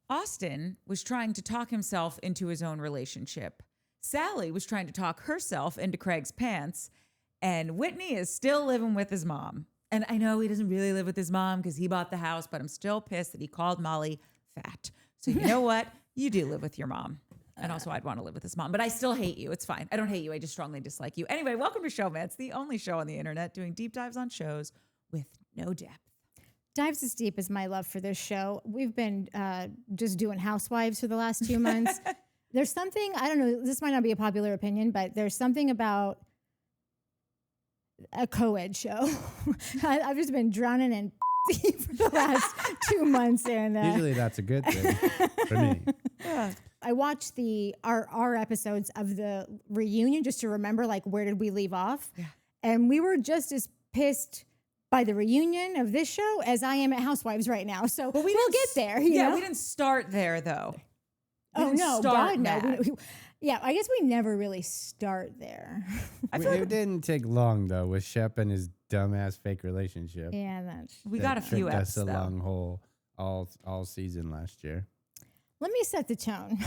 Austen was trying to talk himself into his own relationship. Salley was trying to talk herself into Craig's pants. And Whitney is still living with his mom. And I know he doesn't really live with his mom because he bought the house, but I'm still pissed that he called Molly fat. So you know what? You do live with your mom. And also I'd want to live with his mom. But I still hate you. It's fine. I don't hate you. I just strongly dislike you. Anyway, welcome to Showmance, the only show on the internet doing deep dives on shows with no depth. Dives as deep as my love for this show. We've been just doing Housewives for the last 2 months. There's something, I don't know, this might not be a popular opinion, but there's something about a co-ed show. I've just been drowning in for the last 2 months. And usually that's a good thing for me. Yeah. I watched our episodes of the reunion just to remember, like, where did we leave off? Yeah. And we were just as pissed by the reunion of this show as I am at Housewives right now. So we'll get there. You know? We didn't start there, though. Oh, no. God, no. Yeah, I guess we never really start there. It didn't take long, though, with Shep and his dumbass fake relationship. Yeah, that's... We got a few eps, though. A long hole all season last year. Let me set the tone.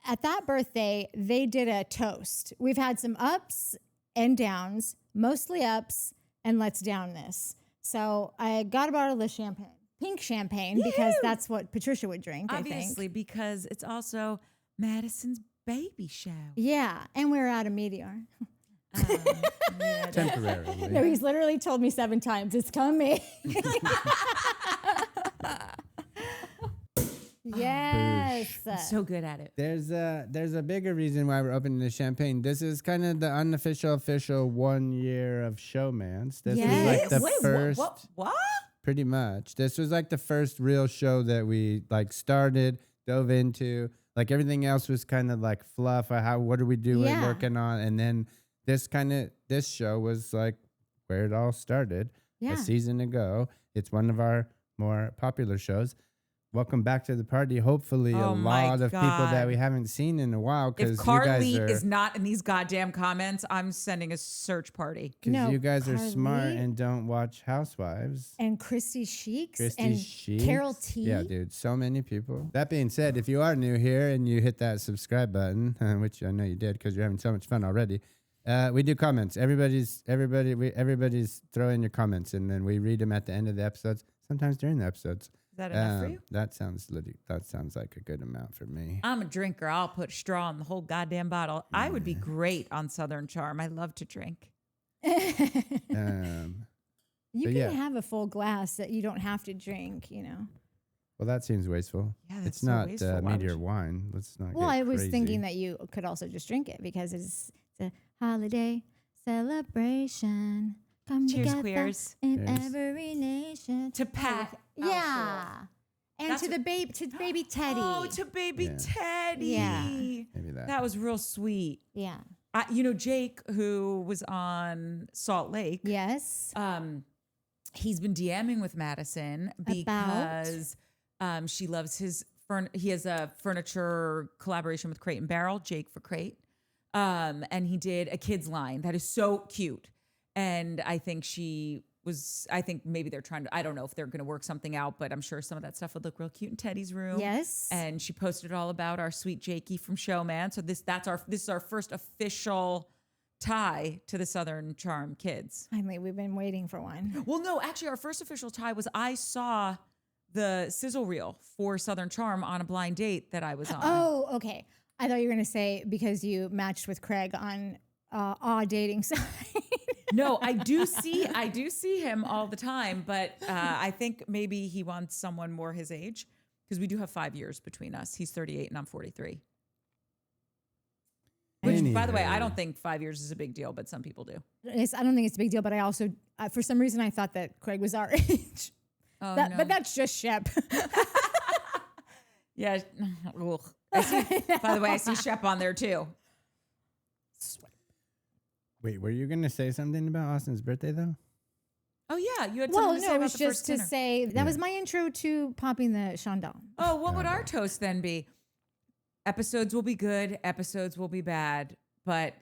At that birthday, they did a toast. We've had some ups and downs, mostly ups, and let's down this. So I got a bottle of champagne, pink champagne, because that's what Patricia would drink, Obviously, because it's also Madison's baby shower. Yeah, and we're out of Meteor. Temporarily. No, he's literally told me 7 times, it's coming. Yes. I'm so good at it. There's a bigger reason why we're opening the champagne. This is kind of the unofficial official 1 year of Showmance. This was like the first. What? Pretty much. This was like the first real show that we like started, dove into. Like everything else was kind of like fluff. What are we doing, working on? And then this show was like where it all started a season ago. It's one of our more popular shows. Welcome back to the party. Hopefully a lot of people that we haven't seen in a while. If Carly is not in these goddamn comments, I'm sending a search party. Because you guys are smart and don't watch Housewives. And Christy Sheeks and Carol T. Yeah, dude. So many people. That being said, if you are new here and you hit that subscribe button, which I know you did because you're having so much fun already, we do comments. Everybody's throwing your comments, and then we read them at the end of the episodes, sometimes during the episodes. Is that enough for you? That sounds like a good amount for me. I'm a drinker. I'll put straw in the whole goddamn bottle. I would be great on Southern Charm. I love to drink. You can have a full glass that you don't have to drink, you know. Well, that seems wasteful. Yeah, that's it's not wasteful. Meteor wine. Let's not. Well, I was crazy. Thinking that you could also just drink it because it's a holiday celebration. Come Cheers, queers. In every nation. To Pat. Yeah. And to baby Teddy. Oh, to baby Teddy. Yeah. Maybe that. That was real sweet. Yeah. Jake, who was on Salt Lake. Yes. He's been DMing with Madison because she loves his he has a furniture collaboration with Crate and Barrel, Jake for Crate. And he did a kids line that is so cute. And I think maybe they're trying to, I don't know if they're going to work something out, but I'm sure some of that stuff would look real cute in Teddy's room. Yes. And she posted all about our sweet Jakey from Showmance. So this is our first official tie to the Southern Charm kids. Finally, we've been waiting for one. Well, no, actually our first official tie was I saw the sizzle reel for Southern Charm on a blind date that I was on. Oh, okay. I thought you were going to say because you matched with Craig on a dating site. No, I do see him all the time, but I think maybe he wants someone more his age because we do have 5 years between us. He's 38 and I'm 43. Which, by the way, I don't think 5 years is a big deal, but some people do. I don't think it's a big deal, but I also, for some reason, I thought that Craig was our age. Oh, no. But that's just Shep. Yeah. By the way, I see Shep on there too. Wait, were you going to say something about Austin's birthday, though? Oh, yeah. You had something to say about the first dinner. Well, no, it was just to say, that was my intro to popping the Chandon. Oh, what would our toast then be? Episodes will be good. Episodes will be bad. But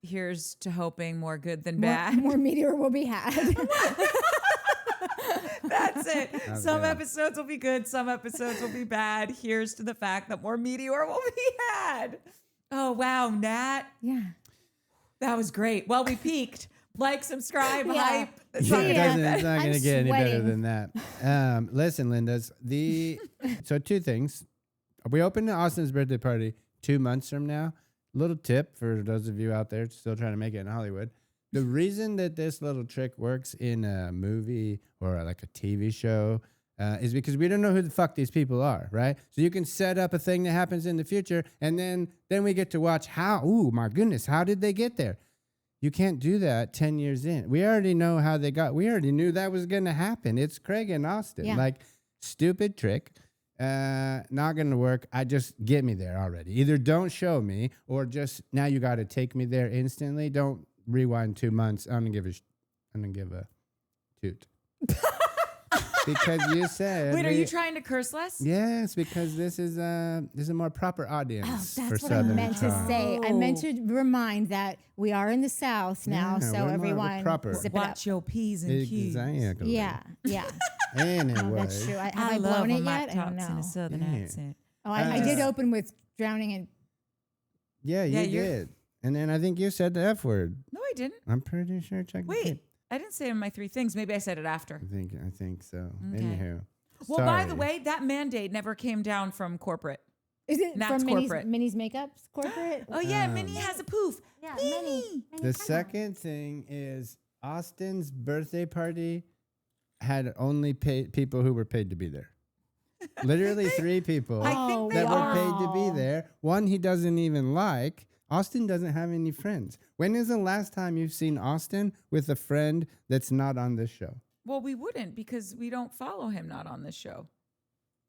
here's to hoping more good than bad. More Meteor will be had. That's it. That's Some good. episodes will be good. Some episodes will be bad. Here's to the fact that more Meteor will be had. Oh, wow, Nat. Yeah. That was great. Well, we peaked. Like, subscribe, Yeah. hype. That's Yeah, all it we doesn't, got. it's not going I'm to get any better sweating. than that. Listen, Linda's so two things. We opened Austin's birthday party 2 months from now. Little tip for those of you out there still trying to make it in Hollywood. The reason that this little trick works in a movie or like a TV show is because we don't know who the fuck these people are, right? So you can set up a thing that happens in the future, and then we get to watch how. Ooh, my goodness, how did they get there? You can't do that 10 years in. We already know how they got. We already knew that was going to happen. It's Craig and Austin. Yeah. Like, stupid trick. Not going to work. Just get me there already. Either don't show me or just now you got to take me there instantly. Don't rewind 2 months. I'm going to give a toot. Because you said. Wait, are you trying to curse less? Yes, because this is a more proper Oh, audience for that's what I Southern meant to Charm. say. I meant to remind that we are in the South now, Yeah, so we're everyone proper. zip it up. Watch your P's and Q's. Exactly. Yeah, yeah. Anyway. Oh, that's true. Have I I love blown when it Mike yet? I don't talks in know. a Southern Yeah. accent. Oh, I did Uh, open with drowning in. Yeah, you Yeah, you're- did. And then I think you said the F word. No, I didn't. I'm pretty sure. Check the Wait, tape. I didn't say my three things. Maybe I said it after. I think so. Okay. Anywho. Well, by the Sorry. way, that mandate never came down from corporate. Is it Nat's from Minnie's, corporate. Minnie's Makeups corporate? Oh, yeah, Minnie has a poof. Yeah, Minnie. The second thing is Austin's birthday party had only people who were paid to be there. Literally 3 people I think they that were are. paid to be there. One he doesn't even like. Austin doesn't have any friends. When is the last time you've seen Austin with a friend that's not on this show? Well, we wouldn't because we don't follow him not on this show.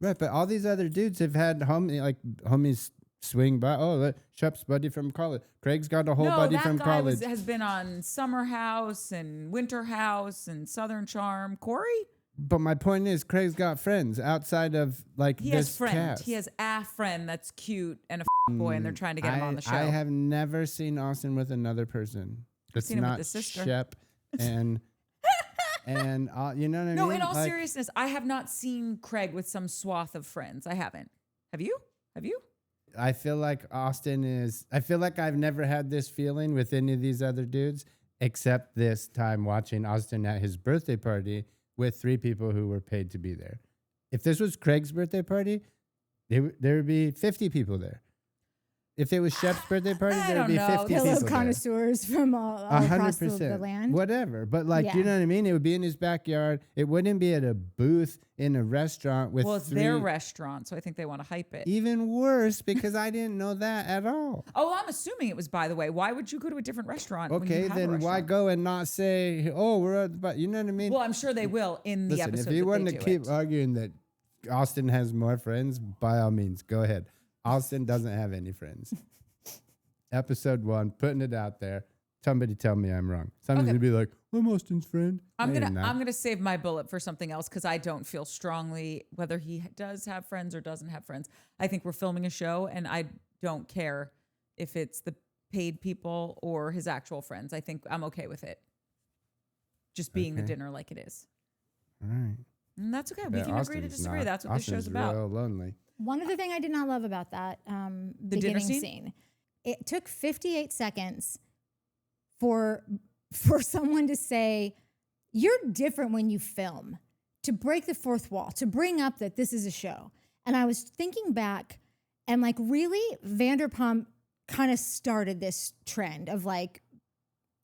Right, but all these other dudes have had homies swing by. Oh, look, Shep's buddy from college. Craig's got a whole buddy that from guy college. has been on Summer House and Winter House and Southern Charm. Kory? But my point is, Craig's got friends outside of like He this has friend. cast. He has a friend that's cute and a boy, and they're trying to get him on the show. I have never seen Austin with another person. It's seen him with not his sister. Shep and you know what I mean? No, in all Like, seriousness, I have not seen Craig with some swath of friends. I haven't. Have you? Have you? I feel like I feel like I've never had this feeling with any of these other dudes except this time watching Austin at his birthday party with 3 people who were paid to be there. If this was Craig's birthday party, there would be 50 people there. If it was Shep's birthday party, I there would don't be know. 50 Pillow people there. connoisseurs from all across the land. Whatever. But like, Yeah. you know what I mean? It would be in his backyard. It wouldn't be at a booth in a restaurant with Well, it's 3. their restaurant, so I think they want to hype it. Even worse, because I didn't know that at all. Oh, I'm assuming it was, by the way. Why would you go to a different restaurant? when you Okay, have a then why restaurant? go and not say, oh, we're at the, but you know what I mean? Well, I'm sure they will in the Listen, episode. if you that want they to do keep it. arguing that Austin has more friends, by all means, go ahead. Austin doesn't have any friends. Episode 1, putting it out there. Somebody tell me I'm wrong. Somebody's Okay. gonna be like, I'm Austin's friend. I'm No, you're not. gonna save my bullet for something else because I don't feel strongly whether he does have friends or doesn't have friends. I think we're filming a show, and I don't care if it's the paid people or his actual friends. I think I'm okay with it. Just being the Okay. dinner like it is. All right. And that's okay. We Yeah, can agree to Austin's disagree. not. That's what this Austin's show's about. real lonely. One other thing I did not love about that dinner beginning scene? scene, it took 58 seconds for someone to say, "You're different when you film," to break the fourth wall, to bring up that this is a show. And I was thinking back, and like, really, Vanderpump kind of started this trend of like,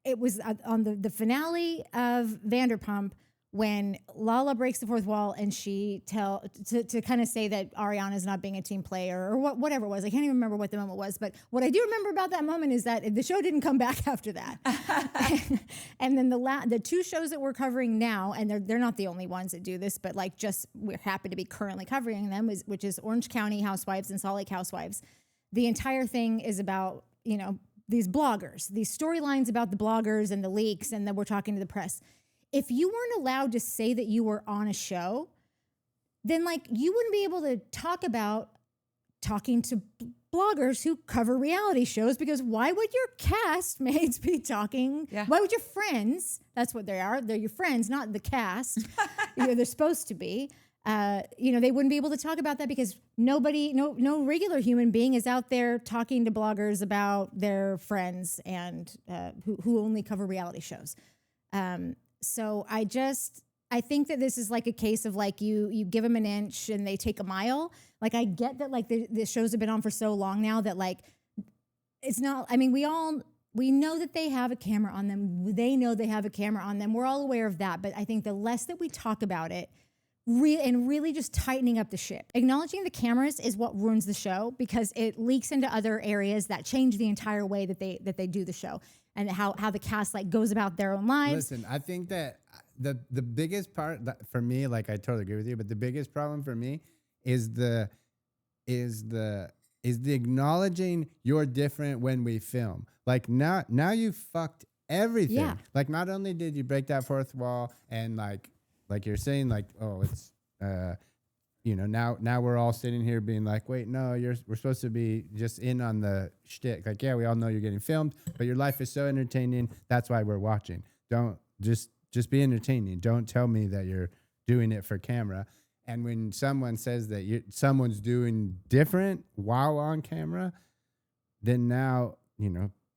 it was on the finale of Vanderpump when Lala breaks the fourth wall and she to kind of say that Ariana's not being a team player or whatever it was. I can't even remember what the moment was, but what I do remember about that moment is that the show didn't come back after that. And then the 2 shows that we're covering now, and they're not the only ones that do this, but like just we're happy to be currently covering them, which is Orange County Housewives and Salt Lake Housewives. The entire thing is about, these bloggers, these storylines about the bloggers and the leaks, and then we're talking to the press. If you weren't allowed to say that you were on a show, then like you wouldn't be able to talk about talking to bloggers who cover reality shows, because why would your castmates be talking? Yeah. Why would your friends, that's what they are, they're your friends, not the cast. they're supposed to be. They wouldn't be able to talk about that because no regular human being is out there talking to bloggers about their friends and who only cover reality shows. So I think that this is like a case of like you give them an inch and they take a mile. Like I get that like the shows have been on for so long now that like it's not. I mean, we know that they have a camera on them. They know they have a camera on them. We're all aware of that. But I think the less that we talk about it, really just tightening up the ship. Acknowledging the cameras is what ruins the show because it leaks into other areas that change the entire way that they do the show and how the cast like goes about their own lives. Listen, I think that the biggest part for me, like I totally agree with you, but the biggest problem for me is the acknowledging you're different when we film. Like now you fucked everything. Yeah. Like not only did you break that fourth wall and like you're saying like, oh, it's, now we're all sitting here being like, wait, no, we're supposed to be just in on the shtick. Like, yeah, we all know you're getting filmed, but your life is so entertaining. That's why we're watching. Don't just be entertaining. Don't tell me that you're doing it for camera. And when someone says that someone's doing different while on camera, then now,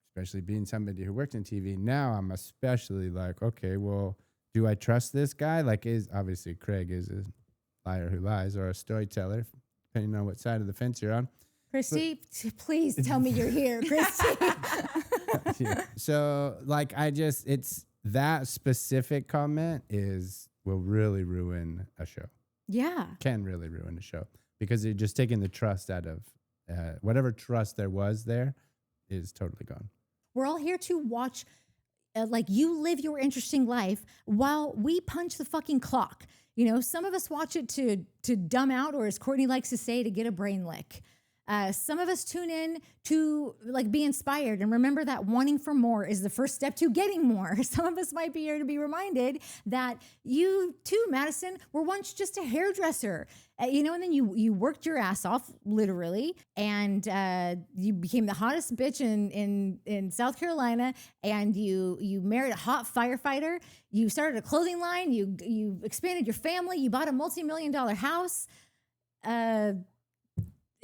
especially being somebody who worked in TV, now I'm especially like, okay, well, do I trust this guy? Like, obviously Craig is a liar who lies or a storyteller, depending on what side of the fence you're on. Christy, please tell me you're here, Christy. So, like, it's that specific comment will really ruin a show. Yeah. Can really ruin a show because you're just taking the trust out of whatever trust there was there is totally gone. We're all here to watch like you live your interesting life while we punch the fucking clock. Some of us watch it to dumb out, or as Courtney likes to say, to get a brain lick. Some of us tune in to like be inspired and remember that wanting for more is the first step to getting more. Some of us might be here to be reminded that you too, Madison, were once just a hairdresser, and then you worked your ass off literally, and you became the hottest bitch in South Carolina, and you married a hot firefighter. You started a clothing line. You expanded your family. You bought a multi-million-dollar house.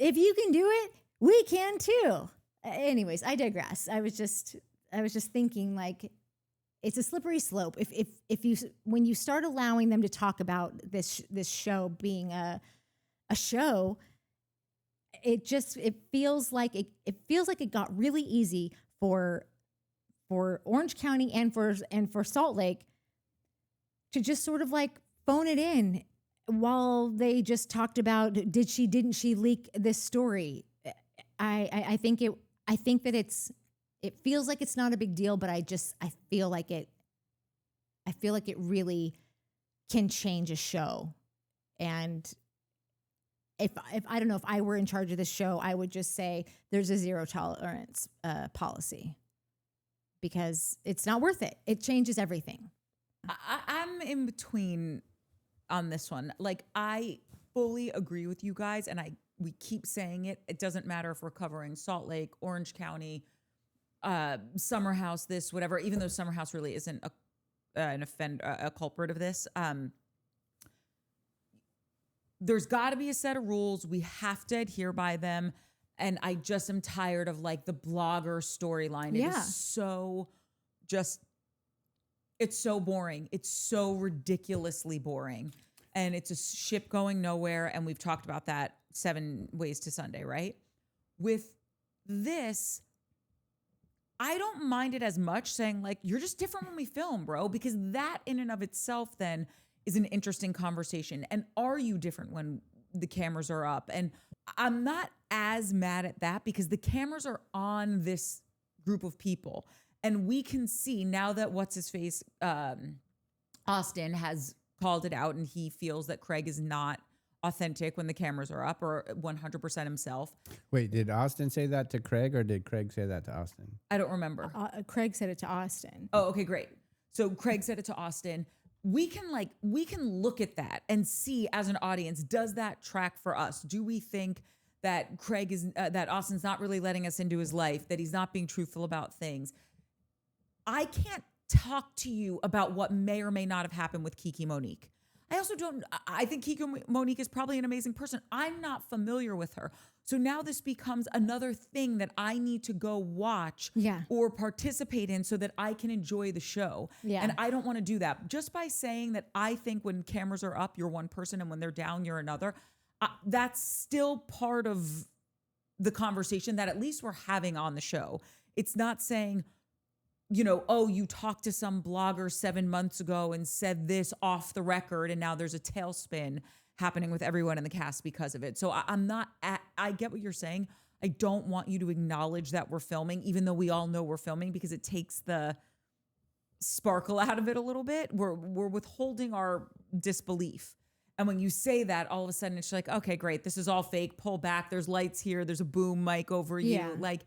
If you can do it, we can too. Anyways, I digress. I was just thinking like it's a slippery slope. When you start allowing them to talk about this show being a show, it feels like it got really easy for Orange County and for Salt Lake to just sort of like phone it in. While they just talked about didn't she leak this story? I think that it feels like it's not a big deal, but I feel like it really can change a show. And if I don't know, if I were in charge of this show, I would just say there's a zero tolerance policy because it's not worth it. It changes everything. I'm in between on this one. Like, I fully agree with you guys, and we keep saying it. It doesn't matter if we're covering Salt Lake, Orange County, Summer House, this, whatever, even though Summer House really isn't a culprit of this. There's got to be a set of rules. We have to adhere by them. And I just am tired of like the blogger storyline. It is so it's so boring. It's so ridiculously boring. And it's a ship going nowhere. And we've talked about that 7 Ways to Sunday, right? With this, I don't mind it as much saying like, you're just different when we film, bro, because that in and of itself then is an interesting conversation. And are you different when the cameras are up? And I'm not as mad at that because the cameras are on this group of people. And we can see now that what's-his-face, Austen, has called it out and he feels that Craig is not authentic when the cameras are up or 100% himself. Wait, did Austen say that to Craig or did Craig say that to Austen? I don't remember. Craig said it to Austen. Oh, okay, great. So Craig said it to Austen. We can look at that and see as an audience, does that track for us? Do we think that Craig is, that Austen's not really letting us into his life, that he's not being truthful about things? I can't talk to you about what may or may not have happened with Kiki Monique. I also don't, I think Kiko Monique is probably an amazing person. I'm not familiar with her. So now this becomes another thing that I need to go watch or participate in so that I can enjoy the show. Yeah. And I don't want to do that. Just by saying that I think when cameras are up, you're one person, and when they're down, you're another. That's still part of the conversation that at least we're having on the show. It's not saying, you know, oh, you talked to some blogger 7 months ago and said this off the record, and now there's a tailspin happening with everyone in the cast because of it. So I get what you're saying. I don't want you to acknowledge that we're filming, even though we all know we're filming, because it takes the sparkle out of it a little bit. We're withholding our disbelief. And when you say that, all of a sudden it's like, okay, great. This is all fake. Pull back. There's lights here. There's a boom mic over you. Like,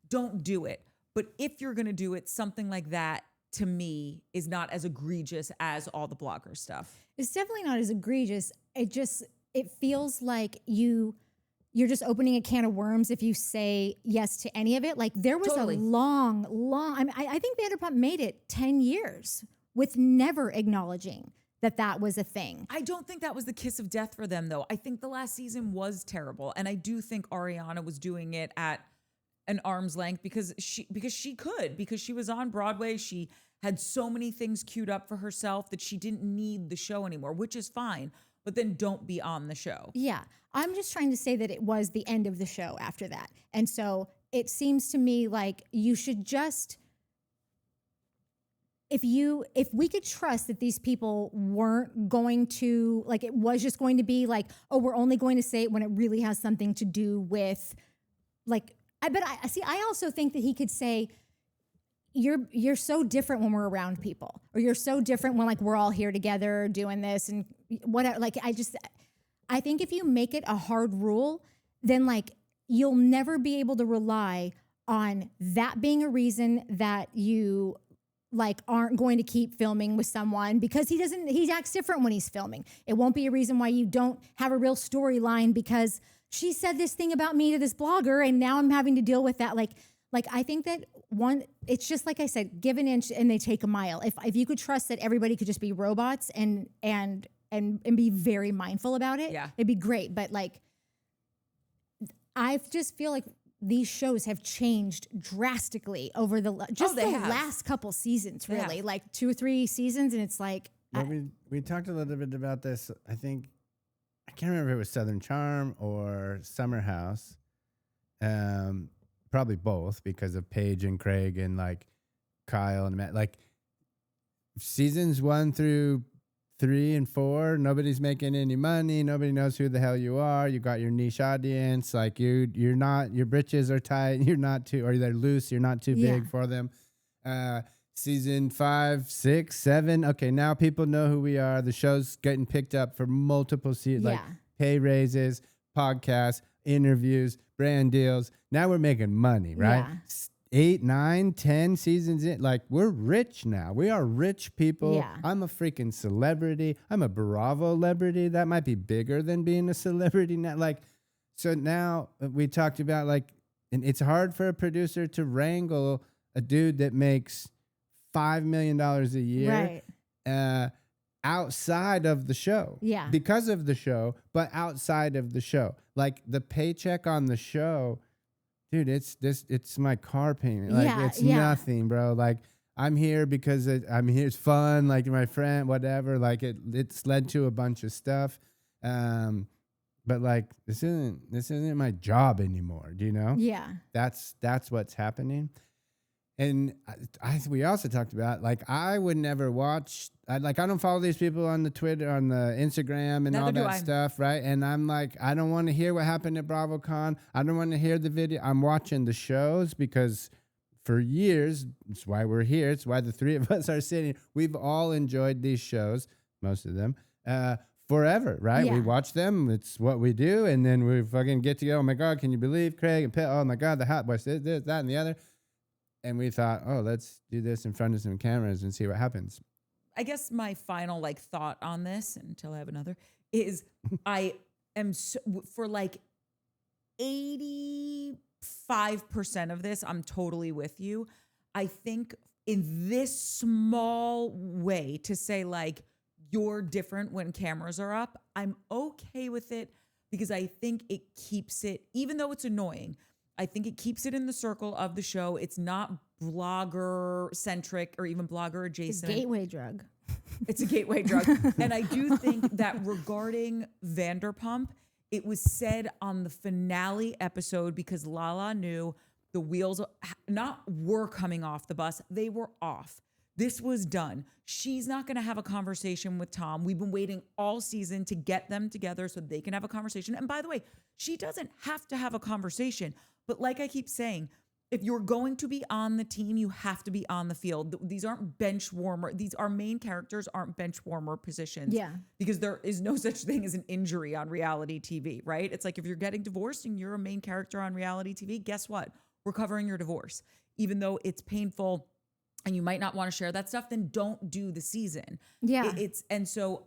don't do it. But if you're going to do it, something like that, to me, is not as egregious as all the blogger stuff. It's definitely not as egregious. It feels like you're just opening a can of worms if you say yes to any of it. Like there was a long, I mean, I think Vanderpump made it 10 years with never acknowledging that was a thing. I don't think that was the kiss of death for them, though. I think the last season was terrible. And I do think Ariana was doing it at an arm's length because she could, because she was on Broadway. She had so many things queued up for herself that she didn't need the show anymore, which is fine. But then don't be on the show. Yeah. I'm just trying to say that it was the end of the show after that. And so it seems to me like you should just, if we could trust that these people weren't going to, like, it was just going to be like, oh, we're only going to say it when it really has something to do with, like, I also think that he could say, you're so different when we're around people, or you're so different when, like, we're all here together doing this and whatever. Like, I think if you make it a hard rule, then, like, you'll never be able to rely on that being a reason that you, like, aren't going to keep filming with someone, because he acts different when he's filming. It won't be a reason why you don't have a real storyline because she said this thing about me to this blogger and now I'm having to deal with that. Like I think that it's just like I said, give an inch and they take a mile. If you could trust that everybody could just be robots and be very mindful about it, it'd be great. But, like, I just feel like these shows have changed drastically over the last couple seasons, really, like 2 or 3 seasons. And it's like, we talked a little bit about this. I think, I can't remember if it was Southern Charm or Summer House. Probably both, because of Paige and Craig and, like, Kyle and Matt. Like, seasons 1 through 3 and 4, nobody's making any money. Nobody knows who the hell you are. You got your niche audience. Like, you're not, your britches are tight. You're not too, or they're loose. You're not too big for them. Season 5, 6, 7. Okay, now people know who we are. The show's getting picked up for multiple seasons, like pay raises, podcasts, interviews, brand deals. Now we're making money, right? 8, 9, 10 seasons in, like, we're rich now. We are rich people. Yeah. I'm a freaking celebrity. I'm a Bravo celebrity. That might be bigger than being a celebrity now. Like, so now we talked about, like, and it's hard for a producer to wrangle a dude that makes $5 million a year, outside of the show. Yeah. Because of the show, but outside of the show. Like, the paycheck on the show, dude, it's my car payment. Like, it's nothing, bro. Like, I'm here because I'm here. It's fun. Like, my friend, whatever. Like, it's led to a bunch of stuff. But, like, this isn't my job anymore. Do you know? Yeah. That's what's happening. And we also talked about, like, I would never watch. I don't follow these people on the Twitter, on the Instagram, and all that stuff, right? And I'm like, I don't want to hear what happened at BravoCon. I don't want to hear the video. I'm watching the shows because for years, it's why we're here. It's why the 3 of us are sitting. We've all enjoyed these shows, most of them, forever, right? Yeah. We watch them. It's what we do. And then we fucking get to go, oh, my God, can you believe Craig and Pitt? Oh, my God, the Hot Boys, this, that, and the other. And we thought, oh, let's do this in front of some cameras and see what happens. I guess my final, like, thought on this, until I have another, is I am for, like, 85% of this, I'm totally with you. I think in this small way to say, like, you're different when cameras are up, I'm okay with it because I think it keeps it, even though it's annoying, I think it keeps it in the circle of the show. It's not blogger centric or even blogger adjacent. It's a gateway drug. It's a gateway drug. And I do think that regarding Vanderpump, it was said on the finale episode because Lala knew the wheels were coming off the bus. They were off. This was done. She's not going to have a conversation with Tom. We've been waiting all season to get them together so they can have a conversation. And by the way, she doesn't have to have a conversation. But like I keep saying, if you're going to be on the team, you have to be on the field. These aren't bench warmer. Our main characters aren't bench warmer positions. Yeah. Because there is no such thing as an injury on reality TV, right? It's like if you're getting divorced and you're a main character on reality TV, guess what? We're covering your divorce. Even though it's painful and you might not want to share that stuff, then don't do the season. Yeah. And so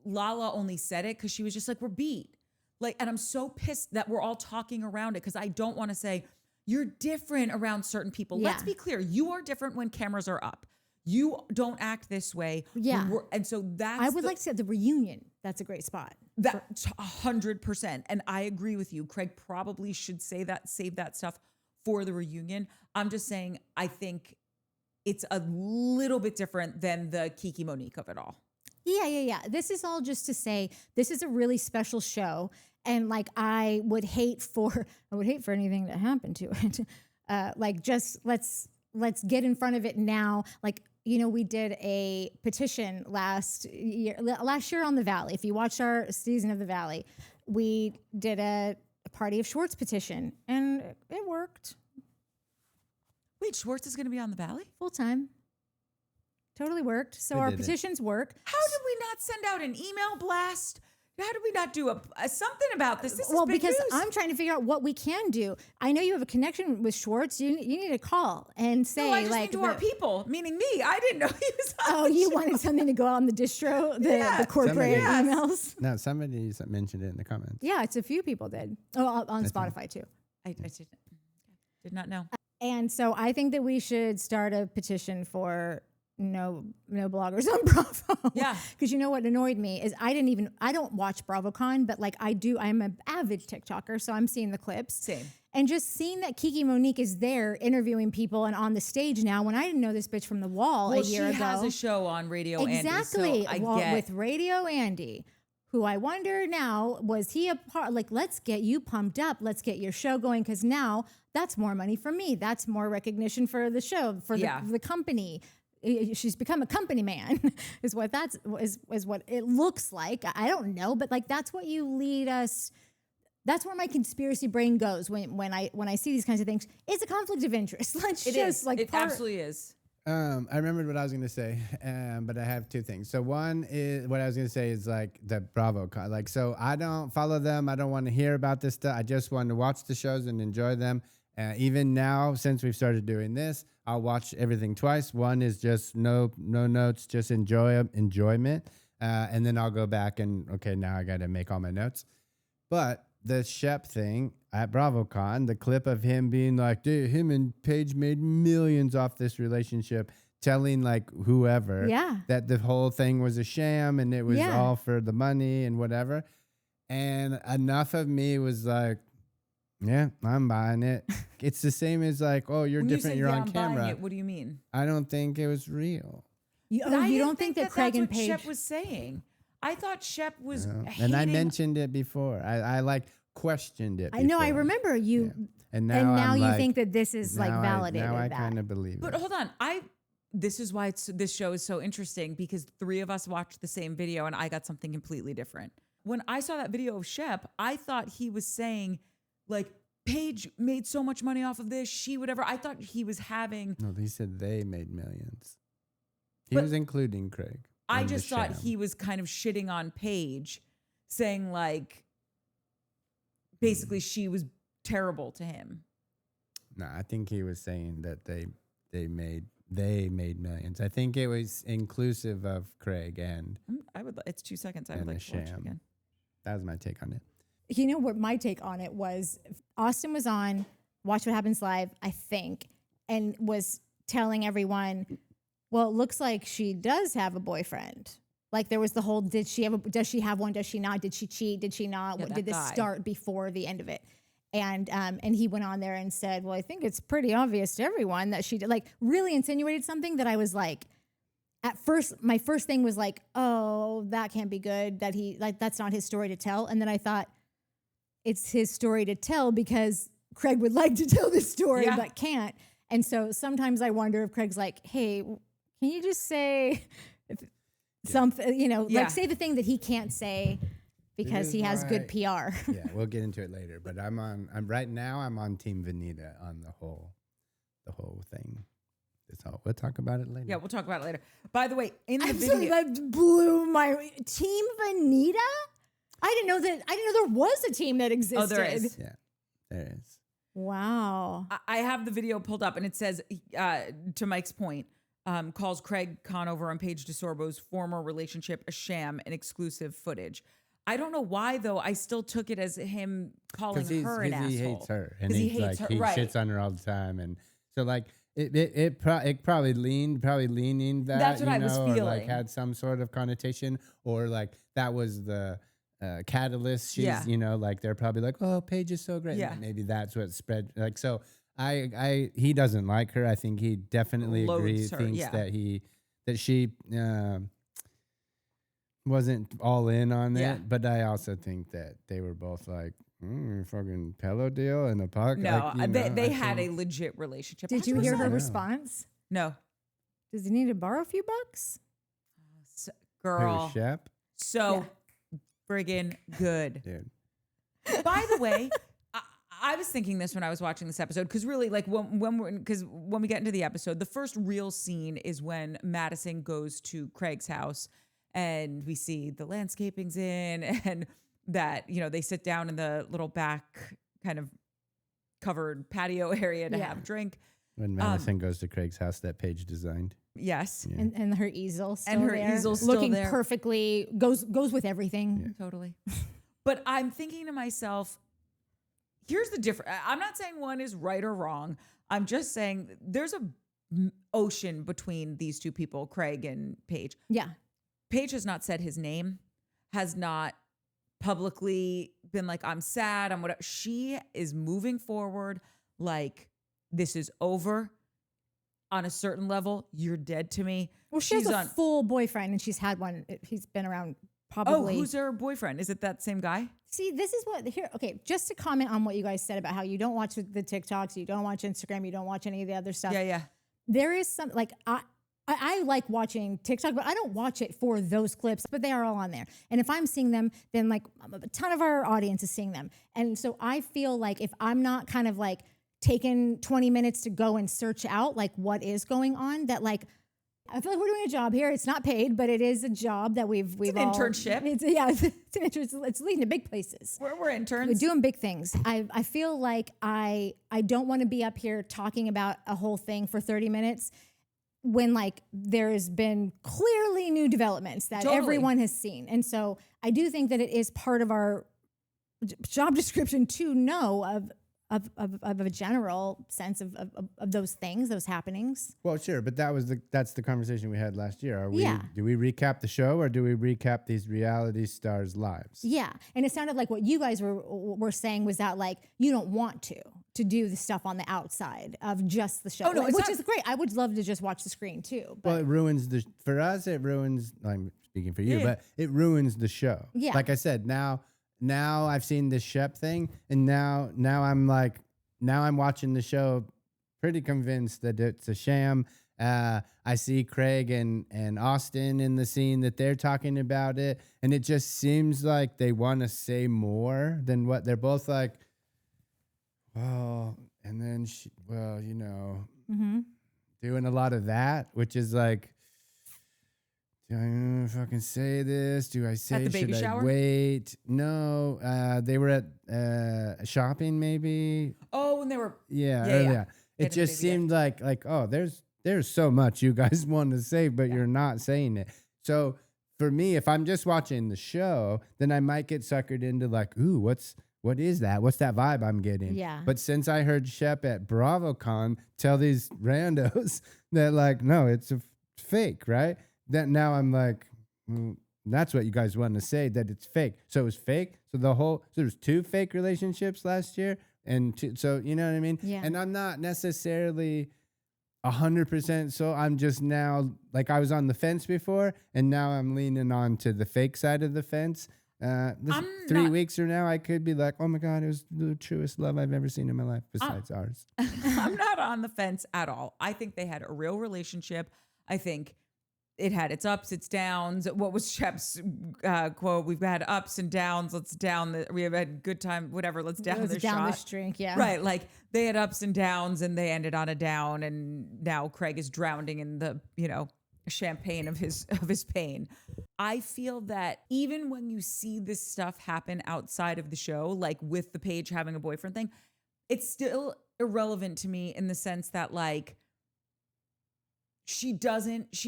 Lala only said it because she was just like, we're beat. Like, and I'm so pissed that we're all talking around it because I don't want to say, you're different around certain people. Yeah. Let's be clear. You are different when cameras are up. You don't act this way. Yeah. And so that's... I would like to say the reunion. That's a great spot. That's 100%. And I agree with you. Craig probably should save that stuff for the reunion. I'm just saying, I think it's a little bit different than the Kiki Monique of it all. Yeah. This is all just to say this is a really special show. And like, I would hate for anything to happen to it. Like, just let's get in front of it now. Like, you know, we did a petition last year on The Valley. If you watched our season of The Valley, we did a Party of Schwartz petition, and it worked. Wait, Schwartz is going to be on The Valley? Full time. Totally worked. So our petitions work. How did we not send out an email blast? How did we not do something about this? This is big because news. I'm trying to figure out what we can do. I know you have a connection with Schwartz. You need to call and say, no, I just need to our people, meaning me. I didn't know he was on Oh, you wanted something to go out on the distro, the corporate emails? No, somebody mentioned it in the comments. Yeah, it's a few people did. Oh, on Spotify too. I did not know. And so I think that we should start a petition for no bloggers on Bravo. Yeah. Because you know what annoyed me is I don't watch BravoCon, but like I'm an avid TikToker, so I'm seeing the clips. Same. And just seeing that Kiki Monique is there interviewing people and on the stage now when I didn't know this bitch from the wall a year ago. She has a show on Radio exactly, Andy. So with Radio Andy, who I wonder now, was he a part, like, let's get you pumped up. Let's get your show going. Because now that's more money for me. That's more recognition for the show, for the company. She's become a company man is what is what it looks like. I don't know, but like that's what you lead us. That's where my conspiracy brain goes when I see these kinds of things. It's a conflict of interest. It absolutely is. I remembered what I was going to say, but I have two things. So one is what I was going to say is like the BravoCon. Like, so I don't follow them. I don't want to hear about this stuff. I just want to watch the shows and enjoy them. Even now, since we've started doing this, I'll watch everything twice. One is just no notes, just enjoyment. And then I'll go back and, okay, now I got to make all my notes. But the Shep thing at BravoCon, the clip of him being like, dude, him and Paige made millions off this relationship, telling like whoever that the whole thing was a sham and it was all for the money and whatever. And enough of me was like, yeah, I'm buying it. It's the same as like, oh, you're different. You're on camera. What do you mean? I don't think it was real. You don't think that Craig and Paige? Shep was saying. I thought Shep was. And I mentioned it before. I like questioned it. I know. I remember you. Yeah. And now you like, think that this is like validated. Now I kind of believe it. But hold on, this is why this show is so interesting because three of us watched the same video and I got something completely different. When I saw that video of Shep, I thought he was saying, like, Paige made so much money off of this. She whatever. I thought he was having. No, he said they made millions. He was including Craig. I just thought he was kind of shitting on Paige, saying like, basically she was terrible to him. No, I think he was saying that they made millions. I think it was inclusive of Craig and. It's 2 seconds. I would like to watch it again. That was my take on it. You know what my take on it was? Austen was on Watch What Happens Live, I think, and was telling everyone, well, it looks like she does have a boyfriend. Like there was the whole, does she have one? Does she not? Did she cheat? Did she not? Yeah, What, did this that guy. start before the end of it? And he went on there and said, well, I think it's pretty obvious to everyone that she did, like really insinuated something that I was like, at first, my first thing was like, oh, that can't be good, that he, like, that's not his story to tell. And then I thought, it's his story to tell because Craig would like to tell this story, Yeah. but can't. And so sometimes I wonder if Craig's like, hey, can you just say something, you know, Yeah. like say the thing that he can't say because is he has good PR. Yeah, we'll get into it later. But I'm right now I'm on Team Venita on the whole thing. We'll talk about it later. Yeah, we'll talk about it later. By the way, in the I'm sorry, video, that blew my Team Venita. I didn't know there was a team that existed. oh, there is. Yeah, there is. Wow. I have the video pulled up, and it says, to Mike's point, calls Craig Conover and Paige DeSorbo's former relationship a sham and exclusive footage. I don't know why, though. I still took it as him calling her an asshole. He hates her, and he he's hates like her, he right. shits on her all the time, and so like it probably leaning that. That's what you I know, was or like feeling. had some sort of connotation, or like that was the catalyst. She's Yeah. you know like they're probably like, oh, Paige is so great. Yeah. And maybe that's what spread like so. He doesn't like her. I think he definitely Loathes her, thinks yeah. that she wasn't all in on Yeah. it, but I also think that they were both like, fucking pillow deal in the park. No, like, they had a legit relationship. Did you hear her 100%. response? No. Does he need to borrow a few bucks? Girl. Shep, So friggin' good. dude. By the way, I was thinking this when I was watching this episode because really, like when we get into the episode, the first real scene is when Madison goes to Craig's house and we see the landscaping's in and that they sit down in the little back kind of covered patio area to have a drink. When Madison goes to Craig's house that Paige designed. Yes, Yeah. And her easel still And her there, easel's still looking there. perfectly, goes with everything. totally. But I'm thinking to myself, here's the difference. I'm not saying one is right or wrong. I'm just saying there's a ocean between these two people, Craig and Paige. Yeah. Paige has not said his name, has not publicly been like, I'm sad, I'm whatever. She is moving forward like this is over. On a certain level, you're dead to me. Well, she has a full boyfriend and she's had one. He's been around probably. Oh, who's her boyfriend? Is it that same guy? See, this is what here. Okay, just to comment on what you guys said about how you don't watch the TikToks, you don't watch Instagram, you don't watch any of the other stuff. Yeah. There is some like I like watching TikTok, but I don't watch it for those clips. But they are all on there, and if I'm seeing them, then like a ton of our audience is seeing them, and so I feel like if I'm not kind of like taking 20 minutes to go and search out like what is going on, that like. I feel like we're doing a job here. It's not paid, but it is a job that we've an all, internship. It's an internship. It's leading to big places. We're interns. We're doing big things. I feel like I don't want to be up here talking about a whole thing for 30 minutes when like there's been clearly new developments that everyone has seen. And so I do think that it is part of our job description to know of a general sense of those things, those happenings. Well, sure, but that's the conversation we had last year. Yeah. Do we recap the show or do we recap these reality stars' lives? Yeah, and it sounded like what you guys were saying was that like you don't want to do the stuff on the outside of just the show. Oh, no, it's which not- is great. I would love to just watch the screen too. But Well, it ruins for us. It ruins. I'm speaking for you, Yeah. but it ruins the show. Yeah. Like I said, now I've seen this Shep thing, and now I'm watching the show, pretty convinced that it's a sham. I see Craig and Austen in the scene that they're talking about it, and it just seems like they want to say more than what they're both like. Well, and then doing a lot of that, which is like, do I fucking say this? Do I say, At the baby should shower? I wait? No, they were at shopping maybe. Oh, when they were. Yeah, Yeah, earlier. yeah. It Getting a just baby seemed like, oh, there's so much you guys want to say, but you're not saying it. So for me, if I'm just watching the show, then I might get suckered into like, ooh, what is that? What's that vibe I'm getting? Yeah. But since I heard Shep at BravoCon tell these randos that like, no, it's a fake, right? That now I'm like, That's what you guys want to say, that it's fake. So it was fake. So there's 2 fake relationships last year, and so you know what I mean. Yeah. And I'm not necessarily 100%. So I'm just now, like, I was on the fence before, and now I'm leaning on to the fake side of the fence. 3 weeks from now, I could be like, oh my God, it was the truest love I've ever seen in my life, besides ours. I'm not on the fence at all. I think they had a real relationship. I think it had its ups, its downs. What was Shep's quote? We've had ups and downs. We have had good time, whatever. Let's down the shot. This drink, yeah. Right. Like they had ups and downs and they ended on a down. And now Craig is drowning in the, champagne of his pain. I feel that even when you see this stuff happen outside of the show, like with the Paige having a boyfriend thing, it's still irrelevant to me in the sense that, like, she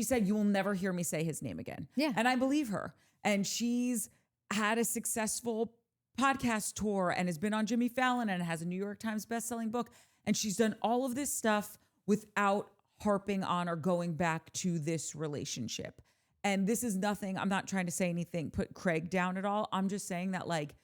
said, you will never hear me say his name again. Yeah. And I believe her. And she's had a successful podcast tour and has been on Jimmy Fallon and has a New York Times bestselling book. And she's done all of this stuff without harping on or going back to this relationship. And this is nothing. I'm not trying to say anything, put Craig down at all. I'm just saying that, like,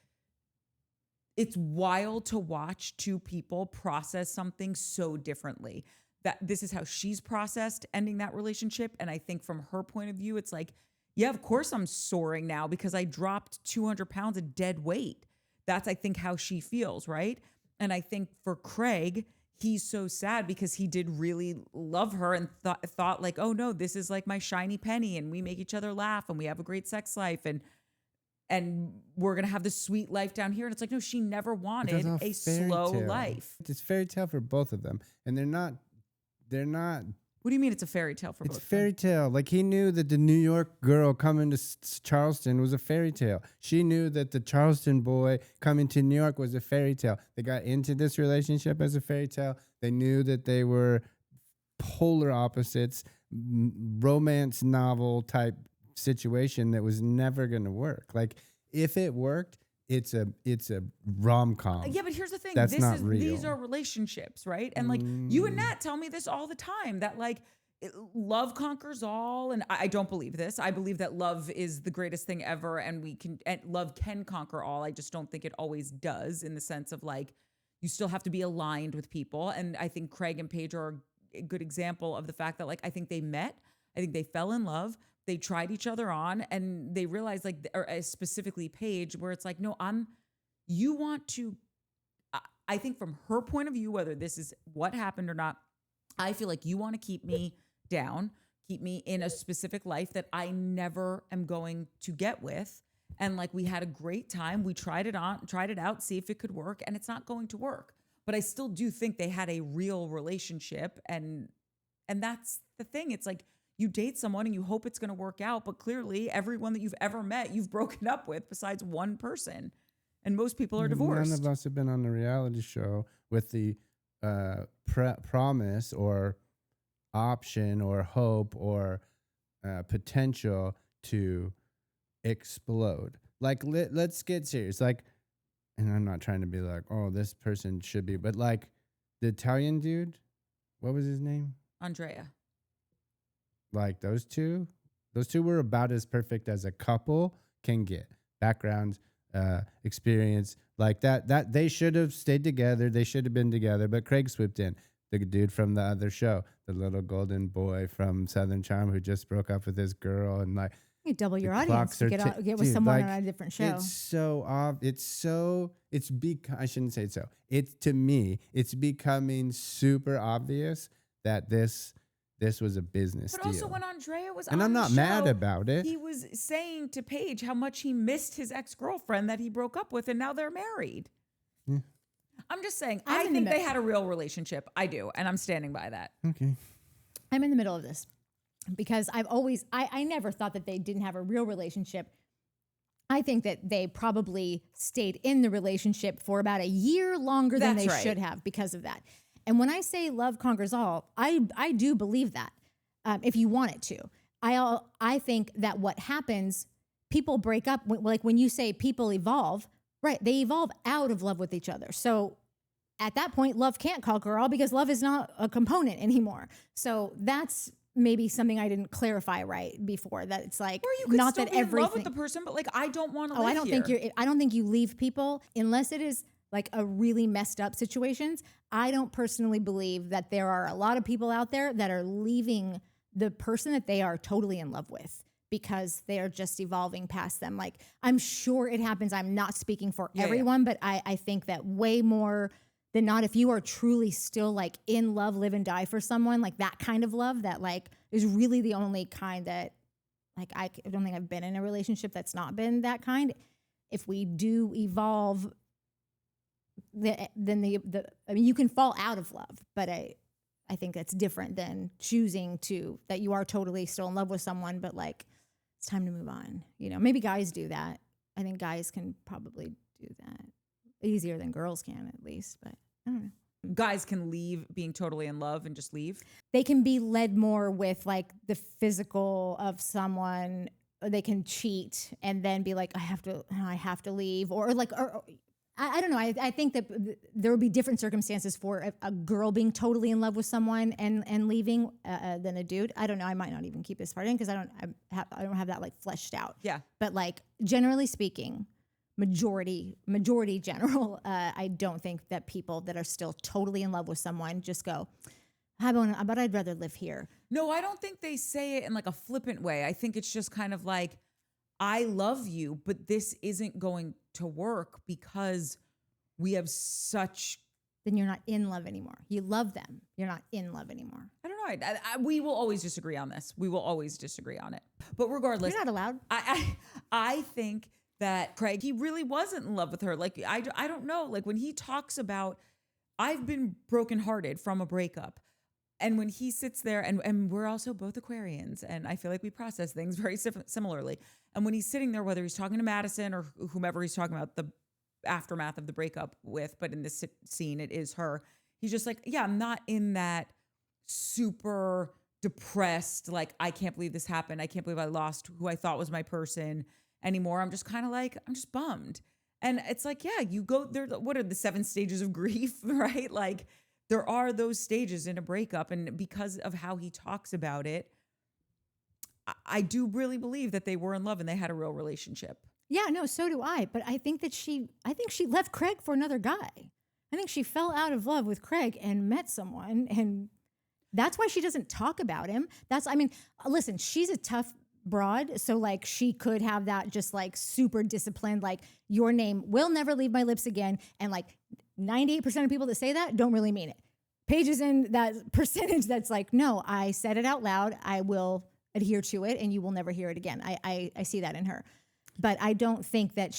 it's wild to watch 2 people process something so differently. That this is how she's processed ending that relationship. And I think from her point of view, it's like, yeah, of course I'm soaring now because I dropped 200 pounds of dead weight. That's, I think, how she feels, right? And I think for Craig, he's so sad because he did really love her and thought like, oh no, this is like my shiny penny and we make each other laugh and we have a great sex life and we're going to have this sweet life down here. And it's like, no, she never wanted a slow life. It's fairy tale for both of them. And they're not. What do you mean it's a fairy tale for both? It's fairy tale. Like, he knew that the New York girl coming to Charleston was a fairy tale. She knew that the Charleston boy coming to New York was a fairy tale. They got into this relationship as a fairy tale. They knew that they were polar opposites, romance novel type situation that was never going to work. Like, if it worked, it's a rom-com. Yeah, but here's the thing. That's not real. These are relationships, right? And like you and Nat tell me this all the time, that like love conquers all. And I don't believe this. I believe that love is the greatest thing ever, and love can conquer all. I just don't think it always does, in the sense of, like, you still have to be aligned with people. And I think Craig and Paige are a good example of the fact that, like, I think they met, I think they fell in love. They tried each other on and they realized, like, or specifically Paige, where it's like, no, you want to, I think from her point of view, whether this is what happened or not, I feel like you want to keep me down, keep me in a specific life that I never am going to get with. And like, we had a great time. We tried it out, see if it could work, and it's not going to work. But I still do think they had a real relationship. And that's the thing. It's like, you date someone and you hope it's going to work out, but clearly everyone that you've ever met, you've broken up with, besides one person. And most people are divorced. None of us have been on a reality show with the promise or option or hope or potential to explode. Like, let's get serious. Like, and I'm not trying to be like, oh, this person should be, but like the Italian dude, what was his name? Andrea. Like, those two were about as perfect as a couple can get. Backgrounds, experience, like that they should have stayed together. They should have been together, but Craig swooped in. The dude from the other show, the little golden boy from Southern Charm who just broke up with his girl, and like, you double your audience to get with someone on a different show. It's so I shouldn't say so. To me, it's becoming super obvious that this was a business deal. But also when Andrea was and on I'm not the show, mad about it. He was saying to Paige how much he missed his ex-girlfriend that he broke up with, and now they're married. Yeah. I'm just saying, I think they had a real relationship. I do, and I'm standing by that. Okay. I'm in the middle of this because I never thought that they didn't have a real relationship. I think that they probably stayed in the relationship for about a year longer than they should have because of that. And when I say love conquers all, I do believe that, if you want it to. I think that what happens, people break up, like when you say people evolve, right, they evolve out of love with each other. So at that point, love can't conquer all because love is not a component anymore. So that's maybe something I didn't clarify right before, that it's like, Or you could not still that be in everything. love with the person, but like, I don't want to Oh, live I don't here. think you leave people unless it is like a really messed up situations. I don't personally believe that there are a lot of people out there that are leaving the person that they are totally in love with because they are just evolving past them. Like, I'm sure it happens. I'm not speaking for everyone, but I think that way more than not, if you are truly still like in love, live and die for someone, like that kind of love that like is really the only kind that, like, I don't think I've been in a relationship that's not been that kind. If we do evolve, then I mean, you can fall out of love, but I think that's different than choosing that you are totally still in love with someone, but like, it's time to move on. You know, maybe guys do that. I think guys can probably do that easier than girls can, at least, but I don't know. Guys can leave being totally in love and just leave. They can be led more with like the physical of someone. Or they can cheat and then be like, I have to leave, or like, or I don't know. I think that there would be different circumstances for a girl being totally in love with someone and leaving than a dude. I don't know. I might not even keep this part in because I don't have that like fleshed out. Yeah. But like, generally speaking, majority general, I don't think that people that are still totally in love with someone just go, but I'd rather live here. No, I don't think they say it in like a flippant way. I think it's just kind of like, I love you, but this isn't going to work because we have such. Then you're not in love anymore. You love them. You're not in love anymore. I don't know. We will always disagree on this. We will always disagree on it. But regardless, You're not allowed. I think that Craig, he really wasn't in love with her. Like, I don't know. Like, when he talks about, I've been brokenhearted from a breakup. And when he sits there, and we're also both Aquarians, and I feel like we process things very similarly. And when he's sitting there, whether he's talking to Madison or whomever he's talking about the aftermath of the breakup with, but in this scene, it is her. He's just like, yeah, I'm not in that super depressed, like, I can't believe this happened. I can't believe I lost who I thought was my person anymore. I'm just kind of like, I'm just bummed. And it's like, yeah, you go there. What are the 7 stages of grief, right? Like, there are those stages in a breakup. And because of how he talks about it, I do really believe that they were in love and they had a real relationship. Yeah, no, so do I. But I think she left Craig for another guy. I think she fell out of love with Craig and met someone. And that's why she doesn't talk about him. Listen, she's a tough broad. So like, she could have that just like super disciplined, like, your name will never leave my lips again. And like 98% of people that say that don't really mean it. Paige is in that percentage that's like, no, I said it out loud. I will adhere to it and you will never hear it again. I see that in her. But I don't think that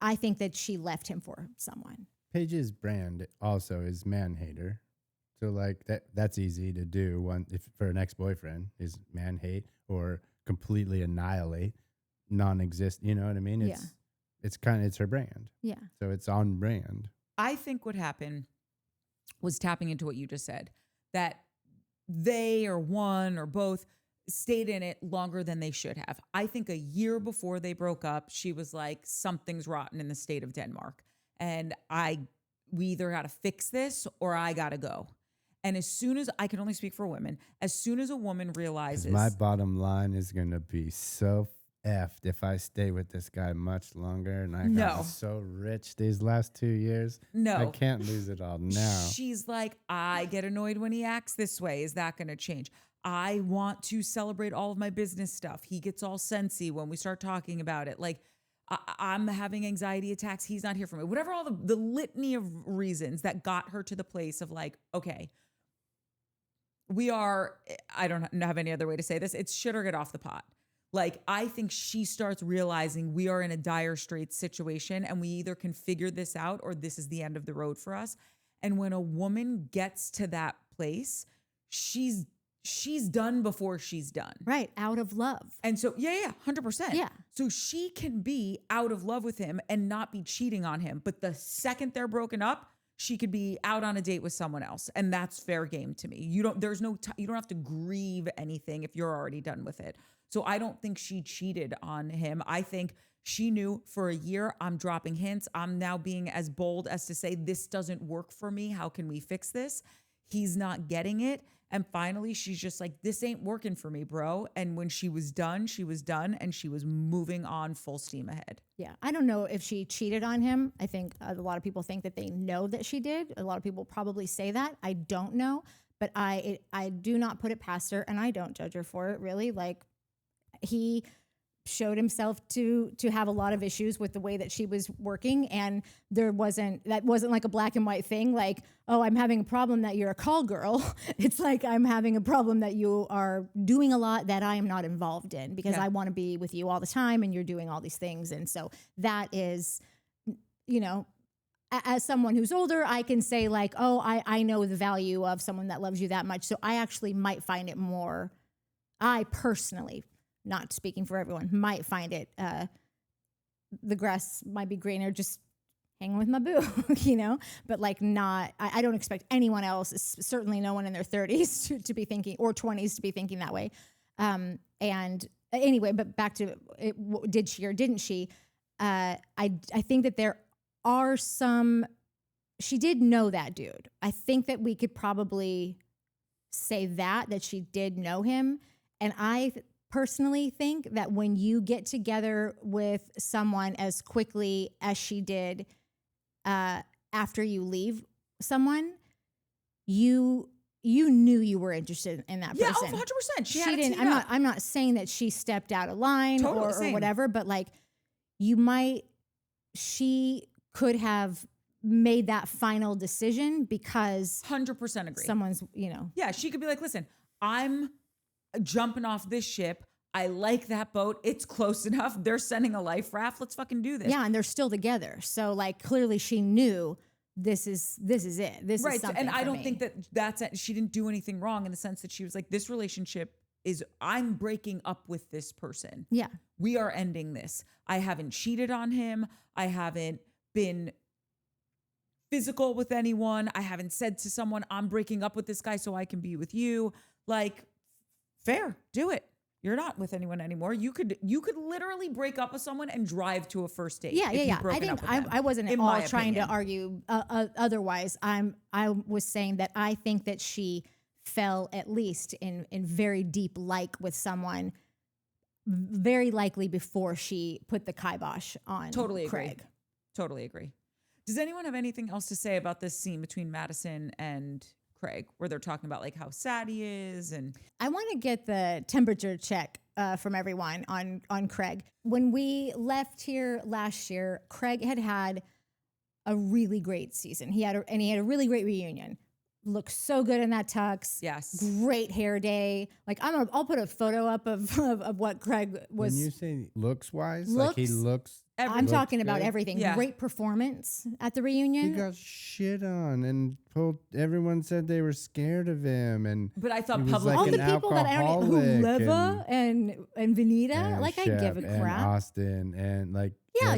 I think that she left him for someone. Paige's brand also is man hater. So like that's easy to do for an ex-boyfriend is man hate or completely annihilate, non-exist. You know what I mean? It's her brand. Yeah. So it's on brand. I think what happened was tapping into what you just said, that they or one or both stayed in it longer than they should have. I think a year before they broke up, she was like, something's rotten in the state of Denmark. And we either got to fix this or I got to go. And as soon as, I can only speak for women, as soon as a woman realizes. My bottom line is going to be so effed if I stay with this guy much longer. And I got so rich these last 2 years. No. I can't lose it all now. She's like, I get annoyed when he acts this way. Is that going to change? I want to celebrate all of my business stuff. He gets all sensy when we start talking about it. Like, I'm having anxiety attacks. He's not here for me. Whatever, all the litany of reasons that got her to the place of like, okay, I don't have any other way to say this. It's shit or get off the pot. Like, I think she starts realizing we are in a dire straits situation and we either can figure this out or this is the end of the road for us. And when a woman gets to that place, she's done before she's done. Right. Out of love. And so, 100%. Yeah. So she can be out of love with him and not be cheating on him. But the second they're broken up, she could be out on a date with someone else. And that's fair game to me. You don't have to grieve anything if you're already done with it. So I don't think she cheated on him. I think she knew for a year, I'm dropping hints. I'm now being as bold as to say, this doesn't work for me. How can we fix this? he's not getting it. And finally, she's just like, this ain't working for me, bro. And when she was done, and she was moving on full steam ahead. Yeah. I don't know if she cheated on him. I think a lot of people think that they know that she did. A lot of people probably say that. I don't know. But I do not put it past her, and I don't judge her for it, really. Like, he showed himself to have a lot of issues with the way that she was working, and that wasn't like a black and white thing, like, oh, I'm having a problem that you're a call girl. It's like, I'm having a problem that you are doing a lot that I am not involved in, because I want to be with you all the time and you're doing all these things. And so that is, you know, as someone who's older, I can say like, oh, I know the value of someone that loves you that much. So I actually might find it more, I personally, not speaking for everyone, might find it, the grass might be greener just hanging with my boo, you know? But like, not, I don't expect anyone else, certainly no one in their 30s to be thinking, or 20s to be thinking that way. And anyway, but back to it, did she or didn't she? I think that there are some, she did know that dude. I think that we could probably say that she did know him. And I personally think that when you get together with someone as quickly as she did after you leave someone, you knew you were interested in that person. Yeah, 100%. She didn't. I'm not saying that she stepped out of line or whatever, but like, she could have made that final decision because 100% agree. Someone's, you know. Yeah, she could be like, listen, I'm jumping off this ship. I like that boat. It's close enough. They're sending a life raft. Let's fucking do this. Yeah, and they're still together. So like, clearly she knew this is it. This is something. And I don't me. think that's it. She didn't do anything wrong in the sense that she was like, this relationship is, I'm breaking up with this person. Yeah. We are ending this. I haven't cheated on him. I haven't been physical with anyone. I haven't said to someone, I'm breaking up with this guy so I can be with you. Like, fair, do it. You're not with anyone anymore. You could literally break up with someone and drive to a first date. Yeah. I wasn't at all trying to argue otherwise. I was saying that I think that she fell at least in very deep like with someone, very likely before she put the kibosh on Craig. Totally agree. Does anyone have anything else to say about this scene between Madison and Craig, where they're talking about like how sad he is? And I want to get the temperature check from everyone on Craig. When we left here last year, Craig had a really great season. He had a really great reunion. Looked so good in that tux. Yes. Great hair day. Like, I'll put a photo up of what Craig was. When you say looks wise, like he looks. I'm talking about good. everything. Yeah. Great performance at the reunion. He got shit on, and everyone said they were scared of him. But I thought he was public, all like the an people that I don't know, who Leva and Venita, and like, I Shep give a and crap. Austen and like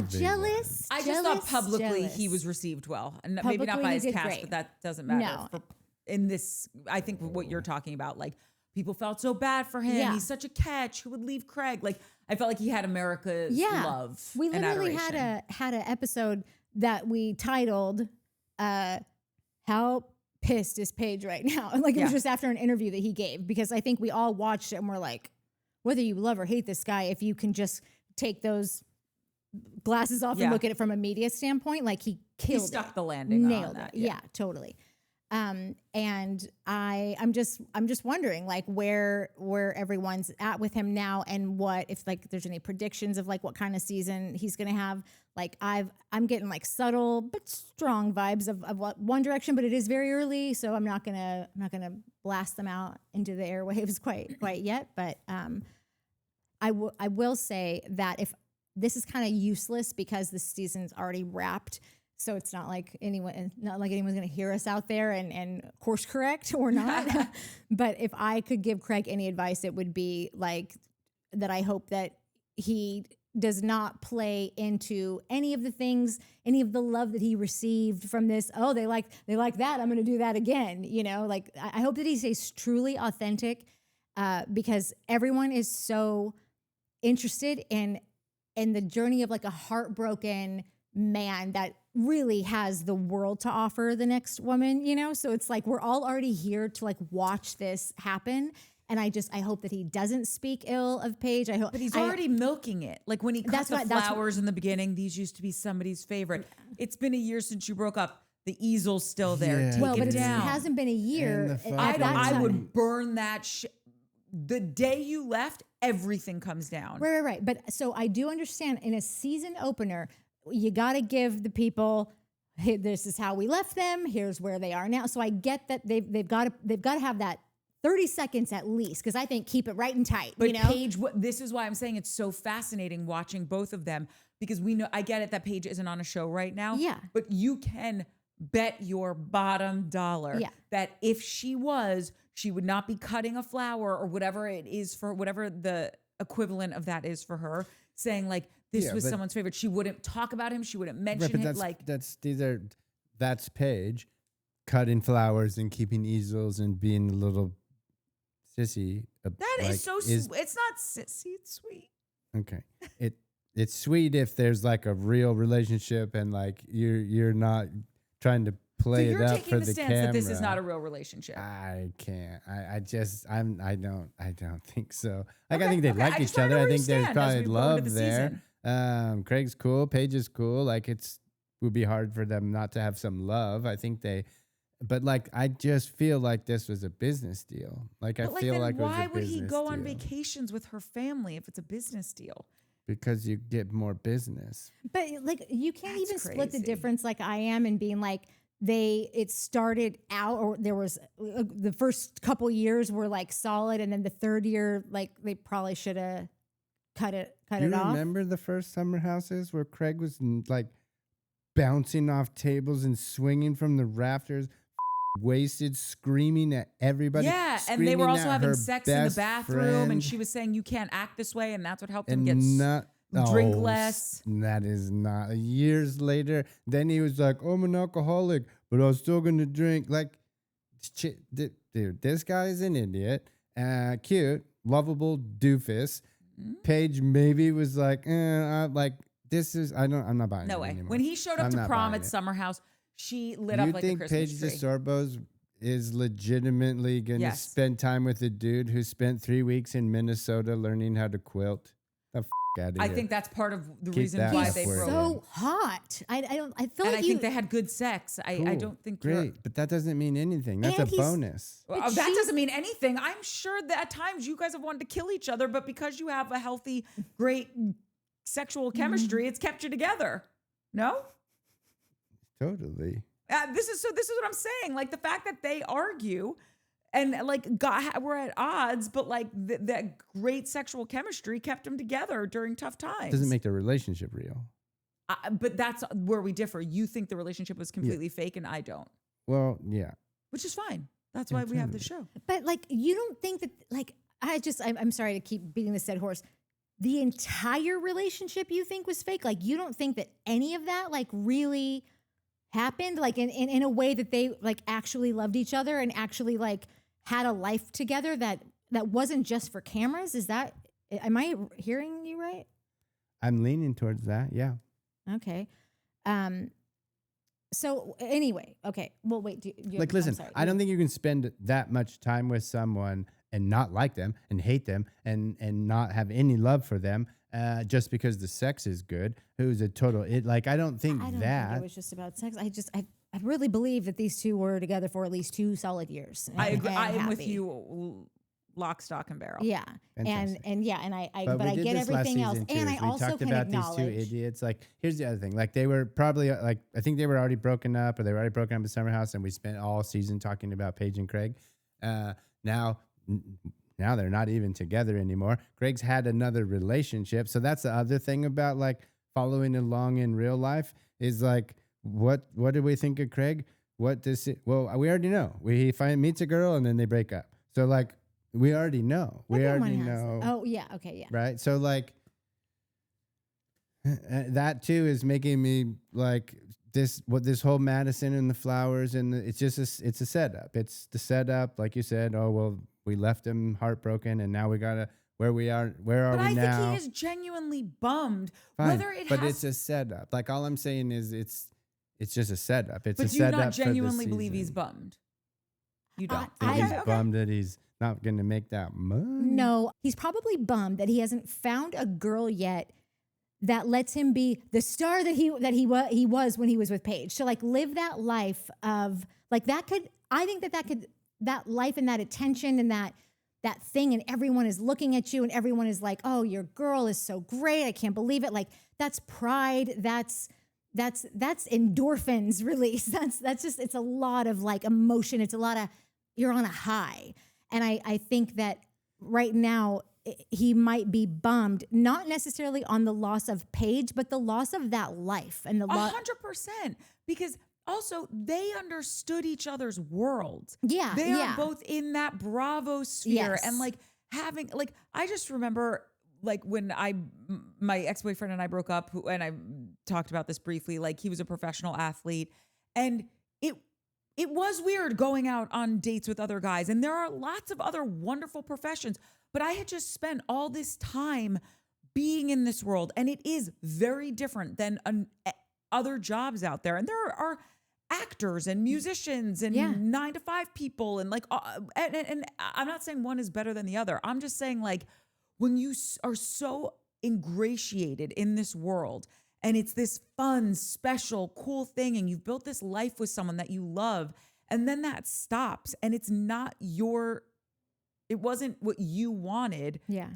Jealous. I just thought publicly he was received well, and maybe not by his cast, great. but that doesn't matter. No. In this, I think what you're talking about, like, people felt so bad for him. Yeah. He's such a catch. Who would leave Craig? Like, I felt like he had America's love. We and literally adoration. had an episode that we titled "How Pissed Is Paige Right Now?" Like, it was just after an interview that he gave, because I think we all watched it and we're like, whether you love or hate this guy, if you can just take those glasses off and look at it from a media standpoint, like, he killed stuck the landing, nailed on that. it. Yeah, totally. And I'm just wondering, like, where everyone's at with him now, and what, if like there's any predictions of like what kind of season he's gonna have. Like, I'm getting like subtle but strong vibes of what One Direction, but it is very early, so I'm not gonna blast them out into the airwaves quite yet. But I will say that if this is kind of useless because the season's already wrapped. So it's not like anyone's going to hear us out there and course correct or not. But if I could give Craig any advice, it would be like that. I hope that he does not play into any of the things, any of the love that he received from this. Oh, they like that, I'm going to do that again. You know, like, I hope that he stays truly authentic, because everyone is so interested in the journey of like a heartbroken man that really has the world to offer the next woman, you know? So it's like we're all already here to like watch this happen. And I hope that he doesn't speak ill of Paige. I hope, but he's already milking it. Like when he cut the flowers in the beginning, these used to be somebody's favorite. It's been a year since you broke up. The easel's still there. Yeah, Take it it down. hasn't been a year. I would burn that the day you left, everything comes down. Right. But so I do understand in a season opener, you got to give the people, hey, this is how we left them. Here's where they are now. So I get that they've got to have that 30 seconds at least, because I think keep it right and tight. But you know? Paige, this is why I'm saying it's so fascinating watching both of them, because we know, I get it that Paige isn't on a show right now. Yeah. But you can bet your bottom dollar that if she was, she would not be cutting a flower or whatever it is for, whatever the equivalent of that is for her, saying like, this was someone's favorite. She wouldn't talk about him. She wouldn't mention it. That's Paige cutting flowers and keeping easels and being a little sissy. That is so sweet. It's not sissy. It's sweet. Okay. It's sweet if there's like a real relationship and like you're not trying to play it up for the camera. So you're taking the stance that this is not a real relationship. I can't. I don't think so. Like I think they like each other. I think there's probably love there. Craig's cool. Paige is cool. Like would be hard for them not to have some love. I think but like I just feel like this was a business deal. Like I feel like it was a business deal. Why would he go on vacations with her family if it's a business deal? Because you get more business. But like you can't even split the difference like I am and being like it started out, or there was the first couple years were like solid, and then the third year like they probably should have cut it off. You remember the first summer houses where Craig was like bouncing off tables and swinging from the rafters, wasted, screaming at everybody. Yeah, and they were also having sex in the bathroom, and she was saying you can't act this way, and that's what helped him get drink less. That is not. Years later, then he was like, "Oh, I'm an alcoholic, but I was still gonna drink." Like, dude, this guy is an idiot. Cute, lovable doofus. Mm-hmm. Paige maybe was like, like this is. I'm not buying. No way. Anymore. When he showed up to prom at Summer House, she lit up like a Christmas tree. You think Paige DeSorbos is legitimately going to spend time with a dude who spent 3 weeks in Minnesota learning how to quilt? The out of here. I think that's part of the reason why they broke. So hot. I feel like I think they had good sex. Cool. I don't think great, but that doesn't mean anything. That's a bonus. Well, that doesn't mean anything. I'm sure that at times you guys have wanted to kill each other, but because you have a healthy, great sexual chemistry, it's kept you together. No? Totally. This is what I'm saying. Like the fact that they argue and like we're at odds, but like that great sexual chemistry kept them together during tough times. Doesn't make the relationship real. But that's where we differ. You think the relationship was completely fake, and I don't. Well, yeah. Which is fine. That's why we have the show. But like, you don't think that like I'm sorry to keep beating this dead horse. The entire relationship you think was fake? Like you don't think that any of that like really happened like in a way that they like actually loved each other and actually like had a life together that wasn't just for cameras? Am I hearing you right? I'm leaning towards that. Yeah. Okay. So anyway, okay. Well, wait. Listen, I don't think you can spend that much time with someone and not like them and hate them and not have any love for them just because the sex is good. Who's a total I don't think think that it was just about sex. I really believe that these two were together for at least 2 solid years. I agree. I am with you, lock, stock, and barrel. Yeah, fantastic. and I get everything else, and I also can acknowledge. We talked about these 2 idiots. Like, here's the other thing. Like, they were probably I think they were already broken up, or they were already broken up in Summer House, and we spent all season talking about Paige and Craig. Now they're not even together anymore. Craig's had another relationship, so that's the other thing about like following along in real life is like, what did we think of Craig? What does it? Well, we already know. He meets a girl and then they break up. So like, we already know. We already know. Oh yeah, okay, yeah. Right. So like, that too is making me like this whole Madison and the flowers and it's just it's a setup. It's the setup, like you said. Oh well, we left him heartbroken, and now we gotta where we are. Where are we now? But I think he is genuinely bummed. Fine, Whether but it's a setup. Like all I'm saying is it's it's just a setup. It's a But do you setup not for the genuinely believe he's season. bummed? You don't. Think I- he's bummed that he's not going to make that money. No, he's probably bummed that he hasn't found a girl yet that lets him be the star that he was when he was with Paige. To like live that life of like that could, I think that life and that attention and that thing, and everyone is looking at you and everyone is like, oh, your girl is so great, I can't believe it. Like that's pride, that's endorphins release. That's just, it's a lot of like emotion. It's a lot of, you're on a high. And I think that right now he might be bummed, not necessarily on the loss of Paige, but the loss of that life and the 100%, because also they understood each other's worlds. Yeah, They yeah. are both in that Bravo sphere. Yes. And like having, like, I just remember like when my ex-boyfriend and I broke up, and I talked about this briefly, like he was a professional athlete, and it was weird going out on dates with other guys. And there are lots of other wonderful professions, but I had just spent all this time being in this world, and it is very different than other jobs out there. And there are actors and musicians and 9-to-5 people, and like, and I'm not saying one is better than the other. I'm just saying, like, when you are so ingratiated in this world, and it's this fun, special, cool thing, and you've built this life with someone that you love, and then that stops, and it's not it wasn't what you wanted. Yeah.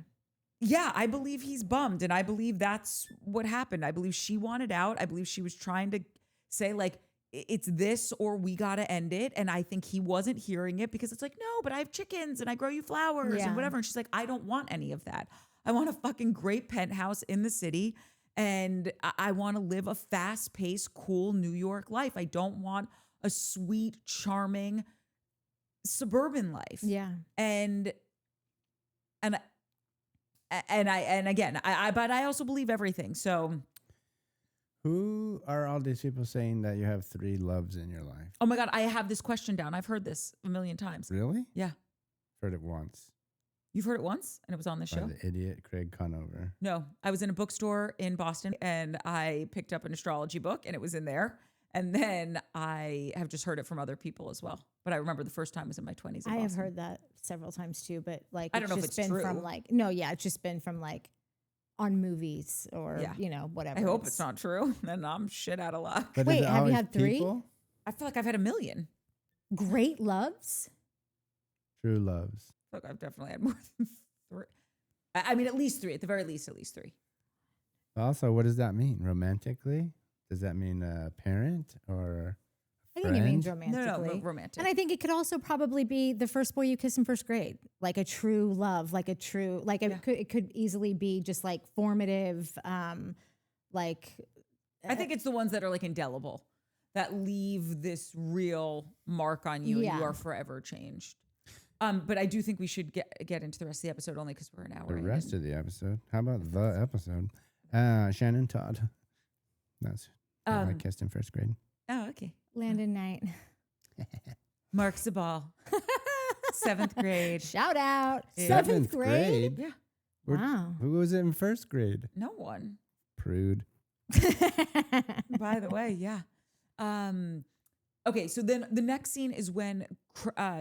Yeah, I believe he's bummed, and I believe that's what happened. I believe she wanted out. I believe she was trying to say, like, it's this or we got to end it. And I think he wasn't hearing it because it's like, no, but I have chickens and I grow you flowers and whatever. And she's like, I don't want any of that. I want a fucking great penthouse in the city. And I want to live a fast-paced, cool New York life. I don't want a sweet, charming suburban life. Yeah. And again, but I also believe everything. So, Who are all these people saying that you have 3 loves in your life? oh my God, I have this question down. I've heard this a million times. Really? Yeah. Heard it once. You've heard it once and it was on the By show? the idiot Craig Conover. No, I was in a bookstore in Boston and I picked up an astrology book and it was in there. And then I have just heard it from other people as well. But I remember the first time was in my 20s. I have heard that several times too, but like I don't know if just it's been true. from like it's just been from like on movies or whatever. I hope it's not true. Then I'm shit out of luck. But Wait, is it have you always had 3? people? I feel like I've had a million. Great loves. True loves. I feel like I've definitely had more than 3. I mean, at least 3. At the very least, at least 3. Also, what does that mean? Romantically? Does that mean a parent or I think it means friend? romantically. No, romantic. And I think it could also probably be the first boy you kiss in first grade, like a true love, like a true, like it could easily be just like formative, like. I think it's the ones that are like indelible, that leave this real mark on you, and you are forever changed. But I do think we should get into the rest of the episode only because we're an hour. The in. rest of the episode. How about the episode? Shannon Todd. That's who I kissed in first grade. Oh, okay. Landon Knight. Mark Zabal, 7th grade. Shout out. Yeah. 7th grade. Yeah, Wow. Who was in first grade? no one. Prude. By the way, yeah. Okay, so then the next scene is when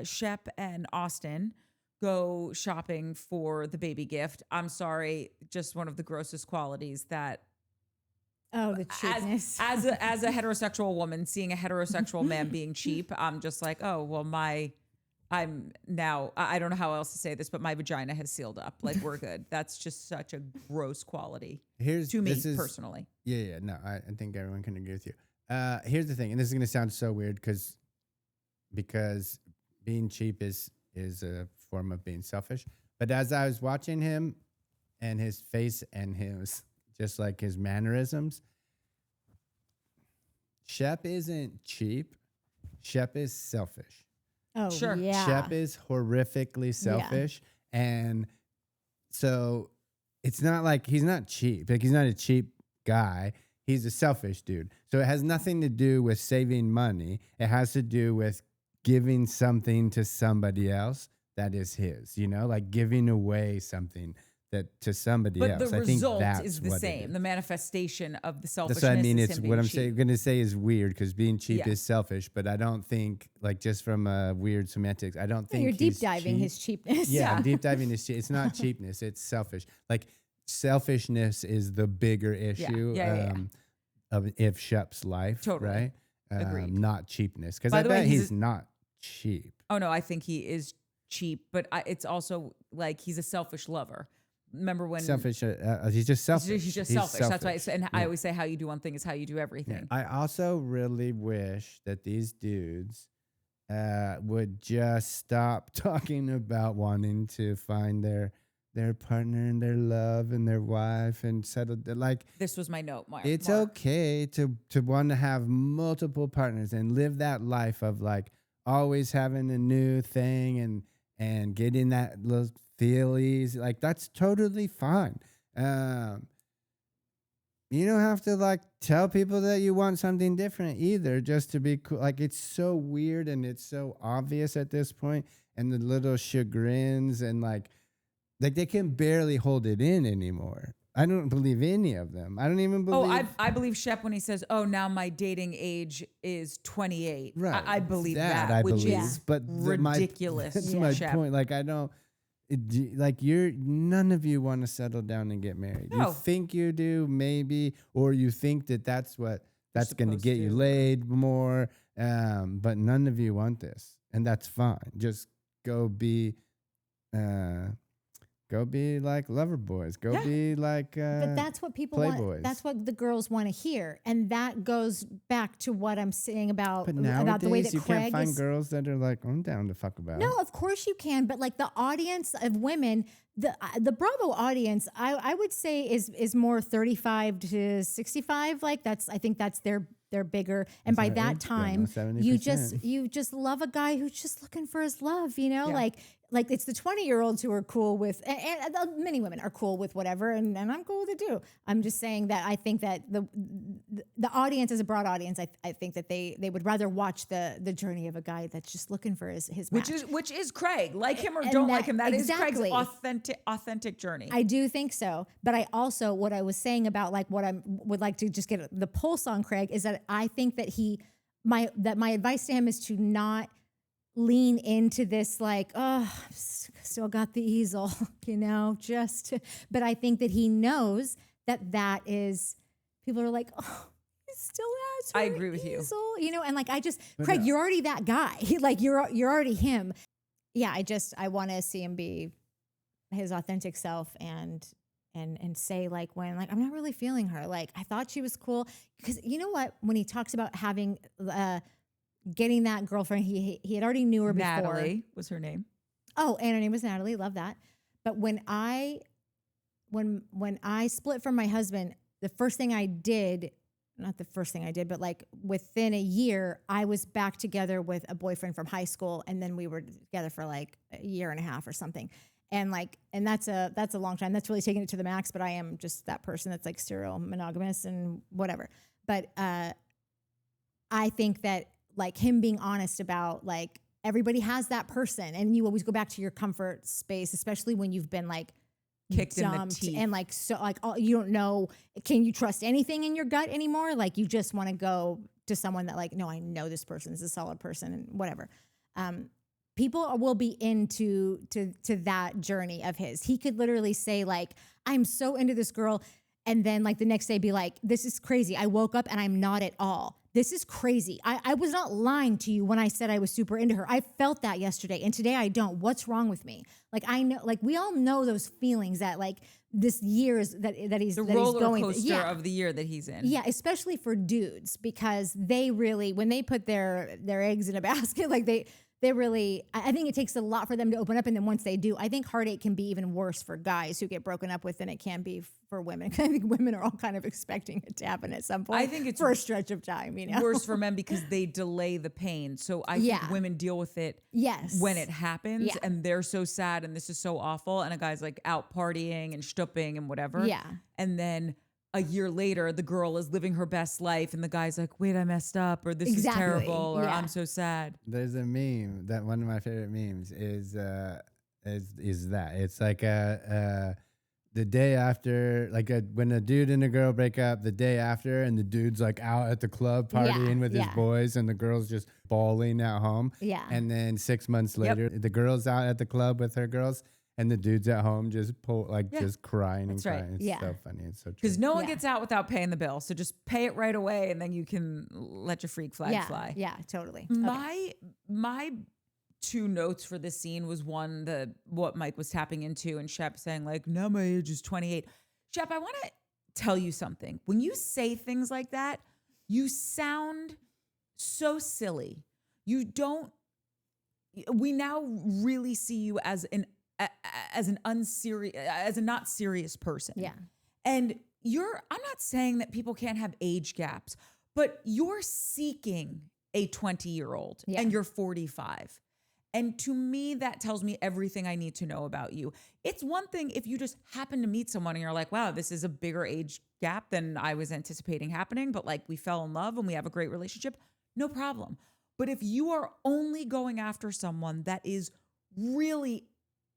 Shep and Austen go shopping for the baby gift. I'm sorry, just one of the grossest qualities that Oh, the cheapness. as a heterosexual woman, seeing a heterosexual man being cheap, I'm just like, oh, well, I'm now, I don't know how else to say this, but my vagina has sealed up. Like, we're good. That's just such a gross quality to me personally. Yeah. No, I think everyone can agree with you. Here's the thing, and this is going to sound so weird because being cheap is a form of being selfish. But as I was watching him and his face and his, just like his mannerisms, Shep isn't cheap. Shep is selfish. Oh, Sure. yeah. Shep is horrifically selfish. And so it's not like he's not cheap. Like, he's not a cheap guy. He's a selfish dude. So it has nothing to do with saving money. It has to do with giving something to somebody else that is his, like giving away something that to somebody But else. the I think result that's is the what it same. is. The manifestation of the selfishness. That's what I mean. Is It's him what being I'm cheap. going to say is weird because being cheap Yeah. is selfish, but I don't think like just from weird semantics. I don't think You're deep he's diving cheap. his cheapness. Yeah, Yeah. deep diving is cheap. It's not cheapness. It's selfish. Like selfishness is the bigger issue Yeah. of if Shep's life, Totally. right? Agreed. Not cheapness, because By I the way, bet he's he's not cheap. Oh no, I think he is cheap, but it's also like he's a selfish lover. Remember when Selfish. He's just selfish. He's just selfish. That's why. And I always say, how you do one thing is how you do everything. I also really wish that these dudes would just stop talking about wanting to find their partner and their love and their wife and settle. Like This was my note, Mark. it's okay to want to have multiple partners and live that life of like always having a new thing and getting that little feelies. Like that's totally fine. You don't have to like tell people that you want something different either, just to be cool. Like it's so weird and it's so obvious at this point, and the little chagrins and like they can barely hold it in anymore. I don't believe any of them. I don't even believe. I believe Shep when he says, "Oh, now my dating age is 28." Right. I believe that, I which believe. is But ridiculous. That's Yeah. my Shep. point. Like I don't. Like none of you want to settle down and get married. No. You think you do, maybe, or you think that's going to supposed get you to. laid more. But none of you want this, and that's fine. Just go be like lover boys. Go Yeah. be like. But that's what people want. Playboys. That's what the girls want to hear, and that goes back to what I'm saying about But the way that nowadays you Craig can't find is. girls that are like, I'm down to fuck about. No, of course you can, but like the audience of women, the Bravo audience, I would say is more 35 to 65. Like I think that's their bigger, and by that right? time, Yeah, no, you 70%. just love a guy who's just looking for his love, you know, Yeah. like it's the 20-year-olds who are cool with, and many women are cool with whatever, and I'm cool with it too. I'm just saying that I think that the audience is a broad audience. I think that they would rather watch the journey of a guy that's just looking for his match. which is Craig. Like him or And don't that- like him. That is exactly. Craig's authentic journey. I do think so, but I also what I was saying about like what I would like to just get the pulse on Craig is that I think that my advice to him is to not lean into this like, oh, still got the easel, you know, but I think that he knows that is, people are like, oh, he still has her I agree with you. easel, you know, and like, But Craig, no. you're already that guy. Like you're already him. Yeah. I want to see him be his authentic self and say like when like I'm not really feeling her. Like I thought she was cool because you know what? When he talks about having getting that girlfriend, he had already knew her before. Natalie was her name. Oh, and her name was Natalie. Love that. But when I split from my husband, the first thing I did, not the first thing I did, but like within a year, I was back together with a boyfriend from high school, and then we were together for like a year and a half or something. And that's a long time. That's really taking it to the max, but I am just that person that's like serial monogamous and whatever. But I think that like him being honest about like everybody has that person, and you always go back to your comfort space, especially when you've been like Kicked in the dumped teeth. and like so like you don't know, can you trust anything in your gut anymore? Like you just want to go to someone that like, no, I know this person is a solid person and whatever. People will be into that journey of his. He could literally say like, I'm so into this girl, and then like the next day be like, this is crazy. I woke up and I'm not at all. This is crazy. I was not lying to you when I said I was super into her. I felt that yesterday, and today I don't. What's wrong with me? Like I know, like we all know those feelings that like this year is that he's The that he's roller going coaster yeah. of the year that he's in. Yeah, especially for dudes, because they really, when they put their eggs in a basket, like they really, I think it takes a lot for them to open up. And then once they do, I think heartache can be even worse for guys who get broken up with than it can be for women. I think women are all kind of expecting it to happen at some point. I think it's for a stretch of time, you know. Worse for men because they delay the pain. So I Yeah. think women deal with it Yes. when it happens, Yeah. and they're so sad and this is so awful, and a guy's like out partying and stooping and whatever. Yeah. And then a year later, the girl is living her best life, and the guy's like, "Wait, I messed up," or "This is Exactly. terrible," or Yeah. "I'm so sad." There's a meme that one of my favorite memes is that it's like the day after, like when a dude and a girl break up, the day after, and the dude's like out at the club partying with his boys, and the girl's just bawling at home. Yeah. And then 6 months later, the girl's out at the club with her girls, and the dude's at home just just crying and crying. It's so funny. It's so true. Because no one gets out without paying the bill. So just pay it right away, and then you can let your freak flag fly. Yeah, totally. My two notes for this scene was one, what Mike was tapping into, and Shep saying like, now my age is 28. Shep, I want to tell you something. When you say things like that, you sound so silly. We now really see you as a not serious person. Yeah. And I'm not saying that people can't have age gaps, but you're seeking a 20-year-old and you're 45. And to me, that tells me everything I need to know about you. It's one thing if you just happen to meet someone and you're like, wow, this is a bigger age gap than I was anticipating happening, but like we fell in love and we have a great relationship, no problem. But if you are only going after someone that is really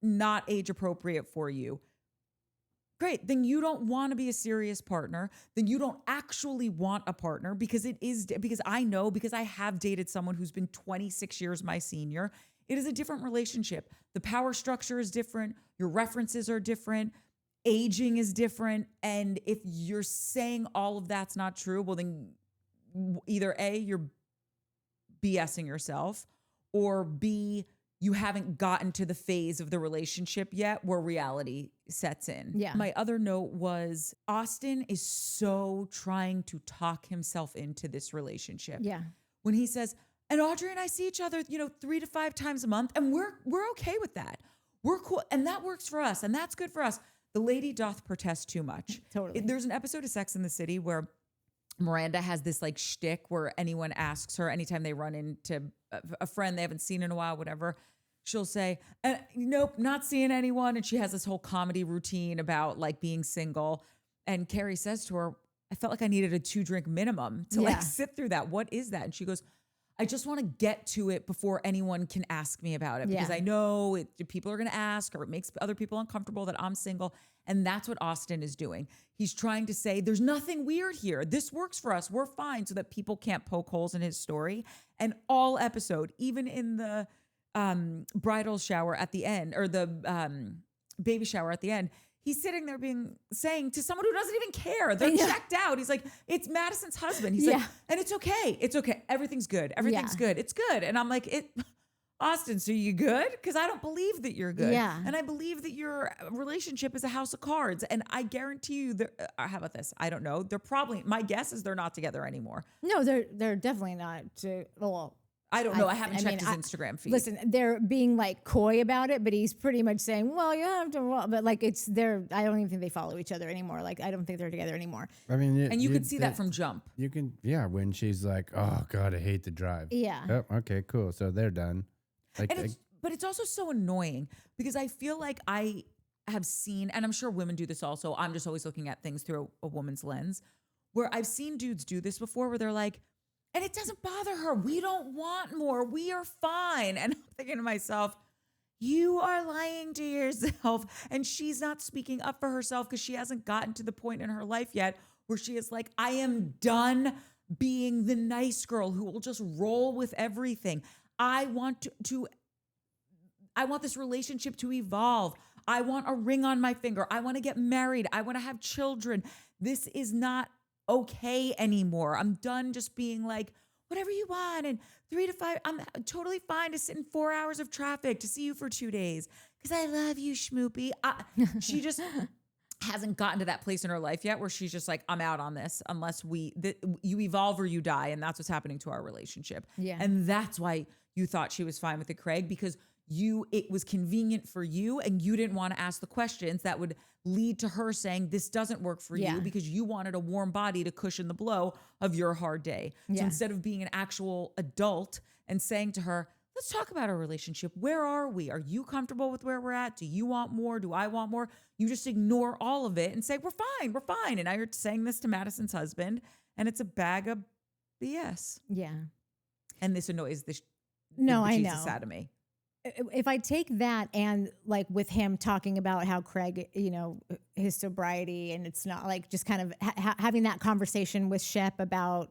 not age appropriate for you, great, then you don't want to be a serious partner. Then you don't actually want a partner because I have dated someone who's been 26 years my senior. It is a different relationship. The power structure is different. Your references are different. Aging is different. And if you're saying all of that's not true, well, then either A, you're BSing yourself, or B, you haven't gotten to the phase of the relationship yet where reality sets in. Yeah. My other note was Austen is so trying to talk himself into this relationship. Yeah. When he says, and Audrey and I see each other, 3 to 5 times a month, and we're okay with that. We're cool, and that works for us, and that's good for us. The lady doth protest too much. Totally. There's an episode of Sex and the City where Miranda has this like shtick where anyone asks her, anytime they run into a friend they haven't seen in a while, whatever, she'll say, nope, not seeing anyone. And she has this whole comedy routine about like being single. And Carrie says to her, I felt like I needed a 2-drink minimum to like sit through that. What is that? And she goes, I just want to get to it before anyone can ask me about it because I know people are going to ask, or it makes other people uncomfortable that I'm single. And that's what Austen is doing. He's trying to say, there's nothing weird here. This works for us. We're fine, so that people can't poke holes in his story. And all episode, even in the bridal shower at the end, or the baby shower at the end, he's sitting there saying to someone who doesn't even care. They're checked out. He's like, it's Madison's husband. He's like, and it's okay. It's okay. Everything's good. Everything's good. It's good. And I'm like, Austen, so you good? Because I don't believe that you're good. Yeah. And I believe that your relationship is a house of cards. And I guarantee you, how about this? I don't know. My guess is they're not together anymore. No, they're definitely not. Well, I don't know. I haven't checked his Instagram feed. Listen, they're being like coy about it, but he's pretty much saying, well, you have to, but like I don't even think they follow each other anymore. Like, I don't think they're together anymore. I mean, and you can see that from Jump. You can, when she's like, oh God, I hate to drive. Yeah. Oh, okay, cool. So they're done. Like, but it's also so annoying because I feel like I have seen, and I'm sure women do this also, I'm just always looking at things through a woman's lens, where I've seen dudes do this before where they're like, and it doesn't bother her. We don't want more. We are fine. And I'm thinking to myself, you are lying to yourself. And she's not speaking up for herself because she hasn't gotten to the point in her life yet where she is like, I am done being the nice girl who will just roll with everything. I want I want this relationship to evolve. I want a ring on my finger. I want to get married. I want to have children. This is not okay anymore. I'm done just being like, whatever you want. And 3 to 5, I'm totally fine to sit in 4 hours of traffic to see you for 2 days because I love you, schmoopy. She just hasn't gotten to that place in her life yet where she's just like, I'm out on this unless you evolve or you die. And that's what's happening to our relationship. Yeah. And that's why you thought she was fine with it, Craig, because it was convenient for you and you didn't want to ask the questions that would lead to her saying this doesn't work for you because you wanted a warm body to cushion the blow of your hard day. So instead of being an actual adult and saying to her, let's talk about our relationship. Where are we? Are you comfortable with where we're at? Do you want more? Do I want more? You just ignore all of it and say, we're fine. We're fine. And now you're saying this to Madison's husband and it's a bag of BS. Yeah. And this annoys the I know. Jesus out of me. if I take that and like with him talking about how Craig, you know, his sobriety, and it's not like just kind of having that conversation with Shep about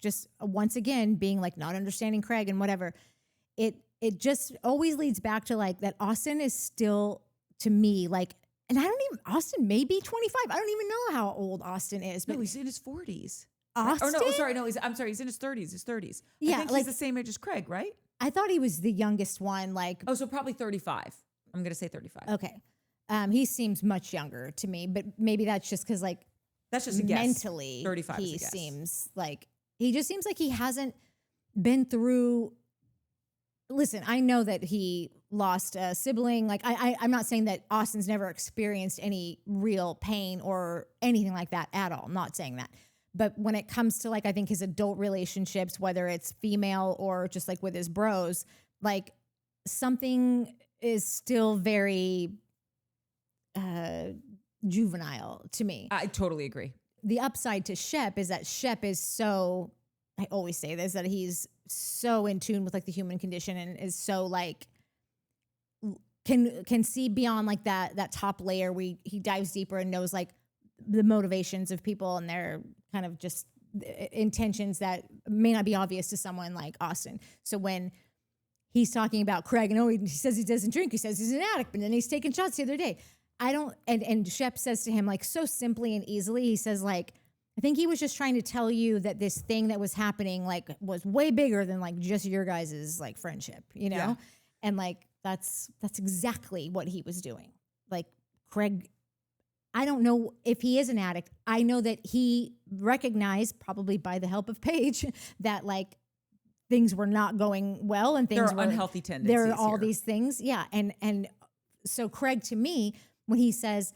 just once again being like not understanding Craig and whatever, it just always leads back to like that Austen is still to me like, and I don't even, Austen may be 25. I don't even know how old Austen is, but no, he's in his 40s. Austen? Or no, sorry, no, I'm sorry, he's in his 30s. Yeah, I think like, he's the same age as Craig, right? I thought he was the youngest one. Like, Oh, so probably 35. I'm gonna say 35. okay. He seems much younger to me, but maybe that's just because like That's just a guess. mentally 35 is he a guess. seems like he just seems like he hasn't been through. Listen, I know that he lost a sibling. Like I'm not saying that Austen's never experienced any real pain or anything like that at all. I'm not saying that. But when it comes to like, I think his adult relationships, whether it's female or just like with his bros, like something is still very juvenile to me. I totally agree. The upside to Shep is that Shep is so, I always say this, that he's so in tune with like the human condition and is so like, can see beyond like that top layer where he dives deeper and knows like the motivations of people and their kind of just intentions that may not be obvious to someone like Austen. So when he's talking about Craig and he says he doesn't drink, he says he's an addict, but then he's taking shots the other day. And Shep says to him like so simply and easily, he says like, I think he was just trying to tell you that this thing that was happening like was way bigger than like just your guys' like friendship, you know? Yeah. And like that's exactly what he was doing. Like Craig, I don't know if he is an addict. I know that he recognized, probably by the help of Paige, that like things were not going well and things There are were unhealthy tendencies. there are all here. these things. Yeah. And so Craig, to me, when he says,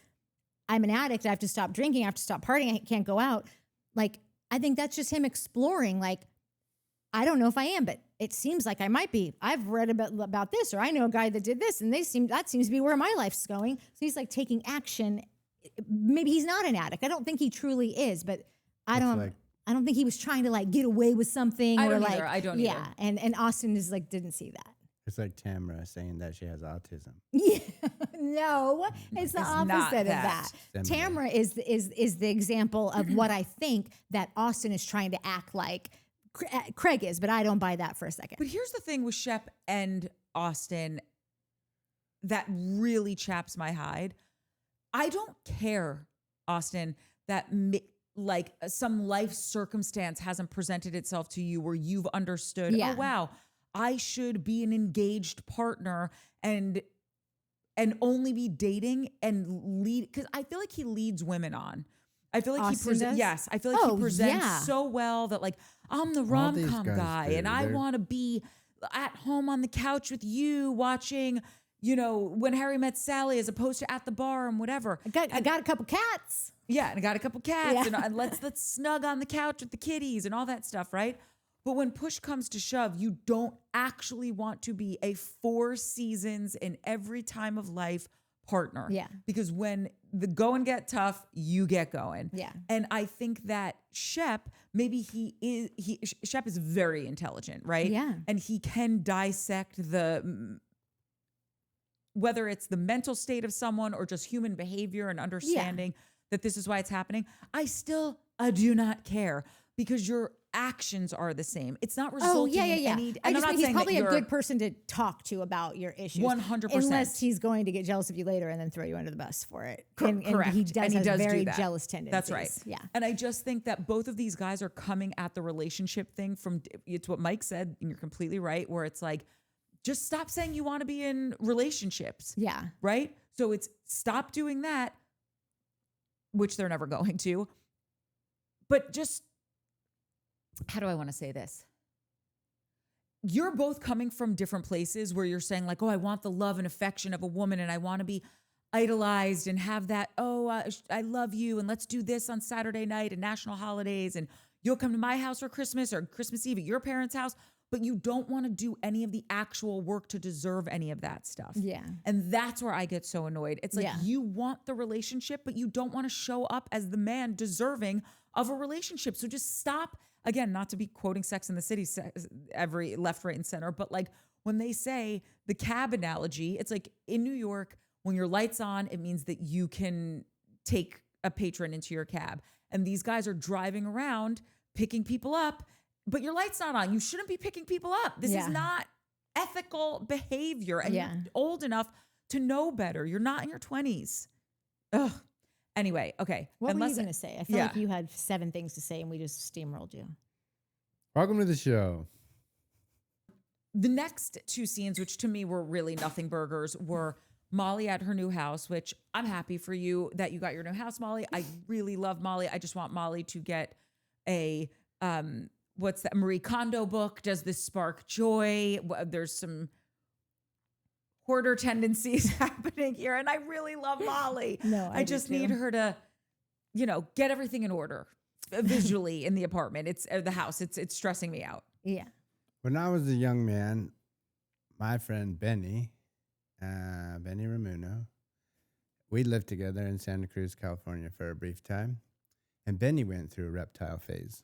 I'm an addict, I have to stop drinking, I have to stop partying, I can't go out. Like, I think that's just him exploring. Like, I don't know if I am, but it seems like I might be. I've read about this, or I know a guy that did this, and that seems to be where my life's going. So he's like taking action. Maybe he's not an addict. I don't think he truly is, but I don't think he was trying to like get away with something. I or don't like, either. I don't yeah. either. And Austen is like, didn't see that. It's like Tamara saying that she has autism. Yeah, no, it's the It's not opposite of that. that. Similar. Tamara is the example of what I think that Austen is trying to act like Craig is, but I don't buy that for a second. But here's the thing with Shep and Austen that really chaps my hide. I don't care, Austen, that like some life circumstance hasn't presented itself to you where you've understood, Yeah. oh, wow, I should be an engaged partner and only be dating and lead. Because I feel like he leads women on. I feel like Austen does? yes, I feel like he presents yeah. so well that like I'm the these rom-com guys guy do. and I They're- want to be at home on the couch with you watching, you know, When Harry Met Sally as opposed to at the bar and whatever. I got a couple cats. Yeah, and I got a couple cats Yeah. and let's snug on the couch with the kitties and all that stuff, right? But when push comes to shove, you don't actually want to be a 4 seasons in every time of life partner. Yeah. Because when the going get tough, you get going. Yeah. And I think that Shep, Shep is very intelligent, right? Yeah. And he can dissect whether it's the mental state of someone or just human behavior and understanding that this is why it's happening. I do not care because your actions are the same. It's not resulting in any. I And I'm just not think he's saying that probably a you're- good person to talk to about your issues. 100%. Unless he's going to get jealous of you later and then throw you under the bus for it. And Correct. he does have very do that. jealous tendencies. That's right. Yeah. And I just think that both of these guys are coming at the relationship thing from, it's what Mike said, and you're completely right, where it's like, just stop saying you want to be in relationships. Yeah. Right? So it's stop doing that, which they're never going to. But just, how do I want to say this? You're both coming from different places where you're saying like, oh, I want the love and affection of a woman and I want to be idolized and have that, I love you and let's do this on Saturday night and national holidays and you'll come to my house for Christmas or Christmas Eve at your parents' house, but you don't want to do any of the actual work to deserve any of that stuff. Yeah. And that's where I get so annoyed. It's like Yeah. you want the relationship, but you don't want to show up as the man deserving of a relationship. So just stop. Again, not to be quoting Sex and the City every left, right, and center, but like when they say the cab analogy, it's like in New York, when your light's on, it means that you can take a patron into your cab. And these guys are driving around picking people up, but your light's not on. You shouldn't be picking people up. This is not ethical behavior. And you're old enough to know better. You're not in your 20s. Ugh. Anyway, okay. What were you going to say? I feel like you had 7 things to say and we just steamrolled you. Welcome to the show. The next 2 scenes, which to me were really nothing burgers, were Molly at her new house, which I'm happy for you that you got your new house, Molly. I really love Molly. I just want Molly to get a, what's that, Marie Kondo book. Does this spark joy? There's some hoarder tendencies happening here. And I really love Molly. No, I just need her to, get everything in order visually in the apartment. It's the house. It's stressing me out. Yeah. When I was a young man, my friend Benny Ramuno, we lived together in Santa Cruz, California for a brief time. And Benny went through a reptile phase.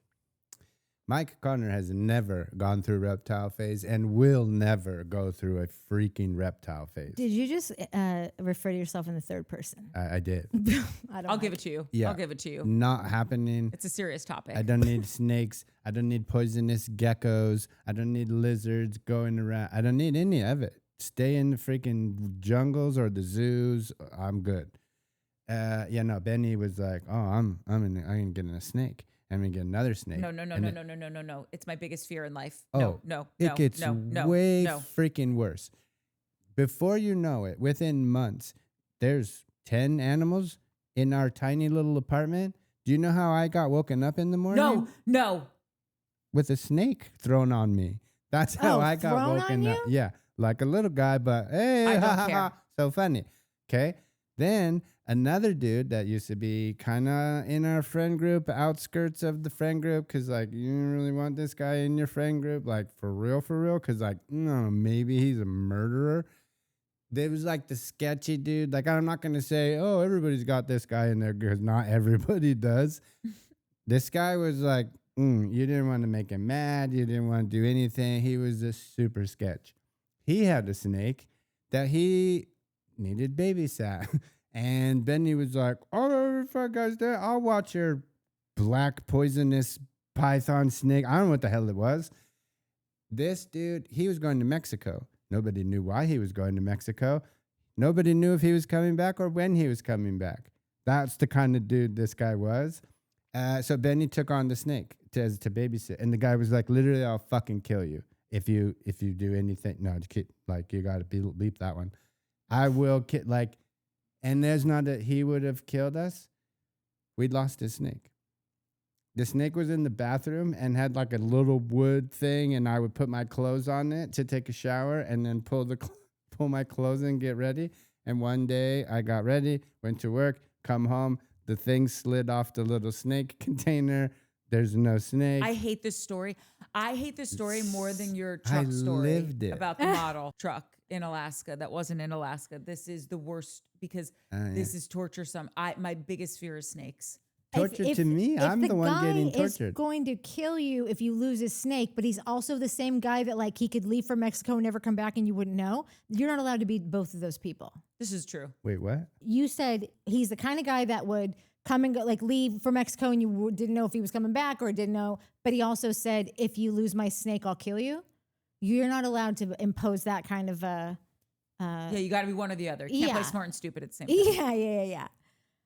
Mike Connor has never gone through a reptile phase and will never go through a freaking reptile phase. Did you just refer to yourself in the third person? I did. I'll give it to you. Yeah. I'll give it to you. Not happening. It's a serious topic. I don't need snakes. I don't need poisonous geckos. I don't need lizards going around. I don't need any of it. Stay in the freaking jungles or the zoos. I'm good. Benny was like, "Oh, I'm gonna get in a snake. I'm gonna get another snake." No. It's my biggest fear in life. Oh, No. It gets way freaking worse. Before you know it, within months, there's 10 animals in our tiny little apartment. Do you know how I got woken up in the morning? No. With a snake thrown on me. That's how I got woken up. Yeah, like a little guy, but hey, I don't care. So funny. Okay. Then another dude that used to be kind of in our friend group, outskirts of the friend group, because like you didn't really want this guy in your friend group, like for real, because like, no, maybe he's a murderer. There was like the sketchy dude. Like, I'm not going to say, oh, everybody's got this guy in there, because not everybody does. This guy was like, you didn't want to make him mad. You didn't want to do anything. He was just super sketch. He had a snake that he needed babysat. And Benny was like, oh, if I guys there, I'll watch your black poisonous python snake. I don't know what the hell it was. This dude, he was going to Mexico. Nobody knew why he was going to Mexico. Nobody knew if he was coming back or when he was coming back. That's the kind of dude this guy was. So Benny took on the snake to babysit. And the guy was like, literally, I'll fucking kill you if you do anything. No, like, you got to bleep that one. I will and there's not that he would have killed us. We'd lost his snake. The snake was in the bathroom and had like a little wood thing, and I would put my clothes on it to take a shower and then pull my clothes in, get ready. And one day I got ready, went to work, come home, the thing slid off the little snake container. There's no snake. I hate this story. I hate this story more than your truck story about the model truck in Alaska that wasn't in Alaska. This is the worst because this is torturesome. My biggest fear is snakes. Torture to me? I'm the one getting tortured. Is going to kill you if you lose his snake, but he's also the same guy that like he could leave for Mexico and never come back and you wouldn't know. You're not allowed to be both of those people. This is true. Wait, what? You said he's the kind of guy that would come and go, like leave for Mexico and you didn't know if he was coming back or didn't know. But he also said, if you lose my snake, I'll kill you. You're not allowed to impose that kind of yeah, you got to be one or the other. You can't play smart and stupid at the same time. Yeah.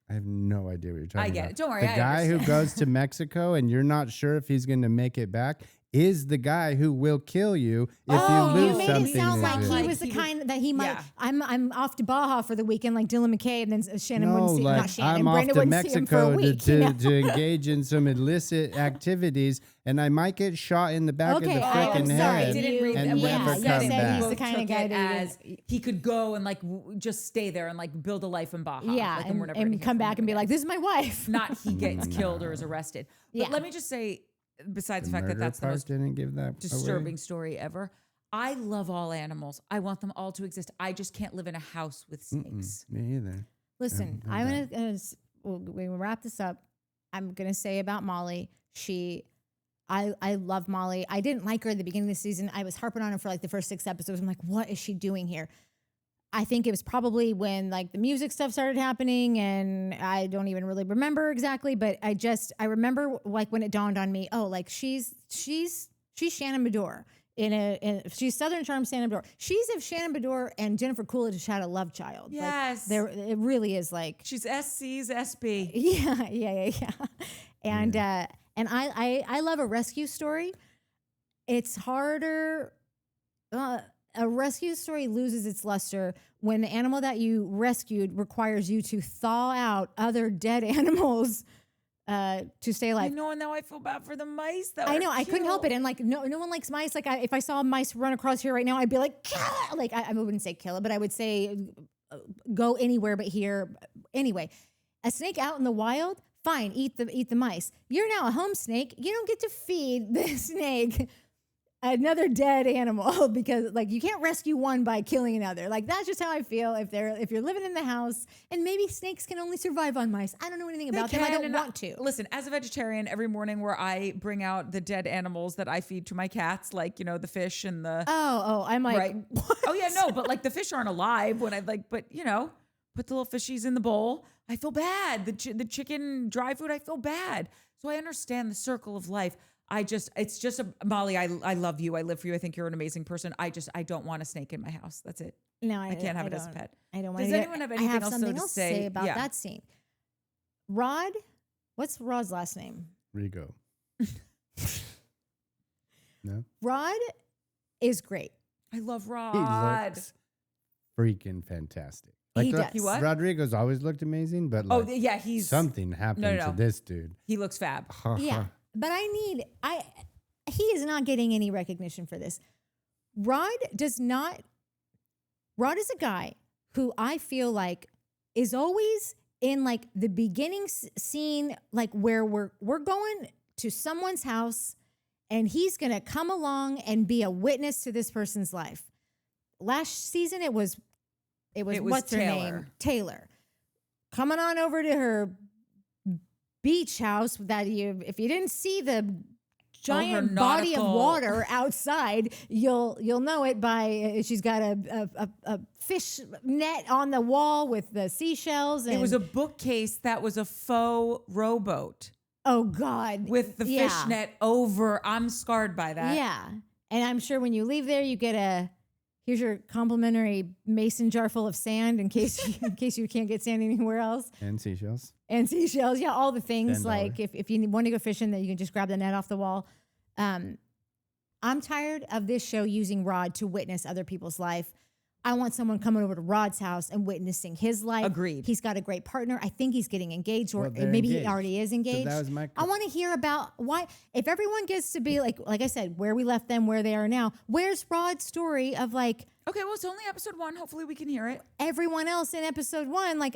I have no idea what you're talking about. I get it. Don't worry. The guy who goes to Mexico and you're not sure if he's going to make it back is the guy who will kill you if you lose you made something. It sound like that he was the kind that he might. Yeah. I'm off to Baja for the weekend, like Dylan McKay, and then Shannon wouldn't see. Not Shannon. I'm Brenda off to wouldn't see him for a Mexico week, to engage in some illicit activities, and I might get shot in the back of the freaking head. I didn't read and that. never come back. He's the kind of guy that he could go and like just stay there and like build a life in Baja. Yeah, like, and come back and be like, "This is my wife." Not he gets killed or is arrested. But let me just say. Besides the fact that that's the most didn't give that disturbing story ever. I love all animals. I want them all to exist. I just can't live in a house with snakes. Me either. Listen, we wrap this up. I'm going to say about Molly, I love Molly. I didn't like her at the beginning of the season. I was harping on her for like the first 6 episodes. I'm like, what is she doing here? I think it was probably when like the music stuff started happening, and I don't even really remember exactly, but I remember like when it dawned on me, oh, like she's Shannon Bedore she's Southern Charm Shannon Bedore. She's if Shannon Bedore and Jennifer Coolidge had a love child. Yes. Like, it really is like She's SC's SB. Yeah. And and I love a rescue story. It's harder. A rescue story loses its luster when the animal that you rescued requires you to thaw out other dead animals to stay alive. I know, and now I feel bad for the mice. That I were know, I couldn't help it, and like no one likes mice. Like if I saw a mice run across here right now, I'd be like, kill it! Like I wouldn't say kill it, but I would say go anywhere but here. Anyway, a snake out in the wild, fine, eat the mice. You're now a home snake. You don't get to feed the snake another dead animal because like you can't rescue one by killing another. Like that's just how I feel if you're living in the house, and maybe snakes can only survive on mice. I don't know anything about them. I don't want to. Listen, as a vegetarian, every morning where I bring out the dead animals that I feed to my cats, like, you know, the fish and the I'm like, right. what? Oh yeah, no, but like the fish aren't alive when I like, but you know, put the little fishies in the bowl. I feel bad. The chicken dry food, I feel bad. So I understand the circle of life. It's just Molly, I love you. I live for you. I think you're an amazing person. I don't want a snake in my house. That's it. No, I can't have it as a pet. I don't want Does anyone have anything else something to else say? to say about that scene? Rod, what's Rod's last name? Rigo. No? Rod is great. I love He Rod. looks freaking fantastic. He does. He what? Rodrigo's always looked amazing, but like, yeah, he's something happened No. to this dude. He looks fab. Yeah, but he is not getting any recognition for this. Rod is a guy who I feel like is always in like the beginning scene, like where we're going to someone's house and he's going to come along and be a witness to this person's life. Last season, it was what's her name? Taylor. Coming on over to her beach house that if you didn't see the giant body of water outside, you'll know it by she's got a fish net on the wall with the seashells. And it was a bookcase that was a faux rowboat. Oh God. With the fish net over. I'm scarred by that. Yeah. And I'm sure when you leave there, you get here's your complimentary mason jar full of sand in case you can't get sand anywhere else. And seashells. Yeah, all the things. $10. Like if you want to go fishing, then you can just grab the net off the wall. I'm tired of this show using Rod to witness other people's life. I want someone coming over to Rod's house and witnessing his life. Agreed. He's got a great partner. I think he's getting engaged, or Well, maybe engaged. he already is engaged. So that was my I want to hear about why, if everyone gets to be like I said, where we left them, where they are now, where's Rod's story of like, Okay, well, it's only episode 1. Hopefully we can hear it. everyone else in episode 1? Like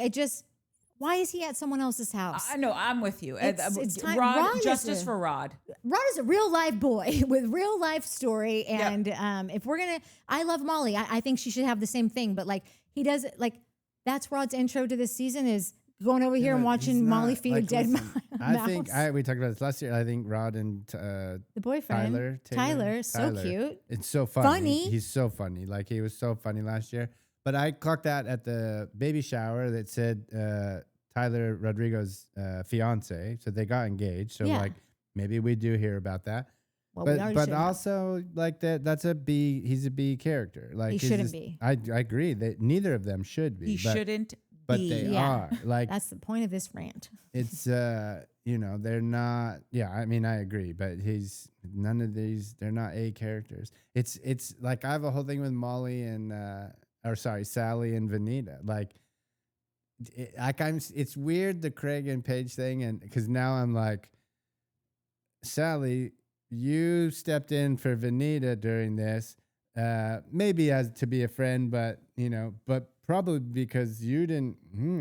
why is he at someone else's house? I know, I'm with you. It's time- Rod, Rod is justice for Rod. Rod is a real life boy with real life story. And if we're going to, I love Molly. I think she should have the same thing. But like he does it, like that's Rod's intro to this season is going over here and watching Molly feed a dead mouse. I think we talked about this last year. I think Rod and The boyfriend. Tyler, so cute. It's so funny. Funny. He's so funny. Like he was so funny last year. But I clocked that at the baby shower that said Tyler Rodrigo's fiance. So they got engaged. So like maybe we do hear about that. Well, but also like that's he's a B character. Like he shouldn't be. I agree that neither of them should be. He shouldn't but be. they are. Like that's the point of this rant. it's they're not. Yeah, I mean I agree, but none of these. They're not A characters. It's like I have a whole thing with Molly and Salley and Venita. Like it's weird the Craig and Paige thing, and because now I'm like, Salley, you stepped in for Venita during this, maybe as to be a friend, but probably because you didn't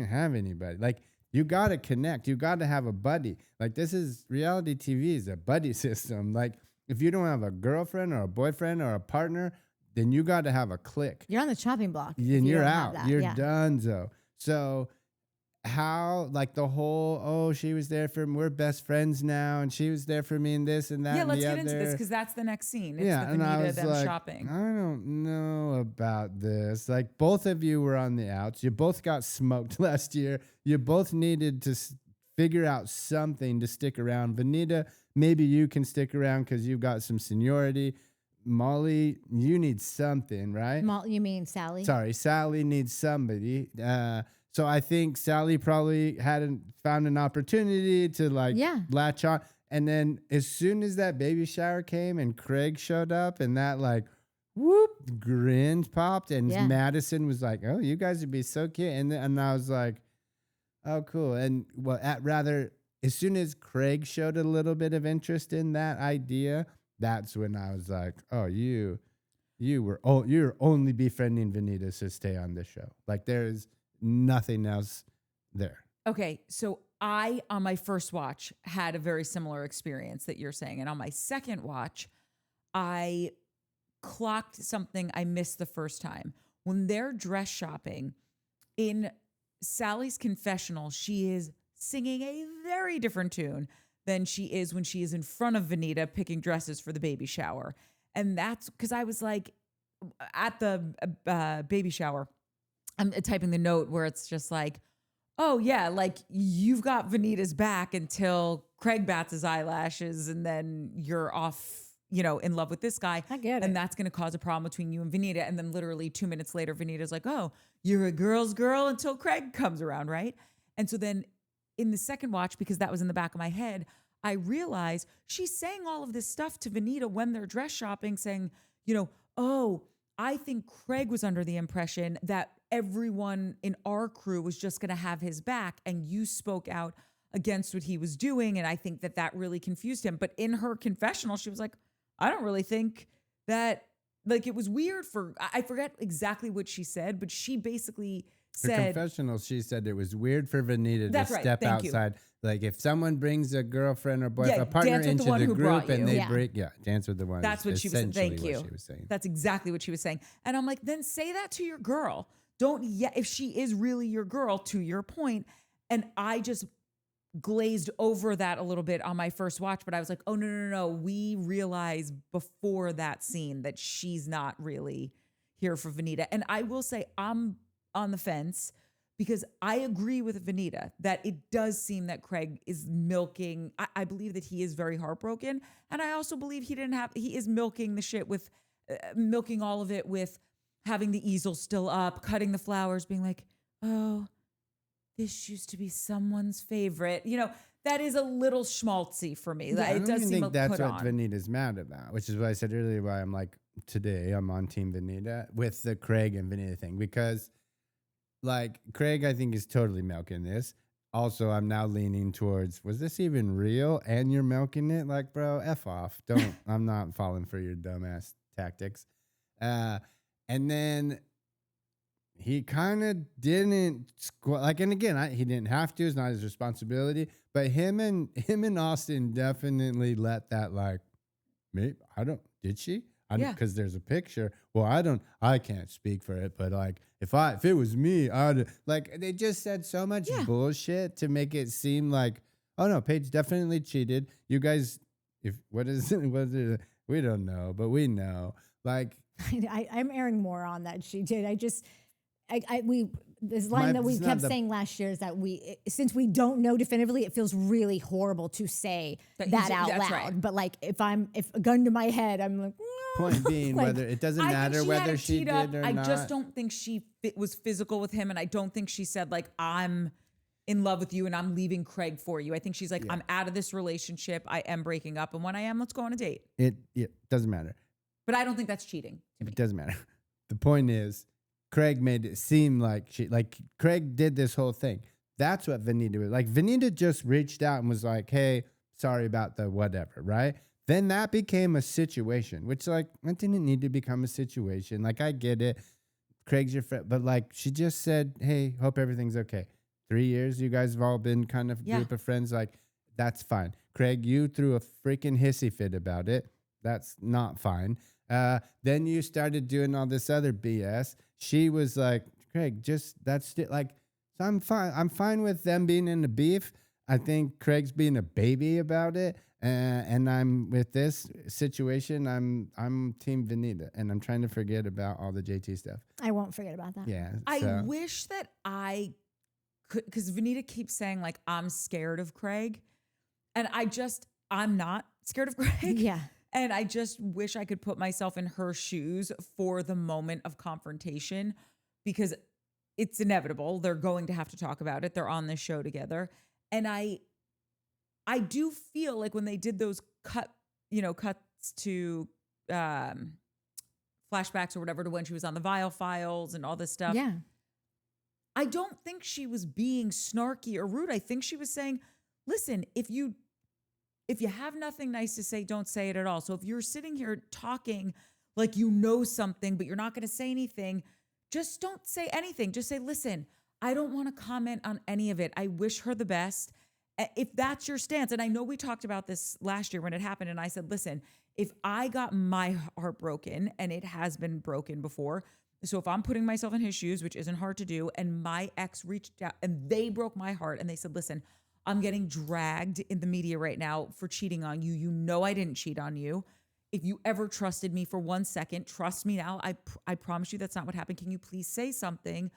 have anybody. Like you got to connect, you got to have a buddy. Like this is reality TV is a buddy system. Like if you don't have a girlfriend or a boyfriend or a partner, then you got to have a clique. You're on the chopping block. And you're out. You're donezo. So how like the whole, oh, she was there for we're best friends now, and she was there for me and this and that. Yeah, and let's the get into this other. because that's the next scene. It's Yeah, the and I Venita was them like, shopping. I don't know about this. Like, both of you were on the outs. You both got smoked last year. You both needed to figure out something to stick around. Venita, maybe you can stick around because you've got some seniority. Molly, you need something, right? You mean Salley? Sorry, Salley needs somebody. So I think Salley probably hadn't found an opportunity to latch on. And then as soon as that baby shower came and Craig showed up and that whoop grin popped and Madison was like, oh, you guys would be so cute. And I was like, oh, cool. And as soon as Craig showed a little bit of interest in that idea, that's when I was like, oh, you're only befriending Venita to stay on this show. Like, there's nothing else there. Okay, so I, on my first watch, had a very similar experience that you're saying. And on my second watch, I clocked something I missed the first time. When they're dress shopping, in Sally's confessional, she is singing a very different tune than she is when she is in front of Venita picking dresses for the baby shower. And that's because I was like, at the baby shower, I'm typing the note where it's just like, oh yeah, like you've got Venita's back until Craig bats his eyelashes and then you're off, in love with this guy. I get it. And that's going to cause a problem between you and Venita. And then literally 2 minutes later, Venita's like, oh, you're a girl's girl until Craig comes around, right? And so then in the second watch, because that was in the back of my head, I realized she's saying all of this stuff to Venita when they're dress shopping, saying, oh, I think Craig was under the impression that everyone in our crew was just going to have his back, and you spoke out against what he was doing. And I think that really confused him. But in her confessional, she was like, I don't really think that, it was weird I forget exactly what she said, but she basically Her said, confessional, she said it was weird for Venita That's to right, step thank you. outside. Like, if someone brings a girlfriend or boyfriend, Yeah, a partner dance with the into one the who group brought and you. they Yeah. break, dance with the one. That's what she was saying. Thank you. What she was saying. That's exactly what she was saying. And I'm like, then say that to your girl. Don't, if she is really your girl, to your point. And I just glazed over that a little bit on my first watch, but I was like, oh, no. We realized before that scene that she's not really here for Venita. And I will say I'm on the fence because I agree with Venita that it does seem that Craig is milking. I believe that he is very heartbroken. And I also believe he is milking the shit with, milking all of it with having the easel still up, cutting the flowers, being like, oh, this used to be someone's favorite. That is a little schmaltzy for me. Yeah, It does seem think that's put what on. Venita's mad about, which is what I said earlier, why I'm like, today I'm on Team Venita with the Craig and Venita thing, because Craig, I think, is totally milking this. Also, I'm now leaning towards, was this even real? And you're milking it? Like, bro, F off. Don't, I'm not falling for your dumbass tactics. And then he kind of didn't and again, he didn't have to. It's not his responsibility. But him and Austen definitely let that maybe did she? Yeah. Because there's a picture. Well, I can't speak for it, but if it was me, I'd they just said so much bullshit to make it seem like, oh no, Paige definitely cheated. You guys, what is it? We don't know, but we know. I'm airing more on that she did. This line that we kept saying last year is that since we don't know definitively, it feels really horrible to say that out loud. Right. But if a gun to my head, I'm like, point being, whether it doesn't matter whether she did or not. I just don't think she was physical with him, and I don't think she said I'm in love with you and I'm leaving Craig for you. I think she's I'm out of this relationship. I am breaking up, and when I am, let's go on a date. It doesn't matter. But I don't think that's cheating. It doesn't matter. The point is, Craig made it seem Craig did this whole thing. That's what Venita was like. Venita just reached out and was like, hey, sorry about the whatever, right? Then that became a situation, which that didn't need to become a situation. I get it. Craig's your friend, but she just said, hey, hope everything's okay. 3 years, you guys have all been kind of group of friends. That's fine. Craig, you threw a freaking hissy fit about it. That's not fine. Then you started doing all this other BS. She was like, Craig, that's it. So I'm fine. I'm fine with them being in the beef. I think Craig's being a baby about it. And I'm with this situation. I'm Team Venita, and I'm trying to forget about all the JT stuff. I won't forget about that. Yeah. I wish that I could, because Venita keeps saying like I'm scared of Craig, and I'm not scared of Craig. Yeah. And I just wish I could put myself in her shoes for the moment of confrontation, because it's inevitable. They're going to have to talk about it. They're on this show together. And I do feel like when they did those cuts to flashbacks or whatever to when she was on the Vial files and all this stuff. Yeah. I don't think she was being snarky or rude. I think she was saying, listen, if you have nothing nice to say, don't say it at all. So if you're sitting here talking like you know something, but you're not going to say anything, just don't say anything. Just say, listen, I don't want to comment on any of it. I wish her the best. If that's your stance, and I know we talked about this last year when it happened, and I said, listen, if I got my heart broken, and it has been broken before, so if I'm putting myself in his shoes, which isn't hard to do, and my ex reached out and they broke my heart and they said, listen, I'm getting dragged in the media right now for cheating on you. You know I didn't cheat on you. If you ever trusted me for 1 second, trust me now. I promise you that's not what happened. Can you please say something?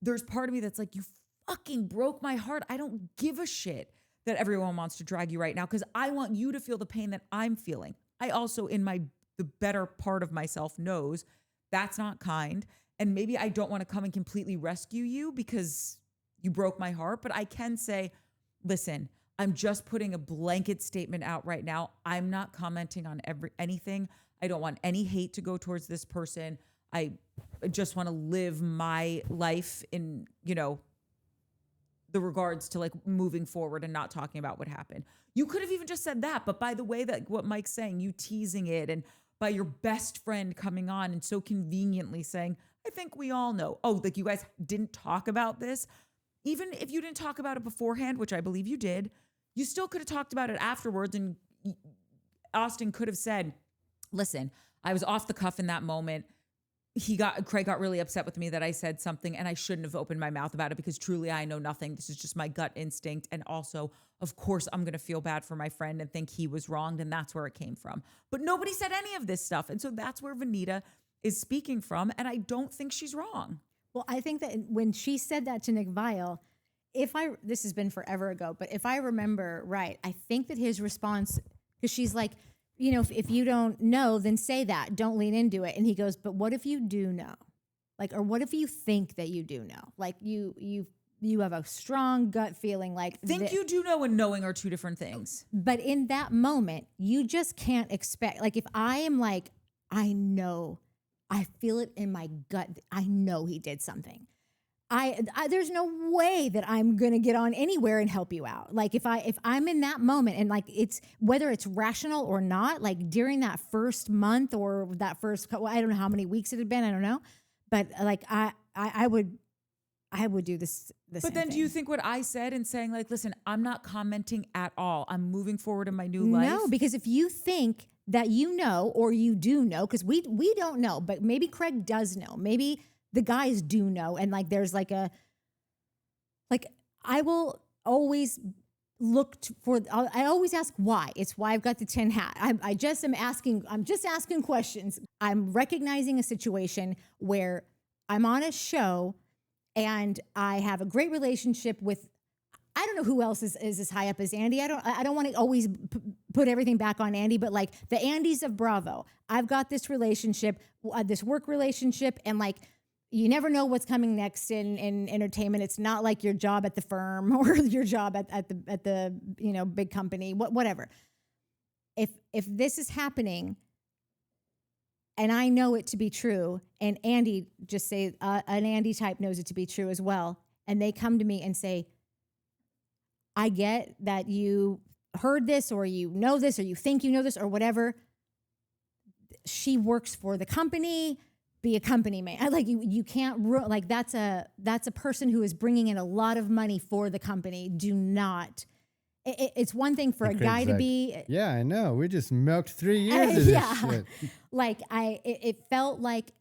There's part of me that's like, you fucking broke my heart. I don't give a shit that everyone wants to drag you right now, because I want you to feel the pain that I'm feeling. I also, the better part of myself, knows that's not kind. And maybe I don't want to come and completely rescue you because you broke my heart, but I can say, listen, I'm just putting a blanket statement out right now. I'm not commenting on anything. I don't want any hate to go towards this person. I just want to live my life in, the regards to like moving forward and not talking about what happened. You could have even just said that, but by the way that what Mike's saying, you teasing it, and by your best friend coming on and so conveniently saying, I think we all know. Oh, like you guys didn't talk about this. Even if you didn't talk about it beforehand, which I believe you did, you still could have talked about it afterwards. And Austen could have said, listen, I was off the cuff in that moment. Craig got really upset with me that I said something, and I shouldn't have opened my mouth about it because truly I know nothing. This is just my gut instinct. And also, of course, I'm going to feel bad for my friend and think he was wronged. And that's where it came from. But nobody said any of this stuff. And so that's where Venita is speaking from. And I don't think she's wrong. Well, I think that when she said that to Nick Vial, this has been forever ago, but if I remember right, I think that his response, because she's like, if you don't know, then say that. Don't lean into it. And he goes, but what if you do know? Like, or what if you think that you do know? Like you have a strong gut feeling like you do know and knowing are two different things. But in that moment, you just can't expect, like if I am like, I know, I feel it in my gut, I know he did something. There's no way that I'm going to get on anywhere and help you out. Like if I'm in that moment and like it's, whether it's rational or not, like during that first month or that first, I don't know how many weeks it had been. I don't know. But like I would do this. But then do you think what I said in saying like, listen, I'm not commenting at all. I'm moving forward in my new life. No, because if you think that you know, or you do know, because we don't know, but maybe Craig does know. Maybe the guys do know. And like, there's like I will always I always ask why. It's why I've got the tin hat. I'm just asking questions. I'm recognizing a situation where I'm on a show and I have a great relationship with, I don't know who else is as high up as Andy. I don't want to always put everything back on Andy, but like the Andys of Bravo, I've got this relationship, this work relationship, and like, you never know what's coming next in entertainment. It's not like your job at the firm or your job at the big company, whatever. If this is happening and I know it to be true, and Andy, just say an Andy type knows it to be true as well, and they come to me and say, I get that you heard this or you know this or you think you know this or whatever. She works for the company. Be a company man. Like you can't like that's a person who is bringing in a lot of money for the company. Do not. It's one thing for a guy to be. Yeah, I know. We just milked 3 years of this shit. Like it felt like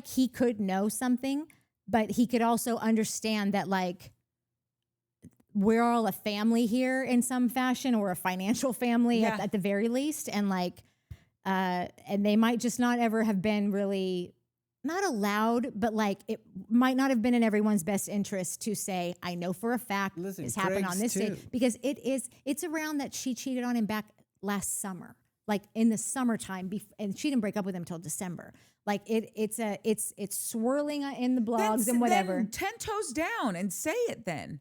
he could know something but he could also understand that like we're all a family here in some fashion, or a financial family at the very least. And like, and they might just not ever have been really not allowed, but like it might not have been in everyone's best interest to say, I know for a fact this happened on this day, because it's around that she cheated on him back last summer, like in the summertime, and she didn't break up with him till December. Like it's swirling in the blogs and whatever. Then 10 toes down and say it then.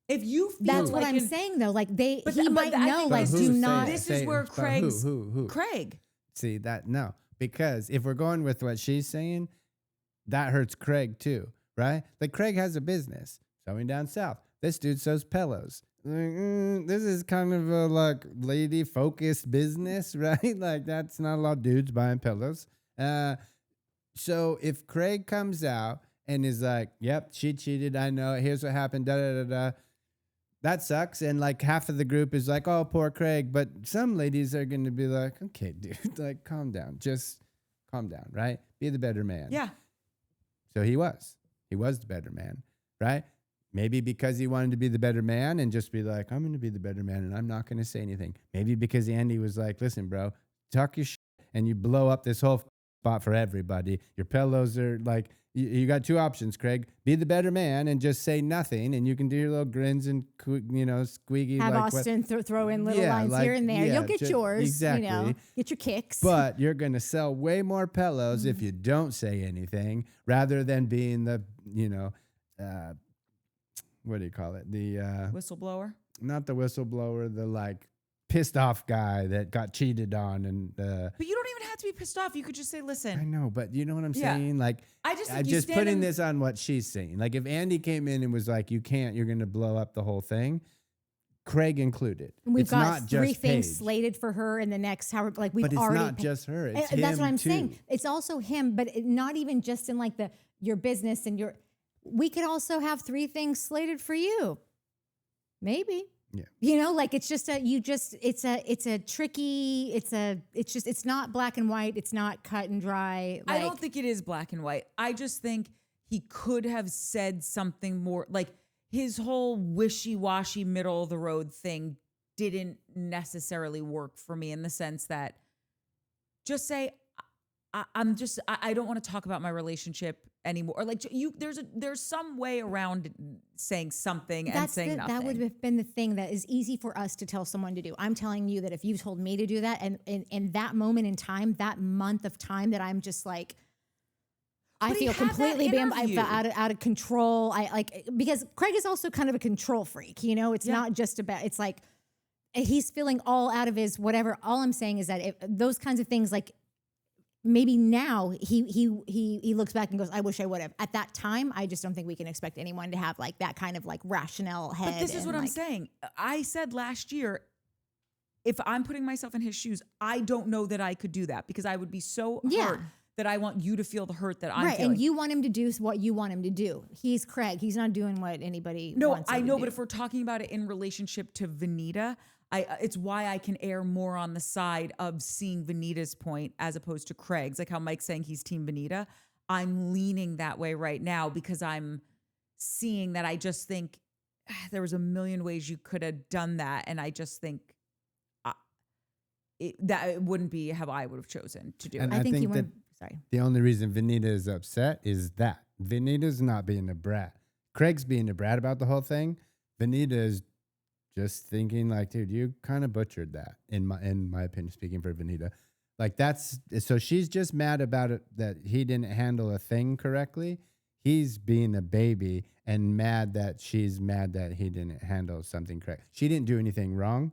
If you feel that's what I'm saying though, like he might know, like do not. This is where Craig's who? Craig. See that? No, because if we're going with what she's saying, that hurts Craig too, right? Like Craig has a business sewing down south. This dude sews pillows. This is kind of a like lady focused business, right? Like that's not a lot of dudes buying pillows. So if Craig comes out and is like, "Yep, she cheated. I know. Here's what happened." Da da da da. That sucks. And like half of the group is like, "Oh, poor Craig." But some ladies are going to be like, "Okay, dude, like calm down. Just calm down, right? Be the better man." Yeah. So he was the better man, right? Maybe because he wanted to be the better man and just be like, I'm going to be the better man and I'm not going to say anything. Maybe because Andy was like, listen, bro, talk your shit and you blow up this whole spot for everybody. Your pillows are like, you got two options, Craig. Be the better man and just say nothing, and you can do your little grins and squeaky. Have like Austen throw in little lines like, here and there. You'll get yours, exactly. Get your kicks. But you're going to sell way more pillows if you don't say anything, rather than being the what do you call it? The whistleblower. Not the whistleblower. The like pissed off guy that got cheated on, and but you don't even have to be pissed off. You could just say, "Listen." I know, but you know what I'm saying? Like, I just putting this on what she's saying. Like, if Andy came in and was like, "You can't. You're going to blow up the whole thing," Craig included. We've got not just 3 things Paige. slated for her in the next however. Like we've but it's already. Not just her. It's him that's what I'm too. saying. It's also him, but not even just in like your business and your. We could also have 3 things slated for you. Maybe. Yeah. Like it's just it's tricky, it's not black and white. It's not cut and dry. I don't think it is black and white. I just think he could have said something more. Like his whole wishy-washy middle of the road thing didn't necessarily work for me, in the sense that just say, I don't want to talk about my relationship anymore. Or like there's some way around saying something and saying nothing. That would have been the thing that is easy for us to tell someone to do. I'm telling you that if you told me to do that, and in that moment in time, that month of time, that I'm just like, I feel completely out of control. Because Craig is also kind of a control freak. It's not just about. It's like he's feeling all out of his whatever. All I'm saying is that those kinds of things, like. Maybe now he looks back and goes, I wish I would have. At that time, I just don't think we can expect anyone to have like that kind of like rationale head. But this is what I'm saying. I said last year, if I'm putting myself in his shoes, I don't know that I could do that, because I would be so hurt that I want you to feel the hurt that I'm feeling. And you want him to do what you want him to do. He's Craig. He's not doing what anybody wants him to do. But if we're talking about it in relationship to Venita, it's why I can err more on the side of seeing Venita's point as opposed to Craig's. Like how Mike's saying he's team Venita. I'm leaning that way right now, because I'm seeing that I just think there was a million ways you could have done that. And I just think that it wouldn't be how I would have chosen to do it. I think you would. Sorry. The only reason Venita is upset is that Venita's not being a brat. Craig's being a brat about the whole thing. Venita is just thinking like, dude, you kind of butchered that in my opinion, speaking for Venita. Like so she's just mad about it that he didn't handle a thing correctly. He's being a baby and mad that she's mad that he didn't handle something correct. She didn't do anything wrong.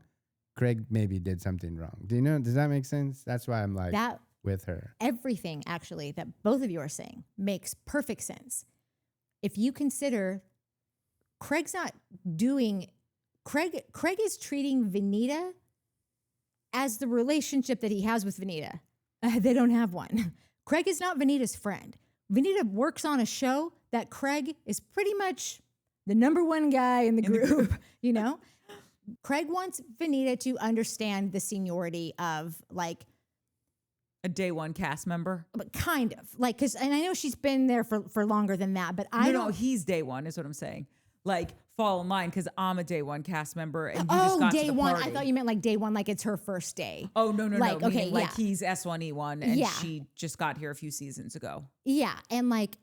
Craig maybe did something wrong. Does that make sense? That's why I'm like that with her. Everything actually that both of you are saying makes perfect sense. If you consider Craig is treating Venita as the relationship that he has with Venita. They don't have one. Craig is not Venita's friend. Venita works on a show that Craig is pretty much the number one guy in the group, Craig wants Venita to understand the seniority of like, A day one cast member? But kind of. Like, because, and I know she's been there for longer than that, but I don't. No, he's day one is what I'm saying. Like, fall in line because I'm a day one cast member and you just Oh, got day to the one. party. I thought you meant like day one, like it's her first day. Oh, no. Like, okay, meaning, like yeah. he's S11E1 and Yeah. she just got here a few seasons ago. Yeah. And like,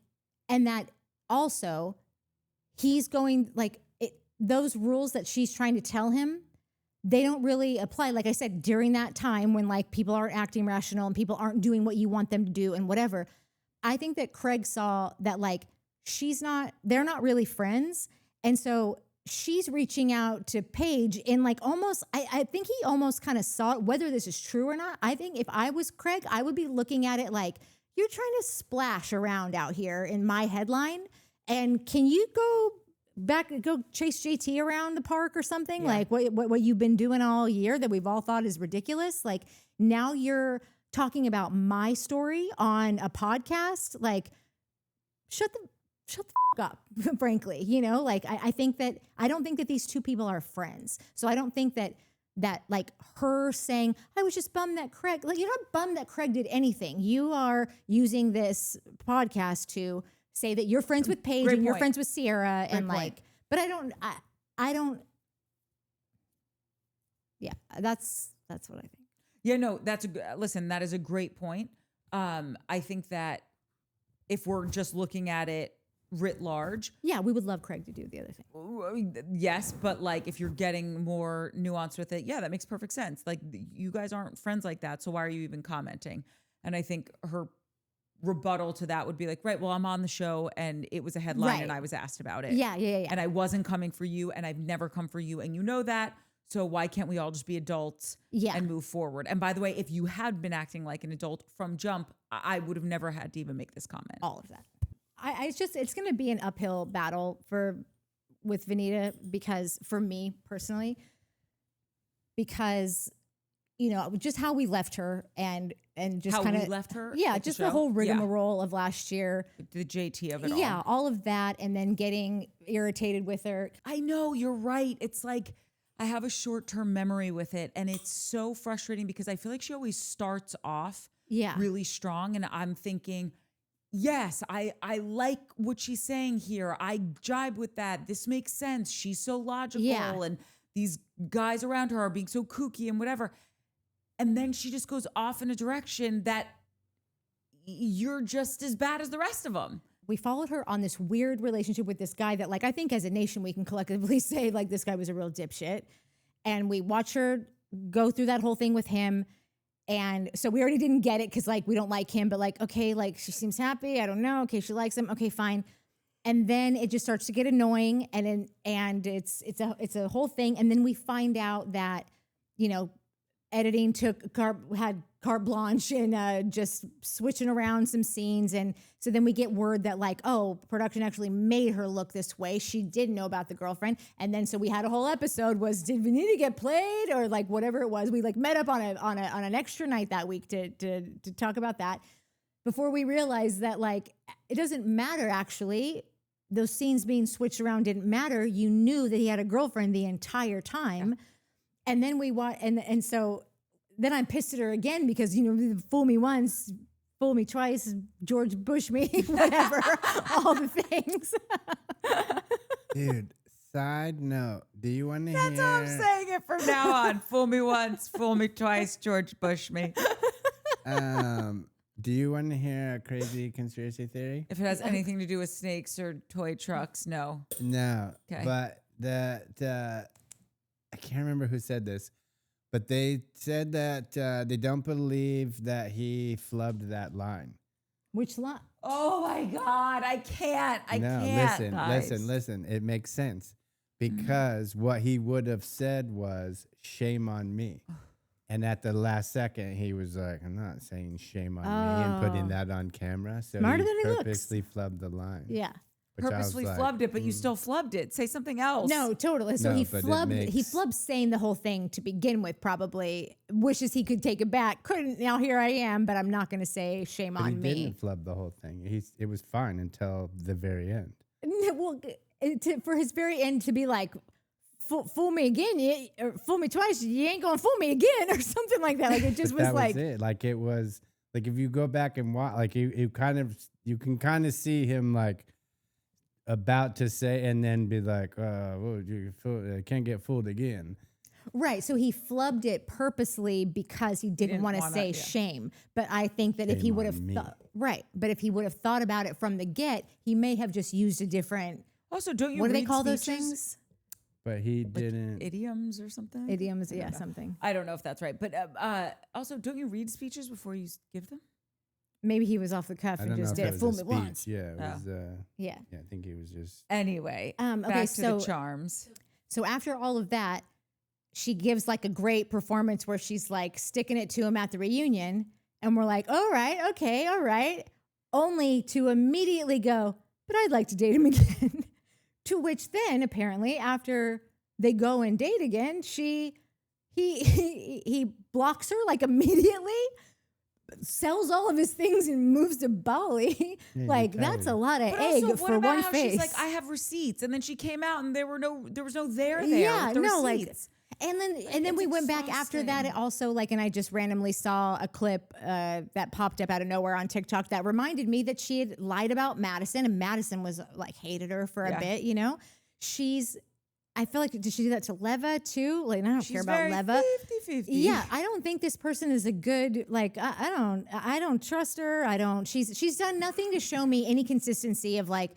and that also, he's going, like, those rules that she's trying to tell him, they don't really apply. Like I said, during that time when like people aren't acting rational and people aren't doing what you want them to do and whatever, I think that Craig saw that like they're not really friends. And so she's reaching out to Paige in like almost, I think he almost kind of saw it, whether this is true or not. I think if I was Craig, I would be looking at it like, you're trying to splash around out here in my headline. And can you go chase JT around the park or something? Yeah. Like what you've been doing all year that we've all thought is ridiculous. Like now you're talking about my story on a podcast. Like shut the fuck up, frankly. You know, like I think that I don't think that these two people are friends. So I don't think that like her saying, I was just bummed that Craig, like you're not bummed that Craig did anything. You are using this podcast to say that you're friends with Paige and you're friends with Sierra and like, but I don't, yeah, that's what I think. Yeah, no, listen, that is a great point. I think that if we're just looking at it writ large. Yeah, we would love Craig to do the other thing. Yes, but like if you're getting more nuanced with it, yeah, that makes perfect sense. Like you guys aren't friends like that, so why are you even commenting? And I think her rebuttal to that would be like, right, well, I'm on the show and it was a headline and I was asked about it. Yeah. And I wasn't coming for you and I've never come for you and you know that. So why can't we all just be adults and move forward? And by the way, if you had been acting like an adult from jump, I would have never had to even make this comment. All of that. It's going to be an uphill battle with Venita because for me personally, because you know, just how we left her and just how kind of we left her. Yeah, just the whole rigmarole of last year. The JT of it all. Yeah, all of that, and then getting irritated with her. I know, you're right. It's like I have a short-term memory with it, and it's so frustrating because I feel like she always starts off really strong, and I'm thinking, yes, I like what she's saying here. I jibe with that. This makes sense. She's so logical, and these guys around her are being so kooky and whatever. And then she just goes off in a direction that you're just as bad as the rest of them. We followed her on this weird relationship with this guy that, like, I think as a nation, we can collectively say, like, this guy was a real dipshit. And we watch her go through that whole thing with him. And so we already didn't get it because, like, we don't like him. But, like, okay, like, she seems happy. I don't know. Okay, she likes him. Okay, fine. And then it just starts to get annoying. And it's a whole thing. And then we find out that, you know, editing had carte blanche and just switching around some scenes. And so then we get word that like, oh, production actually made her look this way. She didn't know about the girlfriend. And then so we had a whole episode was, did Venita get played or like whatever it was? We like met up on an extra night that week to talk about that before we realized that like, it doesn't matter actually. Those scenes being switched around didn't matter. You knew that he had a girlfriend the entire time. Yeah. And then and so then I'm pissed at her again because, you know, fool me once, fool me twice, George Bush me, whatever, all the things. Dude, side note, do you want to hear? That's how I'm saying it from now on. Fool me once, fool me twice, George Bush me. Do you want to hear a crazy conspiracy theory? If it has anything to do with snakes or toy trucks, no. No. Okay. But I can't remember who said this, but they said that they don't believe that he flubbed that line. Which line? Oh my God, I can't. Listen. It makes sense because what he would have said was shame on me. And at the last second, he was like, I'm not saying shame on me and putting that on camera. So Smarter he than he purposely flubbed the line. Yeah. Purposely flubbed it, but you still flubbed it. Say something else. No, totally. So he flubbed saying the whole thing to begin with, probably. Wishes he could take it back. Couldn't. Now here I am, but I'm not going to say shame on me. He didn't flub the whole thing. It was fine until the very end. Well, for his very end to be like, fool me again, or fool me twice, you ain't going to fool me again, or something like that. Like it just was that like. Was it. Like it was like if you go back and watch, like you can kind of see him like about to say and then be like, well, I can't get fooled again. Right. So he flubbed it purposely because he didn't want to say shame. But I think that if he would have but if he would have thought about it from the get, he may have just used a different. Also, don't you? What do they read call those speeches? things? But he didn't. Idioms or something. Idioms, yeah, something. I don't know if that's right, but also, don't you read speeches before you give them? Maybe he was off the cuff and just did it. Fool me once. Yeah, it was. Yeah. I think he was just. Anyway, okay, back to the charms. So after all of that, she gives like a great performance where she's like sticking it to him at the reunion, and we're like, all right, okay, all right, only to immediately go, but I'd like to date him again. To which then apparently after they go and date again, he blocks her like immediately. Sells all of his things and moves to Bali. Like that's a lot of egg for one face. She's like, I have receipts, and then she came out and there was no there. Yeah, with the no, receipts. like, and then we went back after that. It also like, and I just randomly saw a clip that popped up out of nowhere on TikTok that reminded me that she had lied about Madison, and Madison was like hated her for a bit. You know, I feel like, did she do that to Leva too? Like, I don't care about Leva. 50-50. Yeah, I don't think this person is a good, like, I don't trust her. She's done nothing to show me any consistency of like.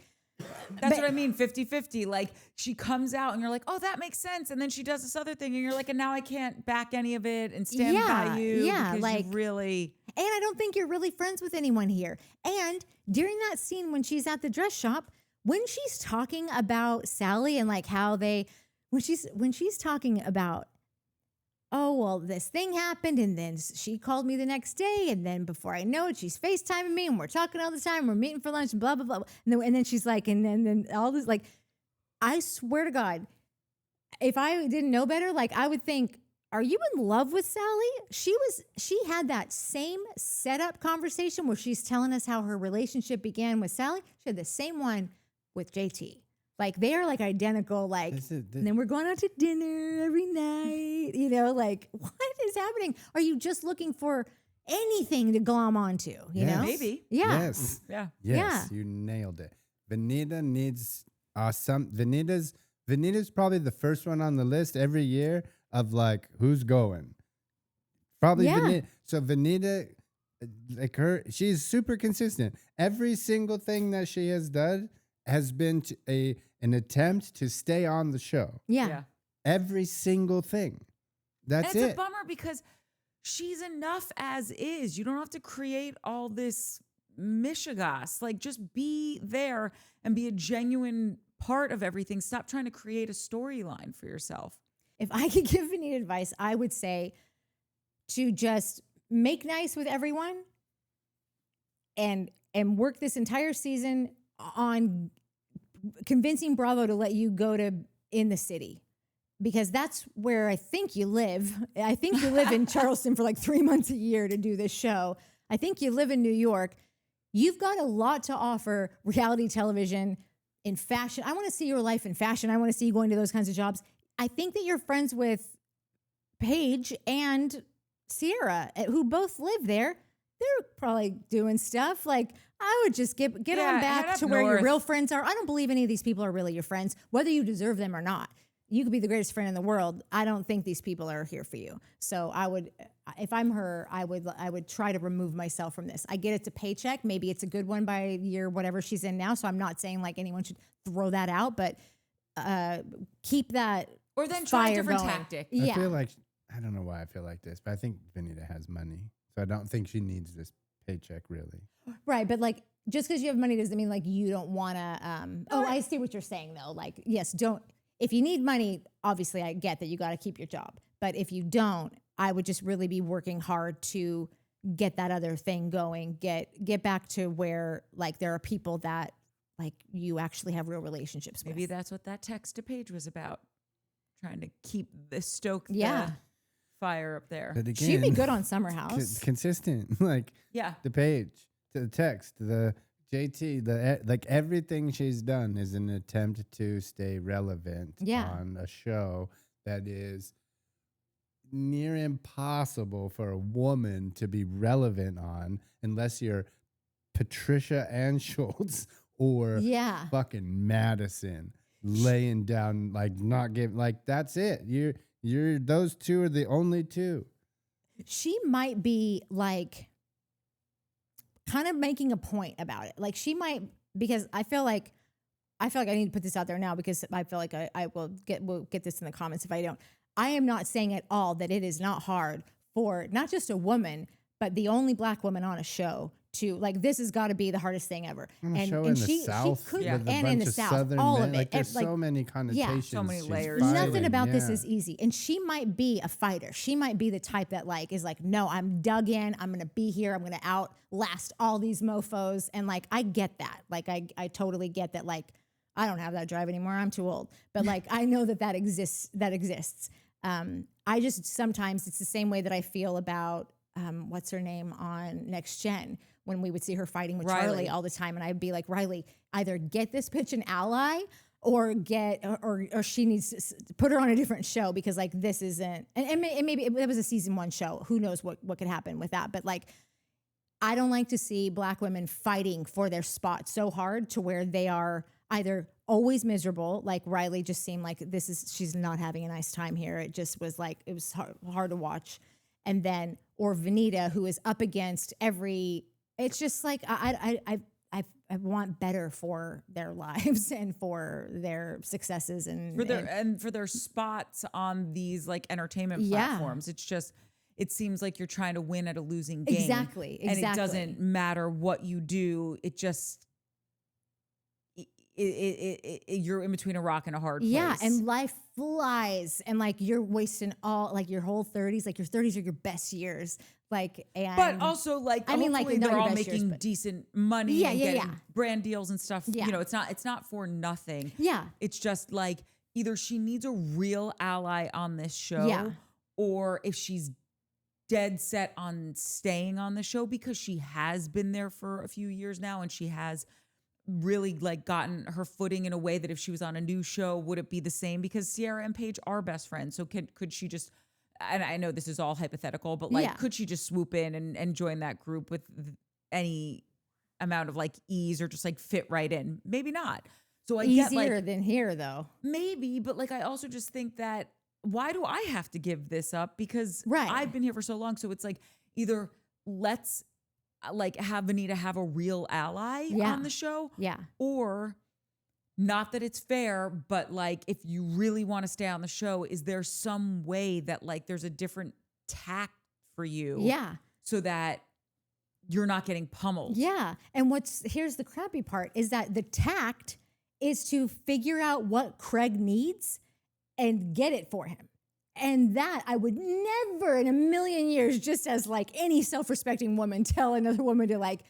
That's what I mean, 50-50. Like, she comes out and you're like, oh, that makes sense. And then she does this other thing and you're like, and now I can't back any of it and stand by you. Yeah, because like, you really. And I don't think you're really friends with anyone here. And during that scene when she's at the dress shop, when she's talking about Salley and like how when she's talking about, oh, well, this thing happened and then she called me the next day and then before I know it, she's FaceTiming me and we're talking all the time. We're meeting for lunch and blah, blah, blah. And then she's like, and then all this, like, I swear to God, if I didn't know better, like I would think, are you in love with Salley? She had that same setup conversation where she's telling us how her relationship began with Salley. She had the same one with JT. Like they're like identical, like, and then we're going out to dinner every night, you know, like what is happening? Are you just looking for anything to glom onto, you know? Maybe. Yeah. Yes. Yeah. Yes, you nailed it. Venita needs Venita's probably the first one on the list every year of like, who's going? Probably Venita. So Venita, like she's super consistent. Every single thing that she has done has been an attempt to stay on the show. Yeah. Every single thing. That's and it. It's a bummer because she's enough as is. You don't have to create all this mishigas. Like just be there and be a genuine part of everything. Stop trying to create a storyline for yourself. If I could give Venita advice, I would say to just make nice with everyone and work this entire season on convincing Bravo to let you go to in the city, because that's where I think you live. I think you live in Charleston for like 3 months a year to do this show. I think you live in New York. You've got a lot to offer reality television in fashion. I want to see your life in fashion. I want to see you going to those kinds of jobs. I think that you're friends with Paige and Sierra, who both live there. They're probably doing stuff. Like, I would just get on back to where your real friends are. I don't believe any of these people are really your friends, whether you deserve them or not. You could be the greatest friend in the world. I don't think these people are here for you. So I would, if I'm her, I would try to remove myself from this. I get it's a paycheck. Maybe it's a good one by year, whatever she's in now. So I'm not saying like anyone should throw that out, but keep that or then try a different going. Tactic. I feel like, I don't know why I feel like this, but I think Venita has money. So I don't think she needs this paycheck really. Right. But like, just because you have money doesn't mean like you don't want to, I see what you're saying though. Like, yes, if you need money, obviously I get that you got to keep your job. But if you don't, I would just really be working hard to get that other thing going, get back to where like there are people that like you actually have real relationships with. Maybe that's what that text to Paige was about. Trying to stoke the fire up there. But again, she'd be good on Summer House. Consistent. Like the Paige, the text, the JT, like everything she's done is an attempt to stay relevant on a show that is near impossible for a woman to be relevant on unless you're Patricia Ann Schultz or Yeah. fucking Madison laying down, like not give, like that's it. You're those two are the only two. She might be like kind of making a point about it. Like she might, because I feel like I need to put this out there now because I feel like I will get this in the comments if I don't. I am not saying at all that it is not hard for not just a woman, but the only Black woman on a show to, like, this has got to be the hardest thing ever. On a show in the South could, with a and bunch in the of South, Southern all men. of it. Like there's so many connotations. so many she's layers. fighting, Nothing about this yeah. is easy. And she might be a fighter. She might be the type that like is like, no, I'm dug in. I'm going to be here. I'm going to outlast all these mofos. And like, I get that. Like, I totally get that. Like, I don't have that drive anymore. I'm too old. But like, I know that exists. I just, sometimes it's the same way that I feel about, what's her name on Next Gen, when we would see her fighting with Charlie all the time. And I'd be like, Riley, either get this bitch an ally or she needs to put her on a different show, because like this isn't, and maybe it was a season 1 show. Who knows what could happen with that. But like, I don't like to see Black women fighting for their spot so hard to where they are either always miserable. Like Riley just seemed like she's not having a nice time here. It just was like, it was hard to watch. And then, or Venita, who is up against it's just like, I want better for their lives and for their successes and for their spots on these like entertainment platforms. It's just, it seems like you're trying to win at a losing game. Exactly. And it doesn't matter what you do. It just, you're in between a rock and a hard place. Yeah, and life flies, and like you're wasting all like your whole 30s. Like your 30s are your best years. Like, and but also like, I mean, like they're all making decent money and getting brand deals and stuff. Yeah. You know, it's not for nothing. Yeah, it's just like either she needs a real ally on this show, or if she's dead set on staying on the show, because she has been there for a few years now and she has really like gotten her footing in a way that if she was on a new show, would it be the same? Because Sierra and Paige are best friends. So could she just, and I know this is all hypothetical, but like, could she just swoop in and join that group with any amount of like ease, or just like fit right in? Maybe not. So I get like, easier than here though. Maybe, but like, I also just think that why do I have to give this up? Because I've been here for so long. So it's like, either let's like have Venita have a real ally on the show. Yeah. Or, not that it's fair, but like, if you really want to stay on the show, is there some way that like there's a different tact for you? Yeah. So that you're not getting pummeled. Yeah. And here's the crappy part is that the tact is to figure out what Craig needs and get it for him. And that I would never in a million years, just as like any self-respecting woman, tell another woman to like,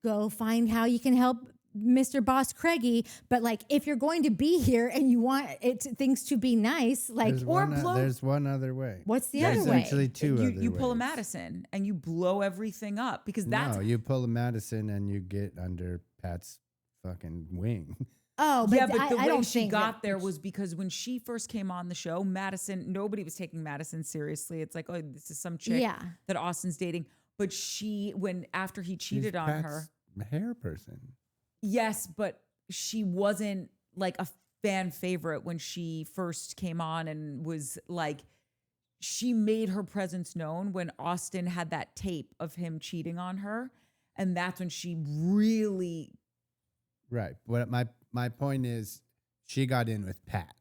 go find how you can help Mr. Boss Craigie. But like, if you're going to be here and you want things to be nice, like, there's one other way. What's the other way? There's actually two other ways. You pull a Madison and you blow everything up, because that's you pull a Madison and you get under Pat's fucking wing. Oh, but but the I way don't she think got there was because when she first came on the show, Madison, nobody was taking Madison seriously. It's like, oh, this is some chick that Austin's dating. But after he cheated on her, hair person. Yes, but she wasn't like a fan favorite when she first came on, and was like, she made her presence known when Austin had that tape of him cheating on her. And that's when she really. Right. What my point is, she got in with Pat.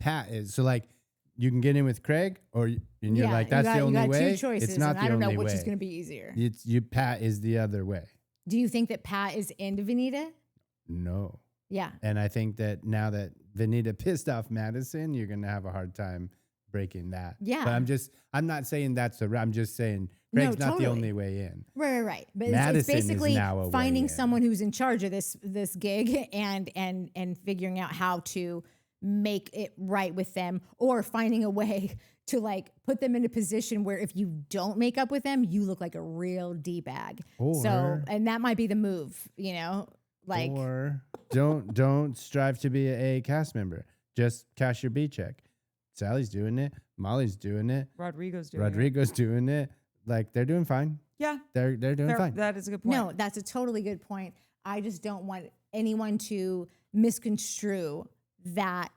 Pat is, so like, you can get in with Craig, and you're like, that's the only way. Two choices, it's not the only way. I don't know which is going to be easier. Pat is the other way. Do you think that Pat is into Venita? No. Yeah. And I think that now that Venita pissed off Madison, you're going to have a hard time breaking that. Yeah. But I'm not saying I'm just saying Craig's not the only way in. Right. But Madison it's basically is now a finding way in. someone who's in charge of this gig and figuring out how to make it right with them, or finding a way to like put them in a position where if you don't make up with them, you look like a real D-bag. And that might be the move, like, or don't strive to be a cast member. Just cash your B check. Sally's doing it. Molly's doing it. Rodrigo's doing Doing it. Like they're doing fine. Yeah. They're doing fine. That is a good point. No, that's a totally good point. I just don't want anyone to misconstrue that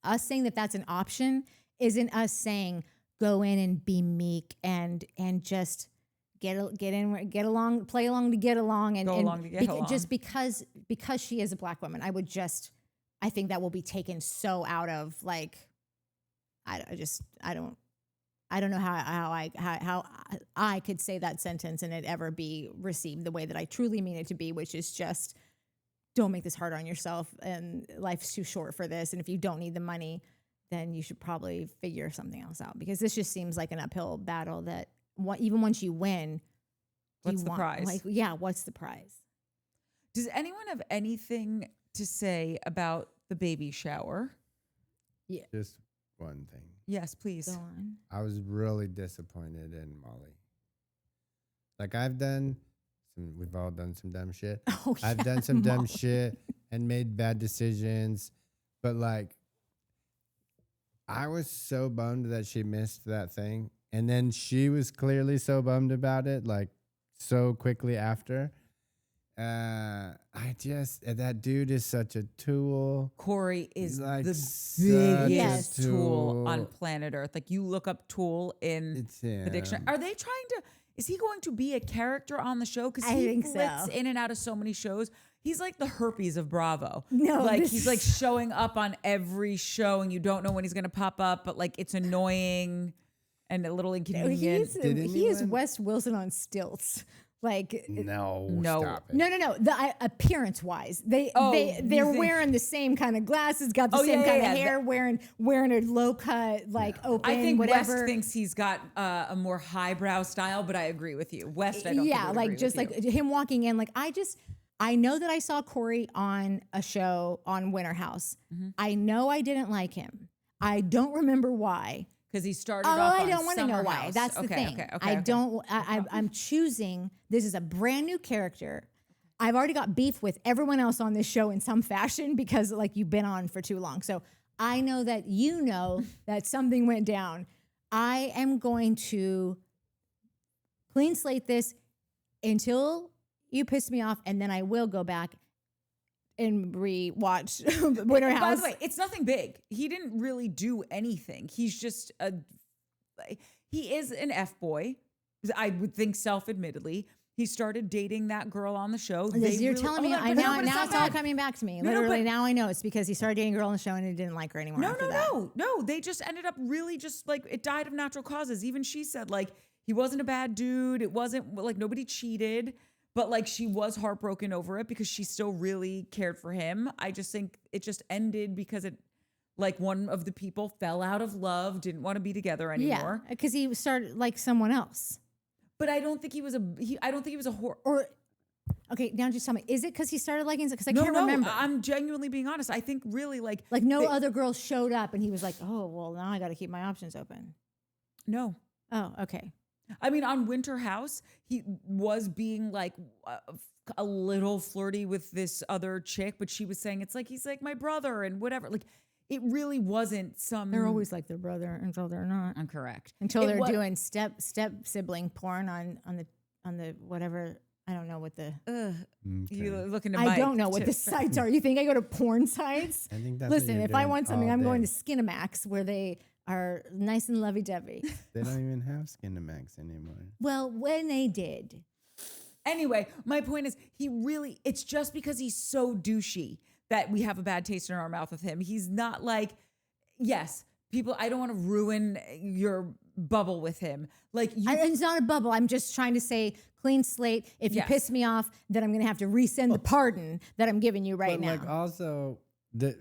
us saying that that's an option isn't us saying go in and be meek and just get along, play along to get along, and Go along to get along. Just because she is a Black woman, I think that will be taken so out of like, I don't know how I could say that sentence and it ever be received the way that I truly mean it to be, which is just don't make this hard on yourself and life's too short for this. And if you don't need the money, then you should probably figure something else out, because this just seems like an uphill battle that even once you win, what's the prize? Like, yeah, what's the prize? Does anyone have anything to say about the baby shower? Yeah. Just one thing. Yes, please. Go on. I was really disappointed in Molly. Like we've all done some dumb shit. Oh, I've yeah, done some dumb Molly. shit and made bad decisions, but like I was so bummed that she missed that thing, and then she was clearly so bummed about it, like so quickly after. That dude is such a tool. Kory is Like the such a biggest tool tool on planet Earth. Like you look up tool in It's him. the dictionary. Are they trying to? Is he going to be a character on the show? Because I he think flits so. in and out of so many shows. He's like the herpes of Bravo. No, like this he's like showing up on every show, and you don't know when he's going to pop up. But like it's annoying and a little inconvenient. He is Wes Wilson on stilts. Like No, No. stop it. no. The appearance wise, they're you think- wearing the same kind of glasses, got the Oh, same yeah, kind yeah, of yeah. hair, wearing a low cut, like open, I think whatever. West thinks he's got a more highbrow style, but I agree with you. West, I don't. Yeah, think like agree just with like you. him walking in. Like I know that I saw Kory on a show on Winter House. Mm-hmm. I know I didn't like him. I don't remember why. Because he started Oh, off I on don't want to know Summer why. House. That's the thing. I'm choosing. This is a brand new character. I've already got beef with everyone else on this show in some fashion because like you've been on for too long. So I know that you know that something went down. I am going to clean slate this until you piss me off, and then I will go back and rewatch Winter House. By the way, it's nothing big. He didn't really do anything. He's just he is an F-boy. I would think self-admittedly. He started dating that girl on the show. You're telling me, Hold on, I but know, but now not it's all bad. coming back to me. No, Literally, but- now I know it's because he started dating a girl on the show and he didn't like her anymore. after that. No. They just ended up really just like it died of natural causes. Even she said like he wasn't a bad dude. It wasn't like nobody cheated. But like she was heartbroken over it because she still really cared for him. I just think it just ended because it like one of the people fell out of love, didn't want to be together anymore. Yeah, because he started like someone else. But I don't think he was I don't think he was a whore. Or okay, now just tell me, is it because he started liking it? Because I No, can't remember. I'm genuinely being honest. I think really like no other girls showed up and he was like, oh, well, now I got to keep my options open. no. Oh, okay. I mean, on Winter House, he was being like a little flirty with this other chick, but she was saying it's like he's like my brother and whatever. Like it really wasn't some. They're always like their brother until they're not. I'm correct. Until It they're wa- doing step sibling porn on the whatever. I don't know what the. You looking to I don't know what the sites are. You think I go to porn sites? I think that's what Listen, you're if I doing want something, all I'm going day. to Skinamax where they are nice and lovey-dovey. They don't even have Skinamax anymore. Well, when they did. Anyway, my point is it's just because he's so douchey that we have a bad taste in our mouth with him. He's not like, yes, people, I don't want to ruin your bubble with him. Like It's not a bubble. I'm just trying to say clean slate. If you Yes. piss me off, then I'm going to have to resend the pardon that I'm giving you right But now. like also the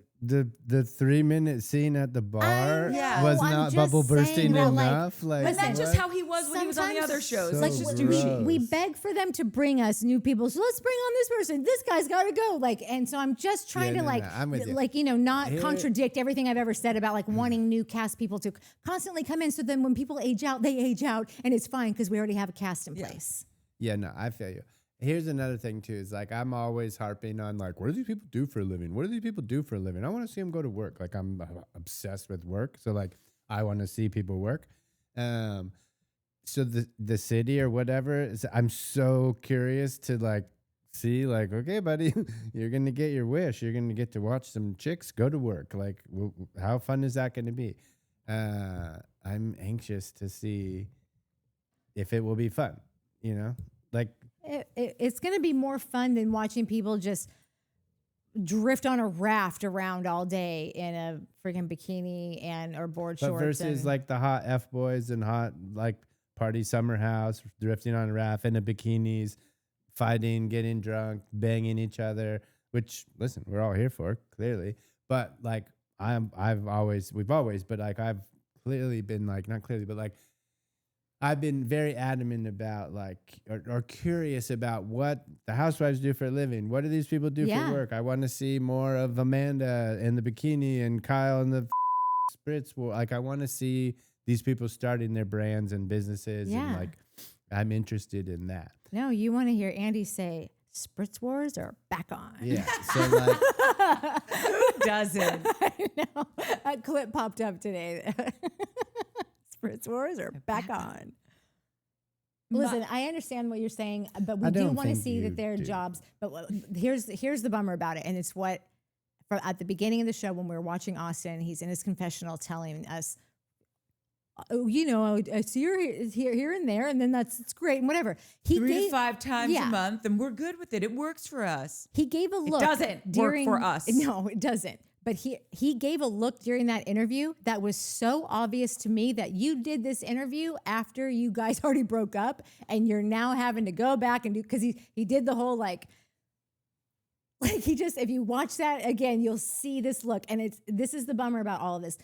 3-minute scene at the bar know, was I'm not just bubble saying bursting that, like, enough. Like, and that's just what? how he was when he was on the Sometimes- other shows. So Like Like just gross. douchey. we beg for them to bring us new people. So let's bring on this person. This guy's got to go. Like, and so I'm just trying Yeah, to no, like, no, I'm with you. like, not Here- contradict everything I've ever said about like wanting new cast people to constantly come in. So then when people age out, they age out and it's fine because we already have a cast in place. Yeah, no, I feel you. Here's another thing too, is like I'm always harping on like, what do these people do for a living? What do these people do for a living? I want to see them go to work. Like I'm obsessed with work. So like I want to see people work. So the city or whatever, I'm so curious to like see like, okay, buddy, you're going to get your wish. You're going to get to watch some chicks go to work. Like, how fun is that going to be? I'm anxious to see if it will be fun, you know, like it's going to be more fun than watching people just drift on a raft around all day in a freaking bikini or board but shorts. Versus like the hot F boys and hot like party summer house, drifting on a raft in the bikinis, fighting, getting drunk, banging each other, which listen, we're all here for clearly. But like I've always clearly been like, not clearly, but like I've been very adamant about like, or curious about what the housewives do for a living. What do these people do for work? I want to see more of Amanda in the bikini and Kyle in the spritz. Like I want to see these people starting their brands and businesses. Yeah. And like, I'm interested in that. No, you want to hear Andy say, spritz wars are back on. Yeah. So like, Who doesn't? I know. A clip popped up today. Spritz wars are back on. Listen, I understand what you're saying, but we do want to see that their jobs. But here's the bummer about it, and it's what at the beginning of the show when we were watching Austen, he's in his confessional telling us, oh, you know, I see her here and there, and then it's great and whatever. He 3 to 5 times a month, and we're good with it. It works for us. He gave a look. It doesn't work for us. No, it doesn't. But he gave a look during that interview that was so obvious to me that you did this interview after you guys already broke up, and you're now having to go back and do, because he did the whole like he just, if you watch that again, you'll see this look. And this is the bummer about all of this.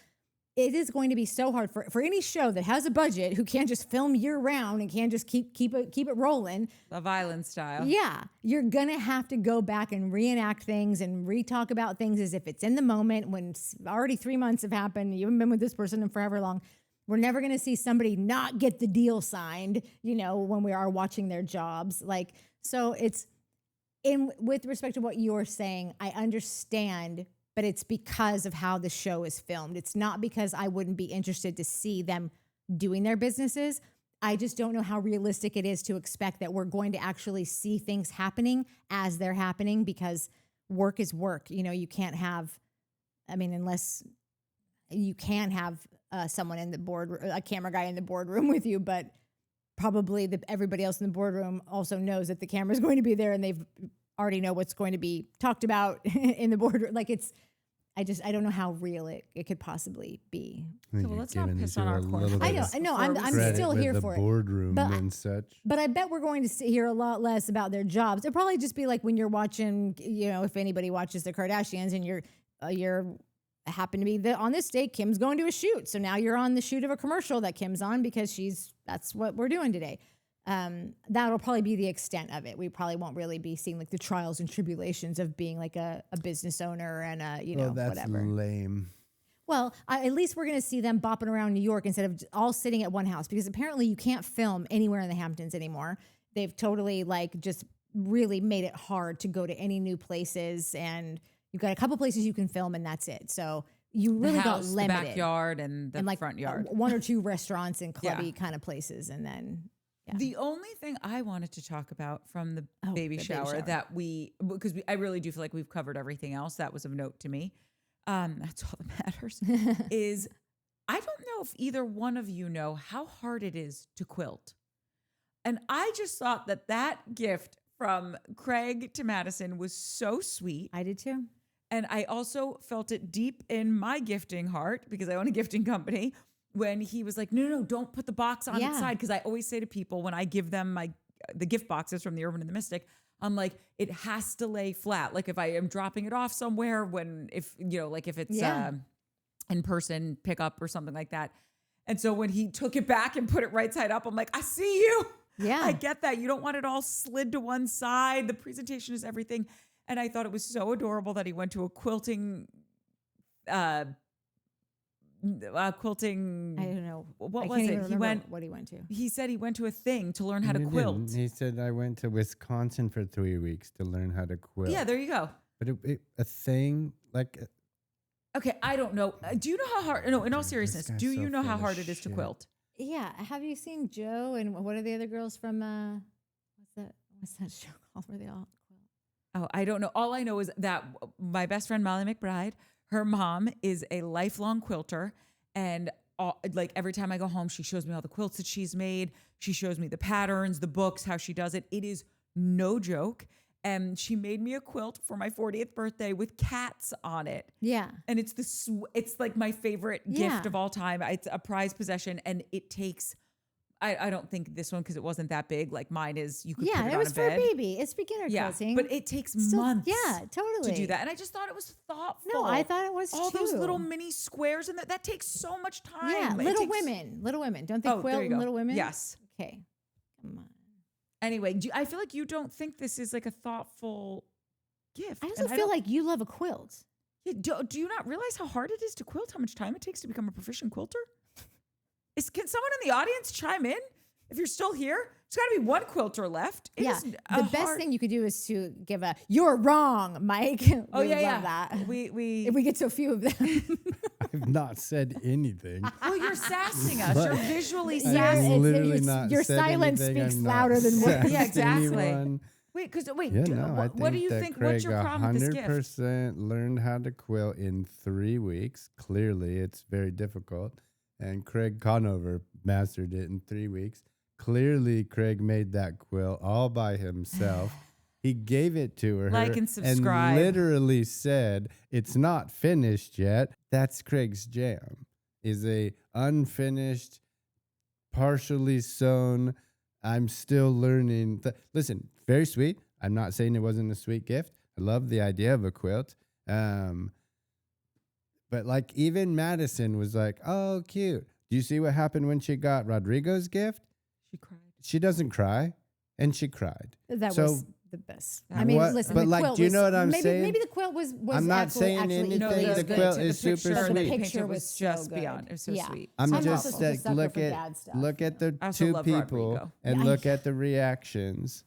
It is going to be so hard for any show that has a budget, who can't just film year round and can't just keep it rolling. Love Island style. Yeah. You're going to have to go back and reenact things and re-talk about things as if it's in the moment when already 3 months have happened. You haven't been with this person in forever long. We're never going to see somebody not get the deal signed, you know, when we are watching their jobs. Like, so it's with respect to what you're saying, I understand, but it's because of how the show is filmed. It's not because I wouldn't be interested to see them doing their businesses. I just don't know how realistic it is to expect that we're going to actually see things happening as they're happening, because work is work. You know, you can't have, I mean, unless you can have someone in the board, a camera guy in the boardroom with you, but probably everybody else in the boardroom also knows that the camera is going to be there, and they've already know what's going to be talked about in the boardroom. Like I don't know how real it could possibly be. Okay, well, let's not piss on our corner. I know. I'm still here for it. Boardroom and such. But I bet we're going to hear a lot less about their jobs. It'll probably just be like when you're watching, you know, if anybody watches the Kardashians and you're happen to be on this day, Kim's going to a shoot. So now you're on the shoot of a commercial that Kim's on because that's what we're doing today. That'll probably be the extent of it. We probably won't really be seeing like the trials and tribulations of being like a business owner and that's whatever. Lame. Well, at least we're going to see them bopping around New York instead of all sitting at one house, because apparently you can't film anywhere in the Hamptons anymore. They've totally like just really made it hard to go to any new places, and you've got a couple places you can film and that's it. So you really got limited. The backyard and the like front yard. One or two restaurants and clubby kind of places, and then. Yeah. The only thing I wanted to talk about from the baby shower that because I really do feel like we've covered everything else that was of note to me. That's all that matters. Is I don't know if either one of you know how hard it is to quilt. And I just thought that gift from Craig to Madison was so sweet. I did too. And I also felt it deep in my gifting heart, because I own a gifting company, when he was like, no, don't put the box on its side. Because I always say to people when I give them the gift boxes from the Urban and the Mystic, I'm like, it has to lay flat. Like if I am dropping it off somewhere, if it's in person pickup or something like that. And so when he took it back and put it right side up, I'm like, I see you. Yeah. I get that. You don't want it all slid to one side. The presentation is everything. And I thought it was so adorable that he went to a quilting quilting. I don't know. What was it? What he went to. He said he went to a thing to learn how to quilt. He said, I went to Wisconsin for 3 weeks to learn how to quilt. Yeah, there you go. But a thing, like, Okay, I don't know. Do you know how hard? No, in all seriousness, guy's do so you know how full of hard it is to shit. quilt? Yeah. Have you seen Joe and what are the other girls from what's that show called where they all quilt? Oh, I don't know. All I know is that my best friend Molly McBride, her mom is a lifelong quilter, and like every time I go home, she shows me all the quilts that she's made. She shows me the patterns, the books, how she does it. It is no joke. And she made me a quilt for my 40th birthday with cats on it. Yeah. And it's it's like my favorite Yeah. gift of all time. It's a prized possession, and it takes. I don't think this one because it wasn't that big. Like mine is, you could put Yeah, it it on was a for a bed. baby. It's beginner quilting. But it takes Still- months. Yeah, totally. To do that, and I just thought it was thoughtful. No, I thought it was all those too. little mini squares, and that takes so much time. Yeah, It Little takes- Women. Little Women. Don't they Oh, quilt there you in go. Little Women? Yes. Okay. Come on. Anyway, I feel like you don't think this is like a thoughtful gift. I also and feel don't- like you love a quilt. Yeah, do you not realize how hard it is to quilt? How much time it takes to become a proficient quilter? Can someone in the audience chime in? If you're still here, there's got to be one quilter left. It Yeah. is The a best hard- thing you could do is to give a "You're wrong, Mike." Oh We yeah, would yeah. love that. We If we get so few of them. I've not said anything. well, you're sassing us. You're visually Yeah, sassing. it's- literally it's- not your said silence anything. speaks I've not louder than words. sassed Yeah, exactly. anyone. Wait, Yeah, no, I what do you that think? Craig What's your problem with this gift? 100% learned how to quilt in 3 weeks. Clearly, it's very difficult. And Craig Conover mastered it in 3 weeks. Clearly, Craig made that quilt all by himself. He gave it to her Like and subscribe. and literally said, "It's not finished yet." That's Craig's jam. Is a unfinished, partially sewn. I'm still learning. Listen, very sweet. I'm not saying it wasn't a sweet gift. I love the idea of a quilt. But like even Madison was like, "Oh, cute." Do you see what happened when she got Rodrigo's gift? She cried. She doesn't cry, and she cried. That So, was the best. I What- mean, listen, but the like, quilt do you was- know what I'm maybe, saying? Maybe the quilt was I'm not actually, saying actually anything. equally The as good. quilt the is super picture, sweet. The picture picture was was so just good. beyond. It was so Yeah. sweet. I'm I'm just also such a like sucker look for at dad stuff. look at the I also two love people Rodrigo. and Yeah, look at the reactions,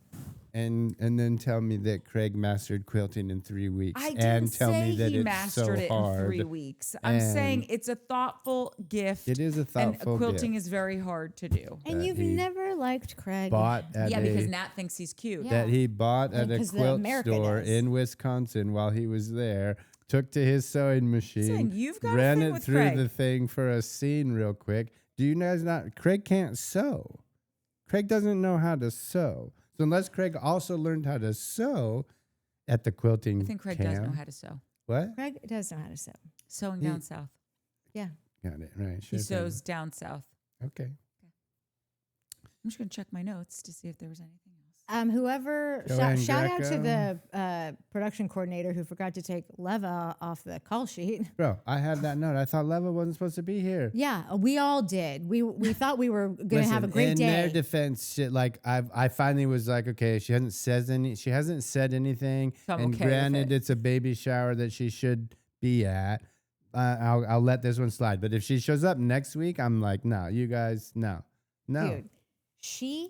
and then tell me that Craig mastered quilting in 3 weeks, I and didn't tell say me that he it's mastered so it hard. in 3 weeks. I'm saying And- it's a thoughtful gift. It is a and thoughtful quilting gift is very hard to do. And that you've he never liked Craig. bought at Yeah, because a Nat thinks he's cute. Yeah. that he bought at a Because the quilt America store does. in Wisconsin while he was there. Took to his sewing machine, Saying, "You've got a ran thing it with through Craig." the thing for a scene real quick. Do you guys not? Craig can't sew. Craig doesn't know how to sew. So unless Craig also learned how to sew at the quilting I think Craig does know camp- how to sew. What? Craig does know how to sew. Sewing He- down south. Yeah. Got it right. He Sure sews down south. thing. Okay. I'm just gonna check my notes to see if there was anything else. Whoever Joanne shout out to Greco. the production coordinator who forgot to take Leva off the call sheet. Bro, I had that note. I thought Leva wasn't supposed to be here. Yeah, we all did. We thought we were going to have a great in day. their defense, shit, like I finally was like, okay, she hasn't said anything. So I'm and okay with granted, it. it's a baby shower that she should be at. I'll let this one slide. But if she shows up next week, I'm like, no, you guys, no. Dude, she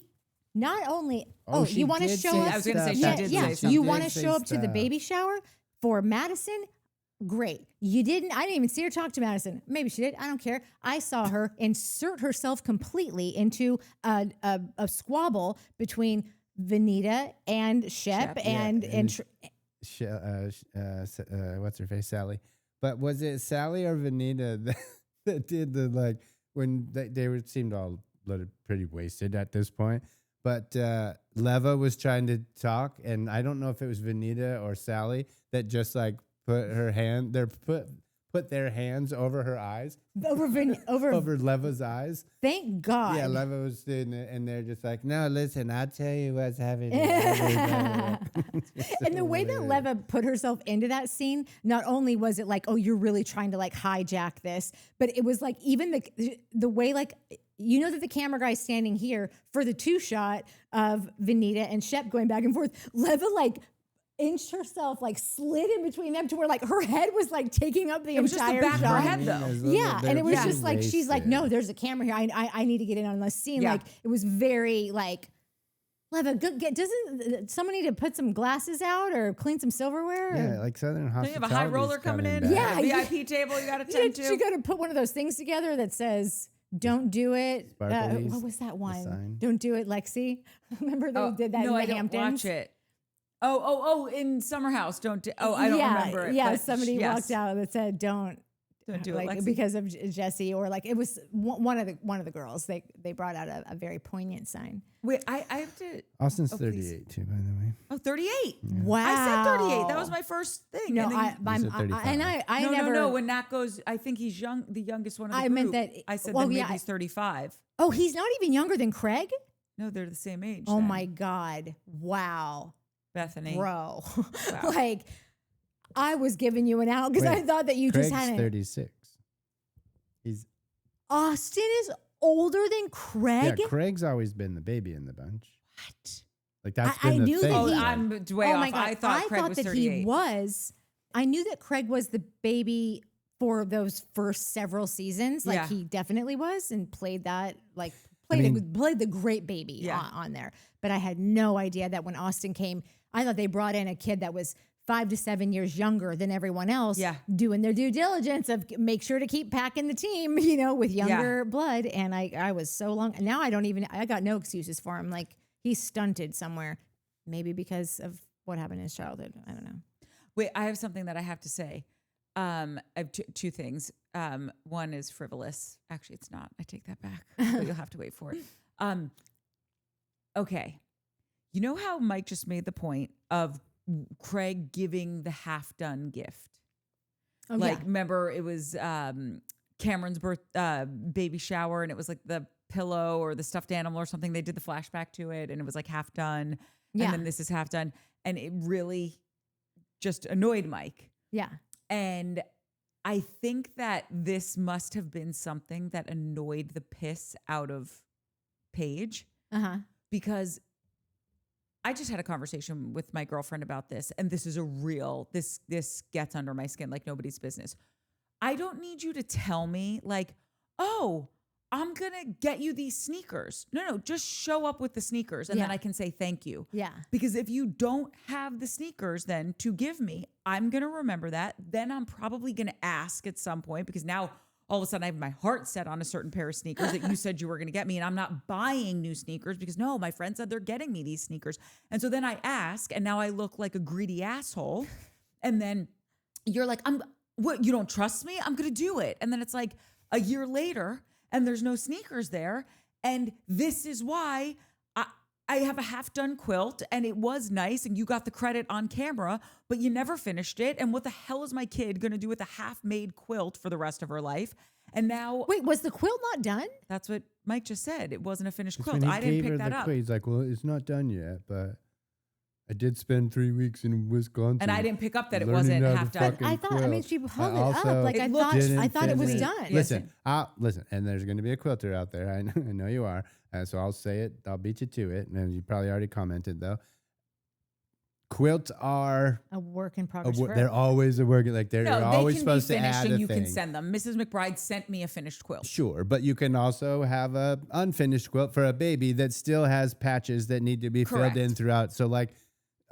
not only Oh, you want to did show say up. I was gonna say, she yeah, did yeah, say something. you She want to did say show up to the stuff. baby shower for Madison. Great. You didn't. I didn't even see her talk to Madison. Maybe she did. I don't care. I saw her insert herself completely into a squabble between Venita and Shep, Shep, and What's her face, Salley? But was it Salley or Venita that did the like when seemed all pretty wasted at this point? But Leva was trying to talk, and I don't know if it was Venita or Salley that just like put their hands over her eyes, over Leva's eyes. Thank God. Yeah, Leva was doing it, and they're just like, "No, listen, I'll tell you what's happening." And the way that Leva put herself into that scene, not only was it like, oh, you're really trying to like hijack this, but it was like even the way like, you know that the camera guy's standing here for the 2 shot of Venita and Shep going back and forth. Leva like inched herself, like slid in between them to where like her head was like taking up the It was just the entire back of her shot. head, though. Yeah, and it was They're just like she's like, wasted. no, there's a camera here. I need to get in on this scene. Yeah. Like it was very like, Have a good doesn't someone need to put some glasses out or clean some silverware? Yeah, like Southern Don't you hospitality. have a high roller coming in? Yeah, A VIP table you got to tend to. You got to put one of those things together that says "Don't do it." Sparklies, What was that one? sign. Don't do it, Lexi. Remember they did that no, in I the don't Hamptons? watch it. Oh, in Summer House. Don't do, I don't remember it. Yeah, but somebody yes. walked out that said "Don't do like, it, Lexi. because of Jesse," or like it was one of the girls. They brought out a very poignant sign. Wait, I have to. Austin's please. 38 too, by the way. Oh, 38. Wow, I said 38. That was my first thing. No, and then I never. No. When Nat goes, I think he's young, the youngest one of the I group. meant that. I said well, that maybe yeah, he's 35. Oh, he's not even younger than Craig. No, they're the same age. Oh then. my God! Wow, Bethany. bro. Wow. Like I was giving you an out because I Wait, thought that you Craig's just hadn't. 36. He's Austen is older than Craig. Yeah, Craig's always been the baby in the bunch. What? Like that's I been the knew thing. that Oh, he- I'm way Oh off. my God! I thought Craig was that 38. he was. I knew that Craig was the baby for those first several seasons. Like Yeah. he definitely was and played that like mean- played the great baby Yeah. on there. But I had no idea that when Austen came, I thought they brought in a kid that was 5 to 7 years younger than everyone else, Yeah. doing their due diligence of make sure to keep packing the team, with younger blood. And I was so long. Now I got no excuses for him. Like he's stunted somewhere, maybe because of what happened in his childhood. I don't know. Wait, I have something that I have to say. I have two things. One is frivolous. Actually, it's not. I take that back. But you'll have to wait for it. Okay. You know how Mike just made the point of Craig giving the half-done gift? Oh, Like, yeah. remember it was Cameron's baby shower, and it was like the pillow or the stuffed animal or something. They did the flashback to it, and it was like half done. Yeah. And then this is half done. And it really just annoyed Mike. Yeah. And I think that this must have been something that annoyed the piss out of Paige, Uh-huh. because I just had a conversation with my girlfriend about this, and this is this gets under my skin like nobody's business. I don't need you to tell me like, oh, I'm going to get you these sneakers. No, just show up with the sneakers and then Yeah. I can say thank you. Yeah. Because if you don't have the sneakers then to give me, I'm going to remember that. Then I'm probably going to ask at some point, because now all of a sudden I have my heart set on a certain pair of sneakers that you said you were going to get me, and I'm not buying new sneakers because no, my friend said they're getting me these sneakers. And so then I ask, and now I look like a greedy asshole. And then you're like, what, you don't trust me? I'm going to do it. And then it's like a year later and there's no sneakers there. And this is why I have a half-done quilt, and it was nice, and you got the credit on camera, but you never finished it. And what the hell is my kid going to do with a half-made quilt for the rest of her life? And now Wait, was the quilt not done? that's what Mike just said. It wasn't a finished Just quilt. when he I didn't gave pick her that the up. quilt, he's like, well, it's not done yet, but I did spend 3 weeks in Wisconsin. And I didn't pick up that it learning wasn't how to half done. fucking I thought. I mean, quilt. she held I it up. also Like It I looked- thought. didn't I thought it was finish- done. Listen, listen, and there's going to be a quilter out there. I know you are. So I'll say it. I'll beat you to it. And you probably already commented though. Quilts are A work in progress. they're forever. always a work. Like they're No, always they can supposed be to finished add and a you thing. can send them. Mrs. McBride sent me a finished quilt. Sure, but you can also have a unfinished quilt for a baby that still has patches that need to be Correct. filled in throughout. So like,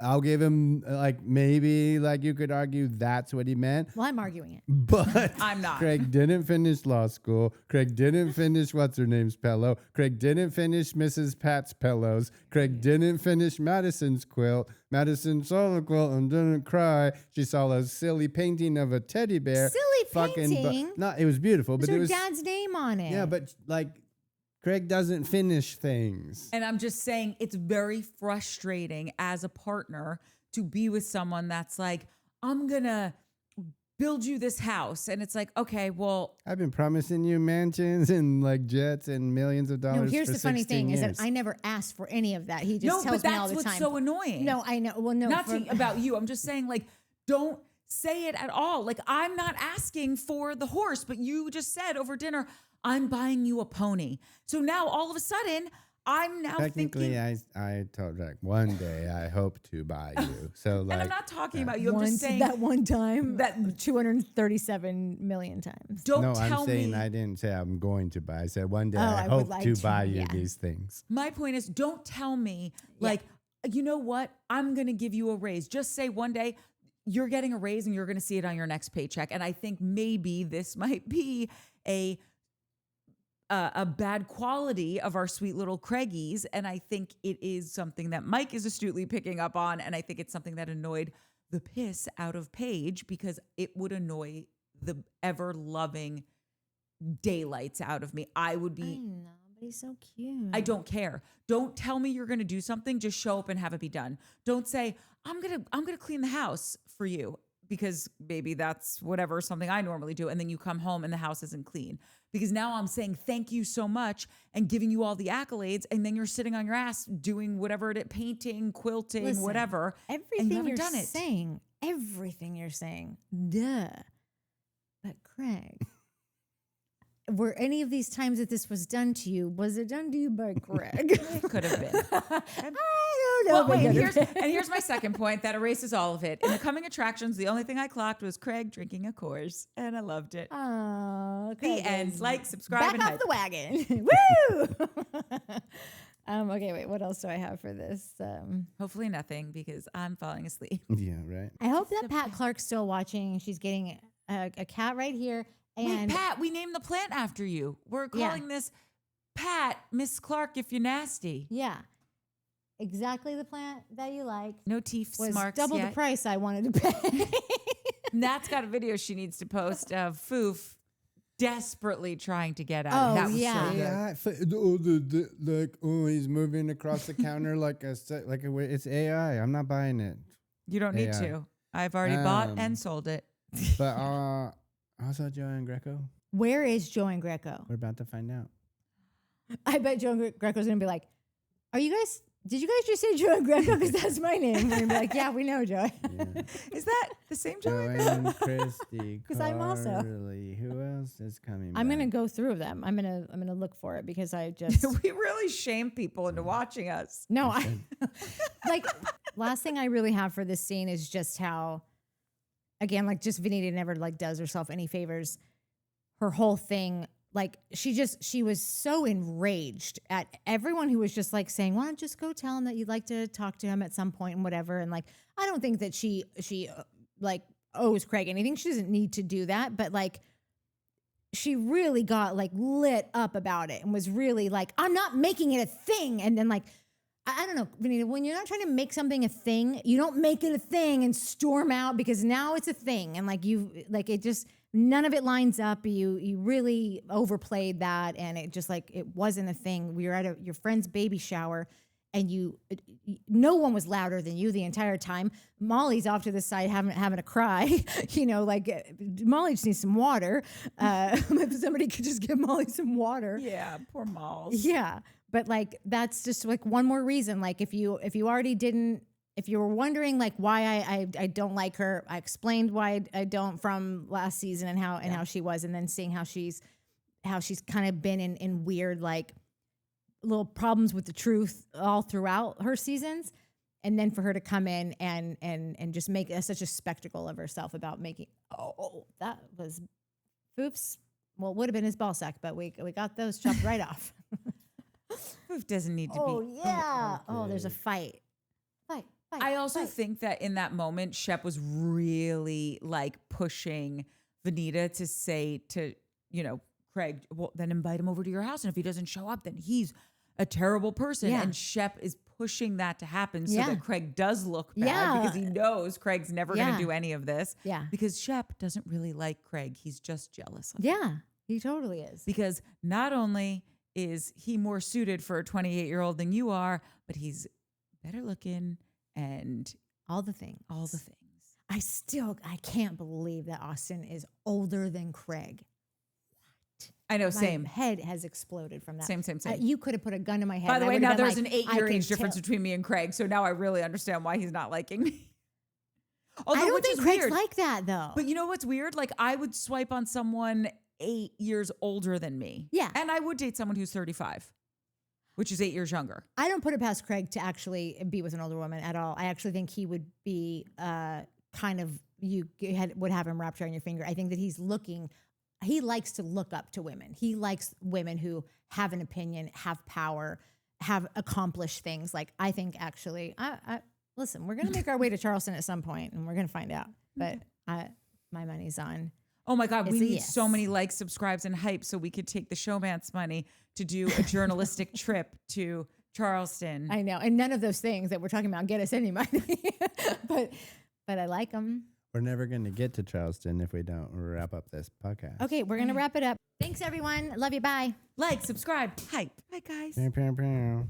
I'll give him like maybe like you could argue that's what he meant. Well, I'm arguing it. But I'm not. Craig didn't finish law school. Craig didn't finish what's her name's pillow. Craig didn't finish Mrs. Pat's pillows. Craig didn't finish Madison's quilt. Madison saw the quilt and didn't cry. She saw a silly painting of a teddy bear. Silly painting? No, it was beautiful, but There's it her was dad's name on it. yeah, but like Craig doesn't finish things. And I'm just saying it's very frustrating as a partner to be with someone that's like, I'm going to build you this house. And it's like, okay, well, I've been promising you mansions and like jets and millions of dollars. No, here's for the funny 16 thing years. is that I never asked for any of that. He just no, tells but me all that's the what's time. so annoying. No, I know. Well, no, Not about you. I'm just saying, like, don't say it at all. Like, I'm not asking for the horse, but you just said over dinner, I'm buying you a pony. So now all of a sudden, I'm now technically, thinking. I told like one day I hope to buy you. So like, And I'm not talking about you. I'm just Once, saying that one time, that- that 237 million times. don't no, tell I'm saying me. I didn't say I'm going to buy. I said one day Oh, I I would hope like to to, buy you yeah. these things. My point is, don't tell me like, you know what? I'm going to give you a raise. Just say one day you're getting a raise and you're going to see it on your next paycheck. And I think maybe this might be a bad quality of our sweet little Craigies. And I think it is something that Mike is astutely picking up on. And I think it's something that annoyed the piss out of Paige because it would annoy the ever loving daylights out of me. I would I be, know, but he's so cute. I don't care. Don't tell me you're going to do something. Just show up and have it be done. Don't say, I'm going to clean the house for you because maybe that's whatever, something I normally do. And then you come home and the house isn't clean. Because now I'm saying thank you so much and giving you all the accolades. And then you're sitting on your ass doing whatever it is, painting, quilting, Listen, whatever. Everything and you haven't you're done it. saying, everything you're saying, duh. But Craig, were any of these times that this was done to you, was it done to you by Craig? It could have been. I don't know. Well, but wait, it could have been. here's my second point that erases all of it. In the coming attractions, the only thing I clocked was Craig drinking a Coors, and I loved it. Oh, The Craig end. is Like, subscribe, back and off hype. the wagon. Woo! Okay, wait. What else do I have for this? Hopefully nothing because I'm falling asleep. Yeah, right. I hope that Pat Clark's still watching. She's getting a cat right here. And Wait, Pat, we named the plant after you. We're Yeah. calling this Pat, Miss Clark, if you're nasty. yeah, exactly the plant that you like. No teeth Was marks double yet. the price I wanted to pay. Nat's got a video she needs to post of Foof desperately trying to get out. Oh, That was yeah. so good. He's moving across the counter it's AI. I'm not buying it. You don't need AI. to. I've already bought Um, and sold it. But also Joanne Greco. Where is Joanne Greco? We're about to find out. I bet Joanne Greco's gonna be like, "Are you guys? Did you guys just say Joanne Greco? Because that's my name." And I'm like, "Yeah, we know Joanne." Yeah. Is that the same Joanne? Joanne Christie. 'Cause I'm also- Carly. Who else is coming? I'm gonna back? go through them. I'm gonna look for it because I just We really shame people into watching us. no. I like last thing I really have for this scene is just how, again, like just Venita never like does herself any favors. Her whole thing, like she was so enraged at everyone who was just like saying, "Why don't you just go tell him that you'd like to talk to him at some point and whatever." And like, I don't think that she like owes Craig anything. She doesn't need to do that, but like, she really got like lit up about it and was really like, "I'm not making it a thing." And then like, I don't know, Venita, when you're not trying to make something a thing, you don't make it a thing and storm out because now it's a thing. And like it just, none of it lines up. You really overplayed that. And it just like, it wasn't a thing. We were at your friend's baby shower and no one was louder than you the entire time. Molly's off to the side having a cry, Molly just needs some water. If somebody could just give Molly some water. Yeah, poor Malls. Yeah. But like, that's just like one more reason. Like if you already didn't, if you were wondering like why I don't like her, I explained why I don't from last season and how she was, and then seeing how she's kind of been in weird, like little problems with the truth all throughout her seasons. And then for her to come in and just make such a spectacle of herself about making, that was Foof's, well, it would have been his ball sack, but we got those chopped right off. Foof doesn't need to Oh be. yeah. Oh, there's a fight. I also think that in that moment, Shep was really like pushing Venita to say to, Craig, well, then invite him over to your house. And if he doesn't show up, then he's a terrible person. Yeah. And Shep is pushing that to happen so Yeah. that Craig does look bad Yeah. because he knows Craig's never going Yeah. to do any of this. Yeah. Because Shep doesn't really like Craig. He's just jealous of him. Yeah, he totally is. Because not only is he more suited for a 28-year-old than you are, but he's better looking and All the things. all the things. I can't believe that Austen is older than Craig. I know, My same. head has exploded from that. Same. You could have put a gun to my head. By the and I way, would now have been there's like, an 8-year I can age difference tell. between me and Craig, so now I really understand why he's not liking me. Although, I don't which think is Craig's weird. like that though. But you know what's weird? Like I would swipe on someone 8 years older than me. Yeah. And I would date someone who's 35. which is 8 years younger. I don't put it past Craig to actually be with an older woman at all. I actually think he would be would have him wrapped around your finger. I think that he likes to look up to women. He likes women who have an opinion, have power, have accomplished things. Like, I think actually, listen, we're going to make our way to Charleston at some point and we're going to find out. But my money's on. Oh my God, we need yes. so many likes, subscribes, and hype so we could take the Showmance money to do a journalistic trip to Charleston. I know. And none of those things that we're talking about get us any money. but I like them. We're never going to get to Charleston if we don't wrap up this podcast. Okay, we're going to wrap it up. Thanks, everyone. Love you. Bye. Like, subscribe, hype. Bye, guys. Pew, pew, pew.